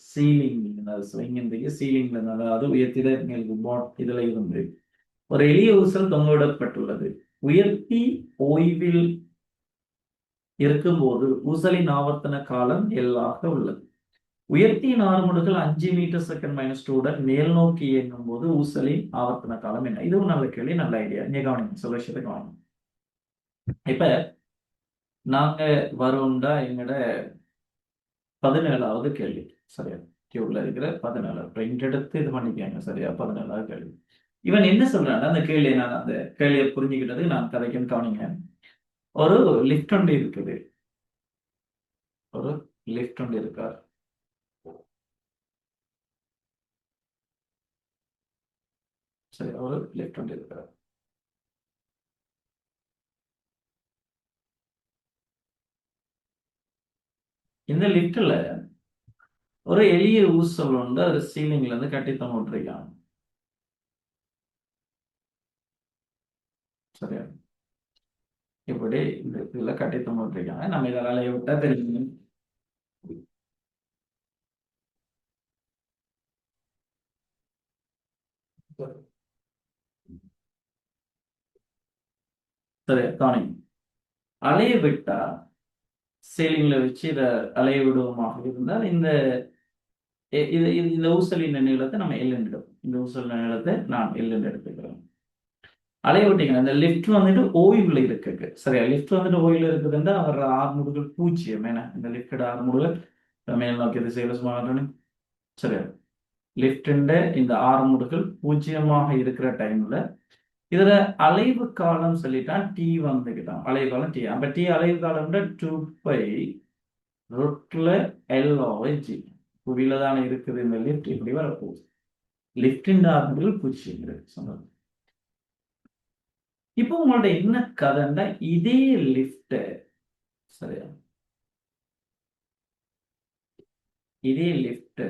சீலிங், சீலிங்ல இருந்து, அதாவது உயர்த்திட இதுல இருந்து ஒரு எளிய ஊசல் தொங்கவிடப்பட்டுள்ளது. உயர்த்தி ஓய்வில் இருக்கும்போது ஊசலின் ஆவர்த்தன காலம் எல்லாக உள்ளது. உயர்த்தியின் ஆறுமுடுகள் 5 மீட்டர் செகண்ட் -2 மேல் நோக்கி இயங்கும் போது ஊசலின் ஆவர்த்தன காலம் என்ன? இதுவும் நல்ல கேள்வி, நல்ல ஐடியா. நீங்க கவனிங்க, சொல்ல விஷயத்தை கவனிங்க. இப்ப நாங்க வரும்டா எங்கட 17வது கேள்வி. சரியா, கியூல இருக்கிற 17 பிரிண்ட் எடுத்து இது பண்ணிக்காங்க. சரியா, 17வது கேள்வி. இவன் என்ன சொல்றான்? அந்த கேள்வியை நான் அந்த கேள்வியை புரிஞ்சுக்கிட்டது நான் கதைக்குன்னு கவனிங்க. ஒரு லிஃப்ட் ஒன்று இருக்குது. ஒரு லிஃப்ட் ஒன்று இருக்கார். சரி, ஒரு லிஃப்ட் ஒன்று இருக்கார். இந்த லிஃப்ட்ல ஒரு எளிய ஊசல் ஒன்று அது சீலிங்ல இருந்து கட்டி தொங்கிட்டுருக்காங்க. சரியா, இப்படி இந்த இதுல கட்டி தொங்கிட்டுருக்காங்க. நம்ம இதை வேலையை விட்டா தெரியும். சரியா, கவனிங்க. அலைய விட்டா சீலிங்ல வச்சு இதை அலைய விடுவோமாக இருந்தால் இந்த ஊசலின் நீளத்தை நம்ம எல் என்று எடுப்போம். இந்த ஊசலின் நீளத்தை நான் எல் என்று எடுத்துக்கிறேன். அலைய விட்டீங்கன்னா இந்த லிஃப்ட் வந்துட்டு ஓய்வுல இருக்கு. சரியா, லிஃப்ட் வந்துட்டு ஓய்வுல இருக்குதுன்னா அவர் ஆர்முடுகள் 0. ஏன்னா இந்த லிஃப்டட் ஆர்முடுகள் மேல் நோக்கி திசையில சுமார் சரியா, லிஃப்டின் இந்த ஆர்முடுகள் 0 இருக்கிற டைம்ல இதுல அலைவு காலம் சொல்லிட்டா டி வந்துக்கிட்டான். அலைவு காலம் டி. அப்ப டி அலைவு காலம் 2π √L over G. புவியில தானே இருக்குது இந்த லிஃப்ட், இப்படி வரப்போகுது. லிஃப்டின் ஆர்முடுகள் 0 சொன்னது. இப்போ உங்கள்ட்ட என்ன கதைன்னா இதே லிஃப்ட் சரியா, இதே லிஃப்ட்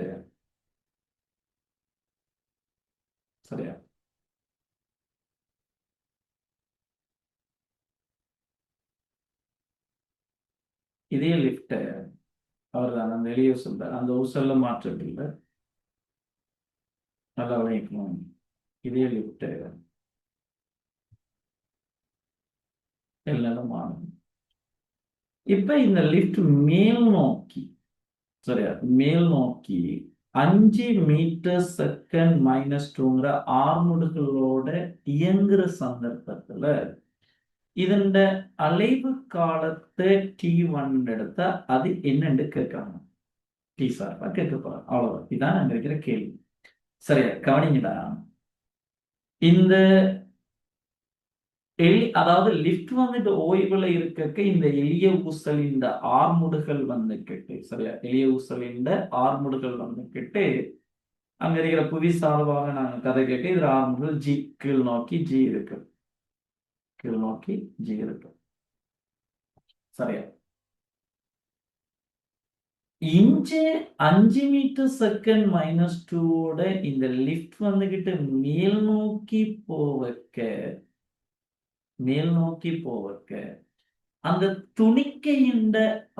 சரியா, இதே லிஃப்ட் அவர் தான் அந்த எளிய சொல்றார். அந்த ஊசல்ல மாற்றம் இல்லை, நல்லா விளைவிக்கணும். இதே லிஃப்ட் எல்லாம் மாறும். இப்ப இந்த லிஃப்ட் மேல் நோக்கி சரியா, மேல் நோக்கி 5 மீட்டர் செகண்ட் -2ங்கிற ஆர்முடுகளோட இயங்குற சந்தர்ப்பத்துல இதன் அலைவு காலத்தை T1 எடுத்தா அது என்னன்னு கேட்கறாங்க. டி சார்பா கேட்க போறோம். அவ்வளவுதான், இதான் அங்க இருக்கிற கேள்வி. சரியா, கவனிங்கடா. இந்த அதாவது லிஃப்ட் வந்துட்டு ஓய்வுல இருக்க இந்த எளிய ஊசல் இந்த ஆர்முடுகள் வந்துக்கிட்டு சரியா, எளிய ஊசல் இந்த ஆர்முடுகள் வந்துக்கிட்டு அங்க இருக்கிற புவி சார்பாக நாங்க கதை கேட்க இதுல ஆர்முடுகள் ஜி கீழ் நோக்கி ஜி இருக்கு, கீழ் நோக்கி ஜி இருக்கு. சரியா, இன்ச்சு 5 மீட்டர் செகண்ட் -2ஓட இந்த லிஃப்ட் வந்துகிட்டு மேல் நோக்கி போவக்க அந்த துணிக்கையின்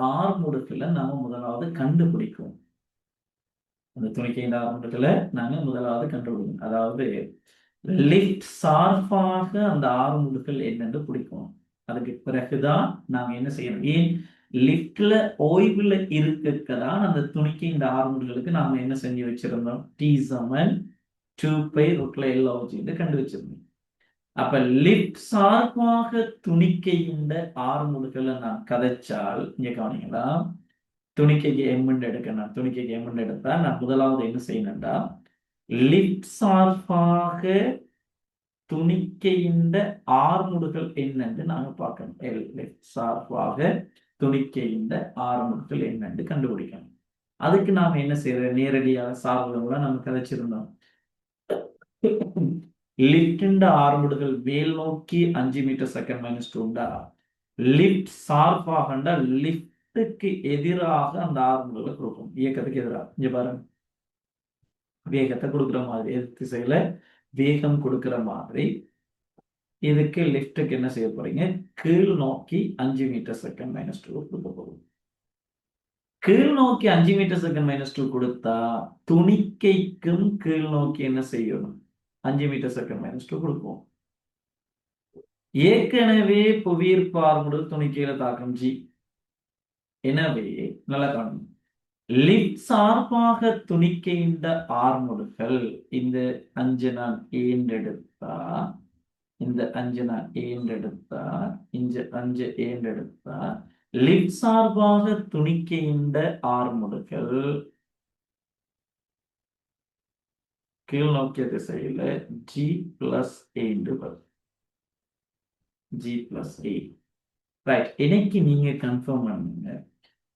ஆர்முடுகளை நாம முதலாவது கண்டுபிடிக்கும். அந்த துணிக்கையின் ஆர்முடுகளை நாங்க முதலாவது கண்டுபிடிக்கணும். அதாவது லிஃப்ட் சார்பாக அந்த ஆர்முடுகள் என்னென்று பிடிக்கணும். அதுக்கு பிறகுதான் நாங்க என்ன செய்யணும். ஏன் லிஃப்ட்ல ஓய்வுல இருக்கதான் அந்த துணிக்கை இந்த ஆர்முடுகளுக்கு நாம என்ன செஞ்சு வச்சிருந்தோம், T = 2π √L over G கண்டு வச்சிருந்தோம். அப்ப லிஃப்ட் சார்பாக துணிக்கையின் ஆர்முடுகளை நான் கதைச்சால் இங்க கவனிங்களா, துணிக்கைக்கு எம்முண்டு எடுக்கணும். துணிக்கைக்கு எம்முண்டு எடுத்தா நான் முதலாவது என்ன செய்யணும்டா, லிஃப்ட் சார்பாக துணிக்கையின் ஆர்முடுகள் என்னன்னு நாங்க பார்க்கணும். லிஃப்ட் சார்பாக துணிக்கையின் ஆர்முடுகள் என்னன்னு கண்டுபிடிக்கணும். அதுக்கு நாம என்ன செய்யறது, நேரடியாக சார்புகளை நம்ம கதைச்சிருந்தோம். லிஃப்டின் ஆர்முடுகள் மேல் நோக்கி 5 மீட்டர் செகண்ட் -2 லிஃப்ட் சார்பாக லிஃப்டுக்கு எதிராக அந்த ஆர்முடுகளை கொடுக்கும். இயக்கத்துக்கு எதிராக இங்க பாருங்க, வேகத்தை கொடுக்குற மாதிரி, எதிர் திசையில வேகம் கொடுக்கிற மாதிரி இதுக்கு லிஃப்ட்டுக்கு என்ன செய்ய போறீங்க, கீழ் நோக்கி 5 மீட்டர் செகண்ட் -2 கொடுக்க போகும். கீழ் நோக்கி 5 மீட்டர் செகண்ட் -2 கொடுத்தா துணிக்கைக்கும் கீழ் நோக்கி என்ன செய்யணும், 5 மீட்டர் செகண்ட் -2 கொடுப்போம். ஏற்கனவே புவியீர்ப்பு ஆர்முடுகள் துணிக்கையில தாக்கம் G. எனவே நல்லா காணும், லிஃப்ட் சார்பாக துணிக்கையின் ஆர்முடுகள் இந்த 5 நான் ஏண்டெடுத்தா, இந்த 5 நான் ஏண்டெடுத்தா, இந்த 5 ஏண்டெடுத்தா லிஃப்ட் சார்பாக துணிக்கையின் ஆர்முடுகள் கீழ் நோக்கிய திசையில G + A வரும். G + A. ரைட், இன்னைக்கு நீங்க கன்ஃபார்ம் பண்ணுங்க,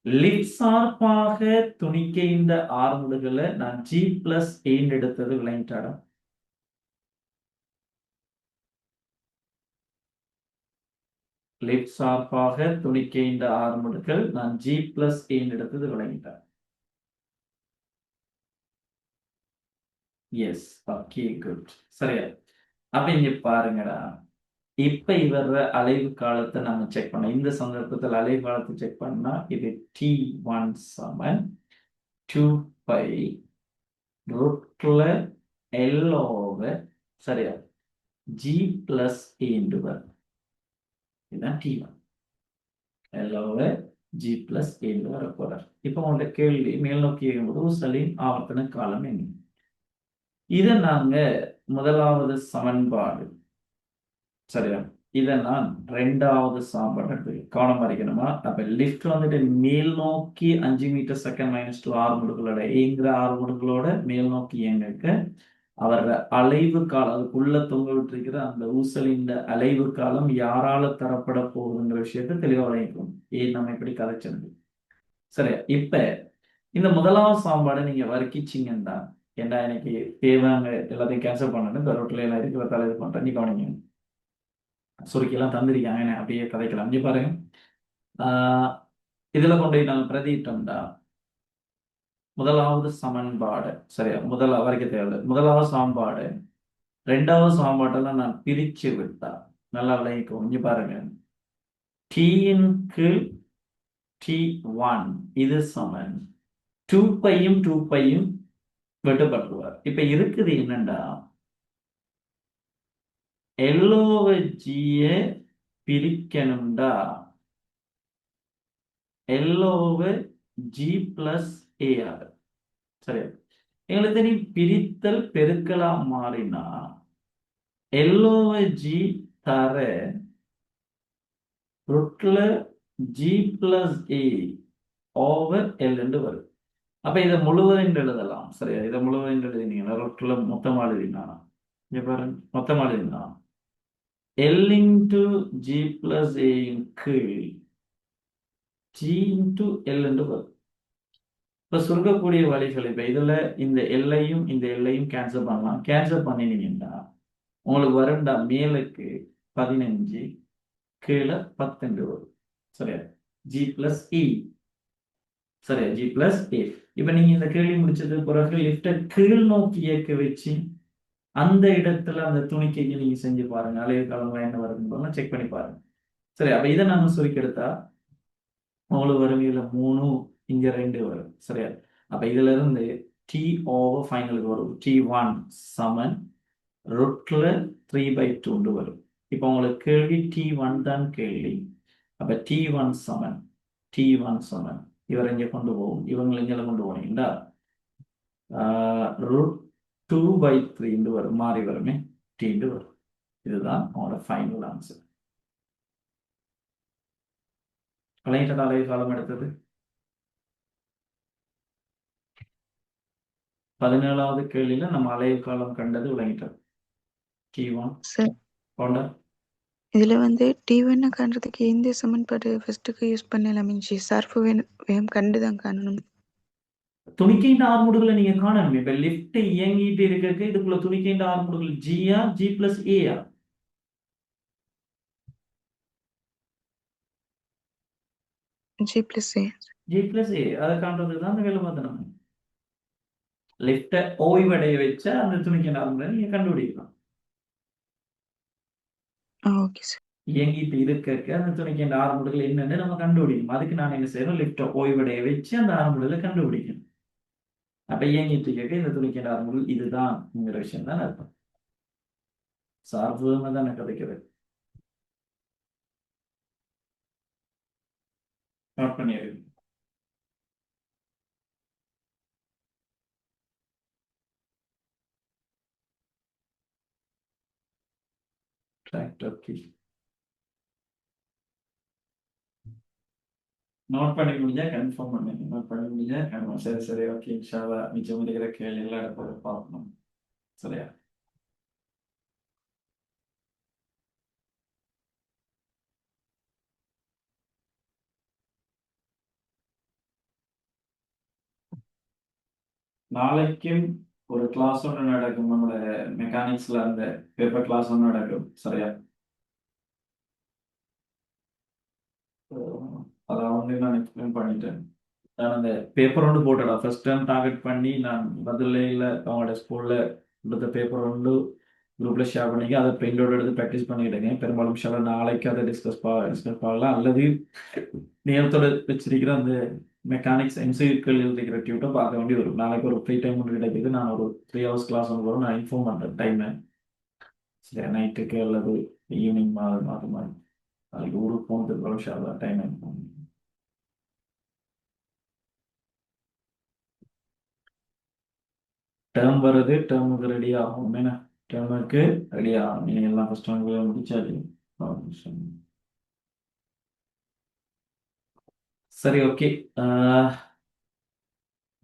லிஃப்ட் சார்பாக துணிக்கையின் ஆர்முடுகளை நான் G + A எடுத்தது விளங்கிட்டாடா. லிஃப்ட் சார்பாக துணிக்கையின் ஆர்முடுகள் நான் G + A எடுத்தது விளங்கிட்டேன். S, okay, good. சரியா, அப்ப இங்க பாருங்கடா, இப்ப இவர அலைவு காலத்தை நம்ம செக் பண்ணோம். இந்த சந்தர்ப்பத்தில் அலைவு காலத்தை செக் பண்ணா இது T1 = 2π √L over சரியா G + A வரும். இதுதான் T1. L over G plus ஏன்னு வர போறார். இப்போ உங்களோட கேள்வி மேல் நோக்கி இயங்கும்போது ஊசலின் ஆவர்த்தன காலம் என்ன? இதை நாங்க முதலாவது சமன்பாடு சரியா, இதை நான் ரெண்டாவது சமன்பாடு கவனம் அறிக்கணுமா? அப்ப லிஃப்ட் வந்துட்டு மேல் நோக்கி 5 மீட்டர் செகண்ட் மைனஸ் 2 ஆர்முடுகளோட இயங்குற ஆர்முடுகளோட மேல் நோக்கி இயங்க அவரோட அலைவு காலம் அதுக்குள்ள தொங்க விட்டுருக்கிற அந்த ஊசலின் அலைவு காலம் யாரால தரப்பட போகுதுங்கிற விஷயத்த தெளிவாக வழங்கிக்கணும். ஏன் நம்ம இப்படி கதைச்சது சரியா. இப்ப இந்த முதலாவது சாம்பாடை நீங்க வர்க்கிச்சிங்கன்னா ஏன்னா எனக்கு தேவைங்க எல்லாத்தையும் கேன்சல் பண்ணணும். இந்த ரோட்டில் எல்லாம் இருக்கிற தலை இது பண்றேன். நீ கவனிங்க, சுருக்கியெல்லாம் தந்திருக்காங்க, என்ன அப்படியே கதைக்கலாம். இங்க பாருங்க, இதுல கொண்டு போய் நாங்கள் பிரதிட்டோம்டா முதலாவது சமன்பாடு சரியா, வரைக்க தேவை முதலாவது சாம்பாடு ரெண்டாவது சாம்பாட்டெல்லாம் நான் பிரிச்சு விட்டா நல்லா விளைவிக்கும். இங்க பாருங்க, டீயின் கீழ் T1 இது சமன் 2πயும் 2πயும் வெட்டப்பட்டுருவார். இப்ப இருக்குது என்னண்டா எல்லோவை ஜியை பிரிக்கணும்டா எல்லோவை ஜி பிளஸ் ஏ ஆர் சரியா. எங்களுக்கு தெரியும் பிரித்தல் பெருக்கலா மாறினா எல்லோவை ஜி தர ரொட்ல ஜி பிளஸ் ஏ ஓவர் எல் என்று வரும். அப்ப இதை முழுவதும் எழுதலாம் சரியா. இதை முழுவதும் எழுதினீங்கன்னா ரொட்ல மொத்தமா எழுதினா இங்க பாருங்க, மொத்தமா எழுதினா எல் இன்டு ஜி பிளஸ் ஏ கீழ் ஜி இன்டு எல் என்று வரும். இப்ப சுருக்கக்கூடிய வழிகள் இப்ப இதுல இந்த எல்லையும் இந்த எல்லையும் கேன்சல் பண்ணலாம். கேன்சல் பண்ணினீங்கன்னா உங்களுக்கு வரும்டா மேலுக்கு 15 கீழே 10 வரும் சரியா. ஜி பிளஸ் இ சரியா, ஜி பிளஸ் ஏ. இப்ப நீங்க இந்த கேள்வி முடிச்சது பிறகு லிஃப்ட கீழ் நோக்கி இயக்க வச்சு அந்த இடத்துல அந்த துணிக்கைக்கு நீங்க செஞ்சு பாருங்க, அலைவு காலம் என்ன வருதுன்னு செக் பண்ணி பாருங்க சரி. அப்ப இதை நாம சுருக்கி எடுத்தா உங்களுக்கு வரும் இதுல 3 இங்க 2 வரும் சரியா. அப்ப இதுல இருந்து டி ஓவர் ஃபைனலுக்கு வரும் T1 சமன் ரொட்ல 3/2 வரும். இப்போ உங்களுக்கு கேள்வி T1 தான் கேள்வி. அப்ப T1 சமன் இவரை இங்க கொண்டு போகும், இவங்களை இங்கே கொண்டு போனீங்கன்னா ரூட் 2/3 வரும், மாறி வருமே T வரும். இதுதான் அவங்களோட ஃபைனல் ஆன்சர். கலைஞர் அலைவு காலம் எடுத்தது 17வது கேள்வியில நம்ம அலைவு காலம் கண்டது விளங்கிட்டோம். T1
சார்
கொண்டா
இதுல T1 காண்றதுக்கு இந்த சமன்பாடு ஃபர்ஸ்ட்டுக்கு யூஸ் பண்ணலாம். மிஞ்சி சார்பு வேகம் கண்டுதான் காணணும்.
துணிக்கைண்ட ஆர்முடுகளை நீங்க காணணும். இப்ப லிப்ட் இயங்கிட்டு இருக்க இதுக்குள்ள துணிக்கைண்ட ஆர்முடுகள் ஜியா ஜி பிளஸ் ஏயா
G plus A
G plus A அதை காண்றதுதான் அந்த வேலை பார்த்து நம்ம லிப்ட ஓய்வடைய வச்ச அந்த துணிக்கைண்ட ஆர்முடுகளை நீங்க கண்டுபிடிக்கலாம்.
Okay sir.
இயங்கிட்டு இருக்க அந்த துணிக்கைண்ட ஆர்முடுகள் என்னன்னு நம்ம கண்டுபிடிக்கணும். அதுக்கு நான் என்ன செய்யணும், லிப்ட ஓய்வடைய வச்சு அந்த ஆர்முடுகளை கண்டுபிடிக்கணும். அப்ப இயங்கிட்டு இருக்க இந்த துணிக்கைண்ட ஆர்முடுகள் இதுதான்ங்கிற விஷயம் தான் அர்த்தம். சார்பு தான் கதைக்கிறது. நோட் பண்ணிடுங்க. நோட் பண்ணி முடிஞ்சா கன்ஃபார்ம் பண்ணுங்க. நோட் பண்ணி முடிஞ்சா சரி சரி ஓகே. இன்ஷால்லா மிச்சம் இருக்கிற கேள்வி எல்லாம் எடுத்து பார்க்கணும் சரியா. நாளைக்கும் ஒரு கிளாஸ் ஒன்று நடக்கும். நம்மளோட மெக்கானிக்ஸ்ல அந்த பேப்பர் கிளாஸ் ஒன்று நடக்கும் சரியா. அதை நான் எக்ஸ்பிளைன் பண்ணிட்டேன். நான் அந்த பேப்பர் ஒன்று போட்டடா ஃபர்ஸ்ட் டைம் டார்கெட் பண்ணி நான் பதிலையில் அவங்களோட ஸ்கூல்ல கொடுத்த பேப்பர் ஒன்று குரூப்ல ஷேர் பண்ணிக்க அதை பிரிண்ட் அவுட் எடுத்து ப்ராக்டிஸ் பண்ணிக்கிட்டேங்க. பெரும்பாலும் ஷால நாளைக்கு அதை டிஸ்கஸ் பண்ணலாம். அல்லது நேரத்தோட வச்சிருக்கிற அந்த மெக்கானிக்ஸ் எம்சிக்கள் இருக்கிற டியூட்டை பார்க்க வேண்டி வரும். நாளைக்கு ஒரு ஃப்ரீ டைம் ஒன்று கிடைக்குது. நான் ஒரு 3 hours கிளாஸ் ஒன்று வரும். நான் இன்ஃபார்ம் பண்ணுறேன் டைமை சரி, நைட்டுக்கு அல்லது ஈவினிங் மாதிரி. அதுக்கு ஊருக்கு போனதுக்கு அப்புறம் இன்ஷா டைம் இருக்கும். டேர்ம் வருது, டேர்முக்கு ரெடி ஆகும். என்ன டேர்முக்கு ரெடி ஆகும். நீங்க எல்லாம் ஃபர்ஸ்ட் டேர்முக்கு முடிச்சாச்சு. சரி, ஓகே.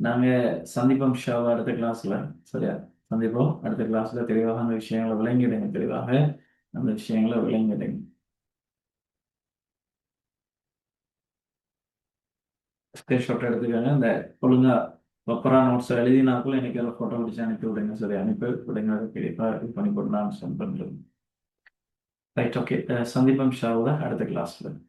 நாங்க சந்திப்போம் ஷாவா அடுத்த கிளாஸ்ல. சரியா? சந்திப்போம் அடுத்த கிளாஸ்ல. தெளிவாக அந்த விஷயங்களை விளங்கிடுங்க. தெளிவாக அந்த விஷயங்களை விளங்கிடுங்க. ஸ்கிரீன்ஷாட் எடுத்துக்கோங்க. இந்த ஒழுங்கா ப்ராப்பரா நோட்ஸ் எழுதினாக்குள்ள எனக்கு ஒரு ஃபோட்டோ பிடிச்சி அனுப்பி விடுங்க. சரி, அனுப்பி விடுங்க. இது பண்ணி போட்டு நான் சென்ட் பண்றேன். Right, okay. சந்தீபம் ஷாவில் அடுத்த கிளாஸ்ல.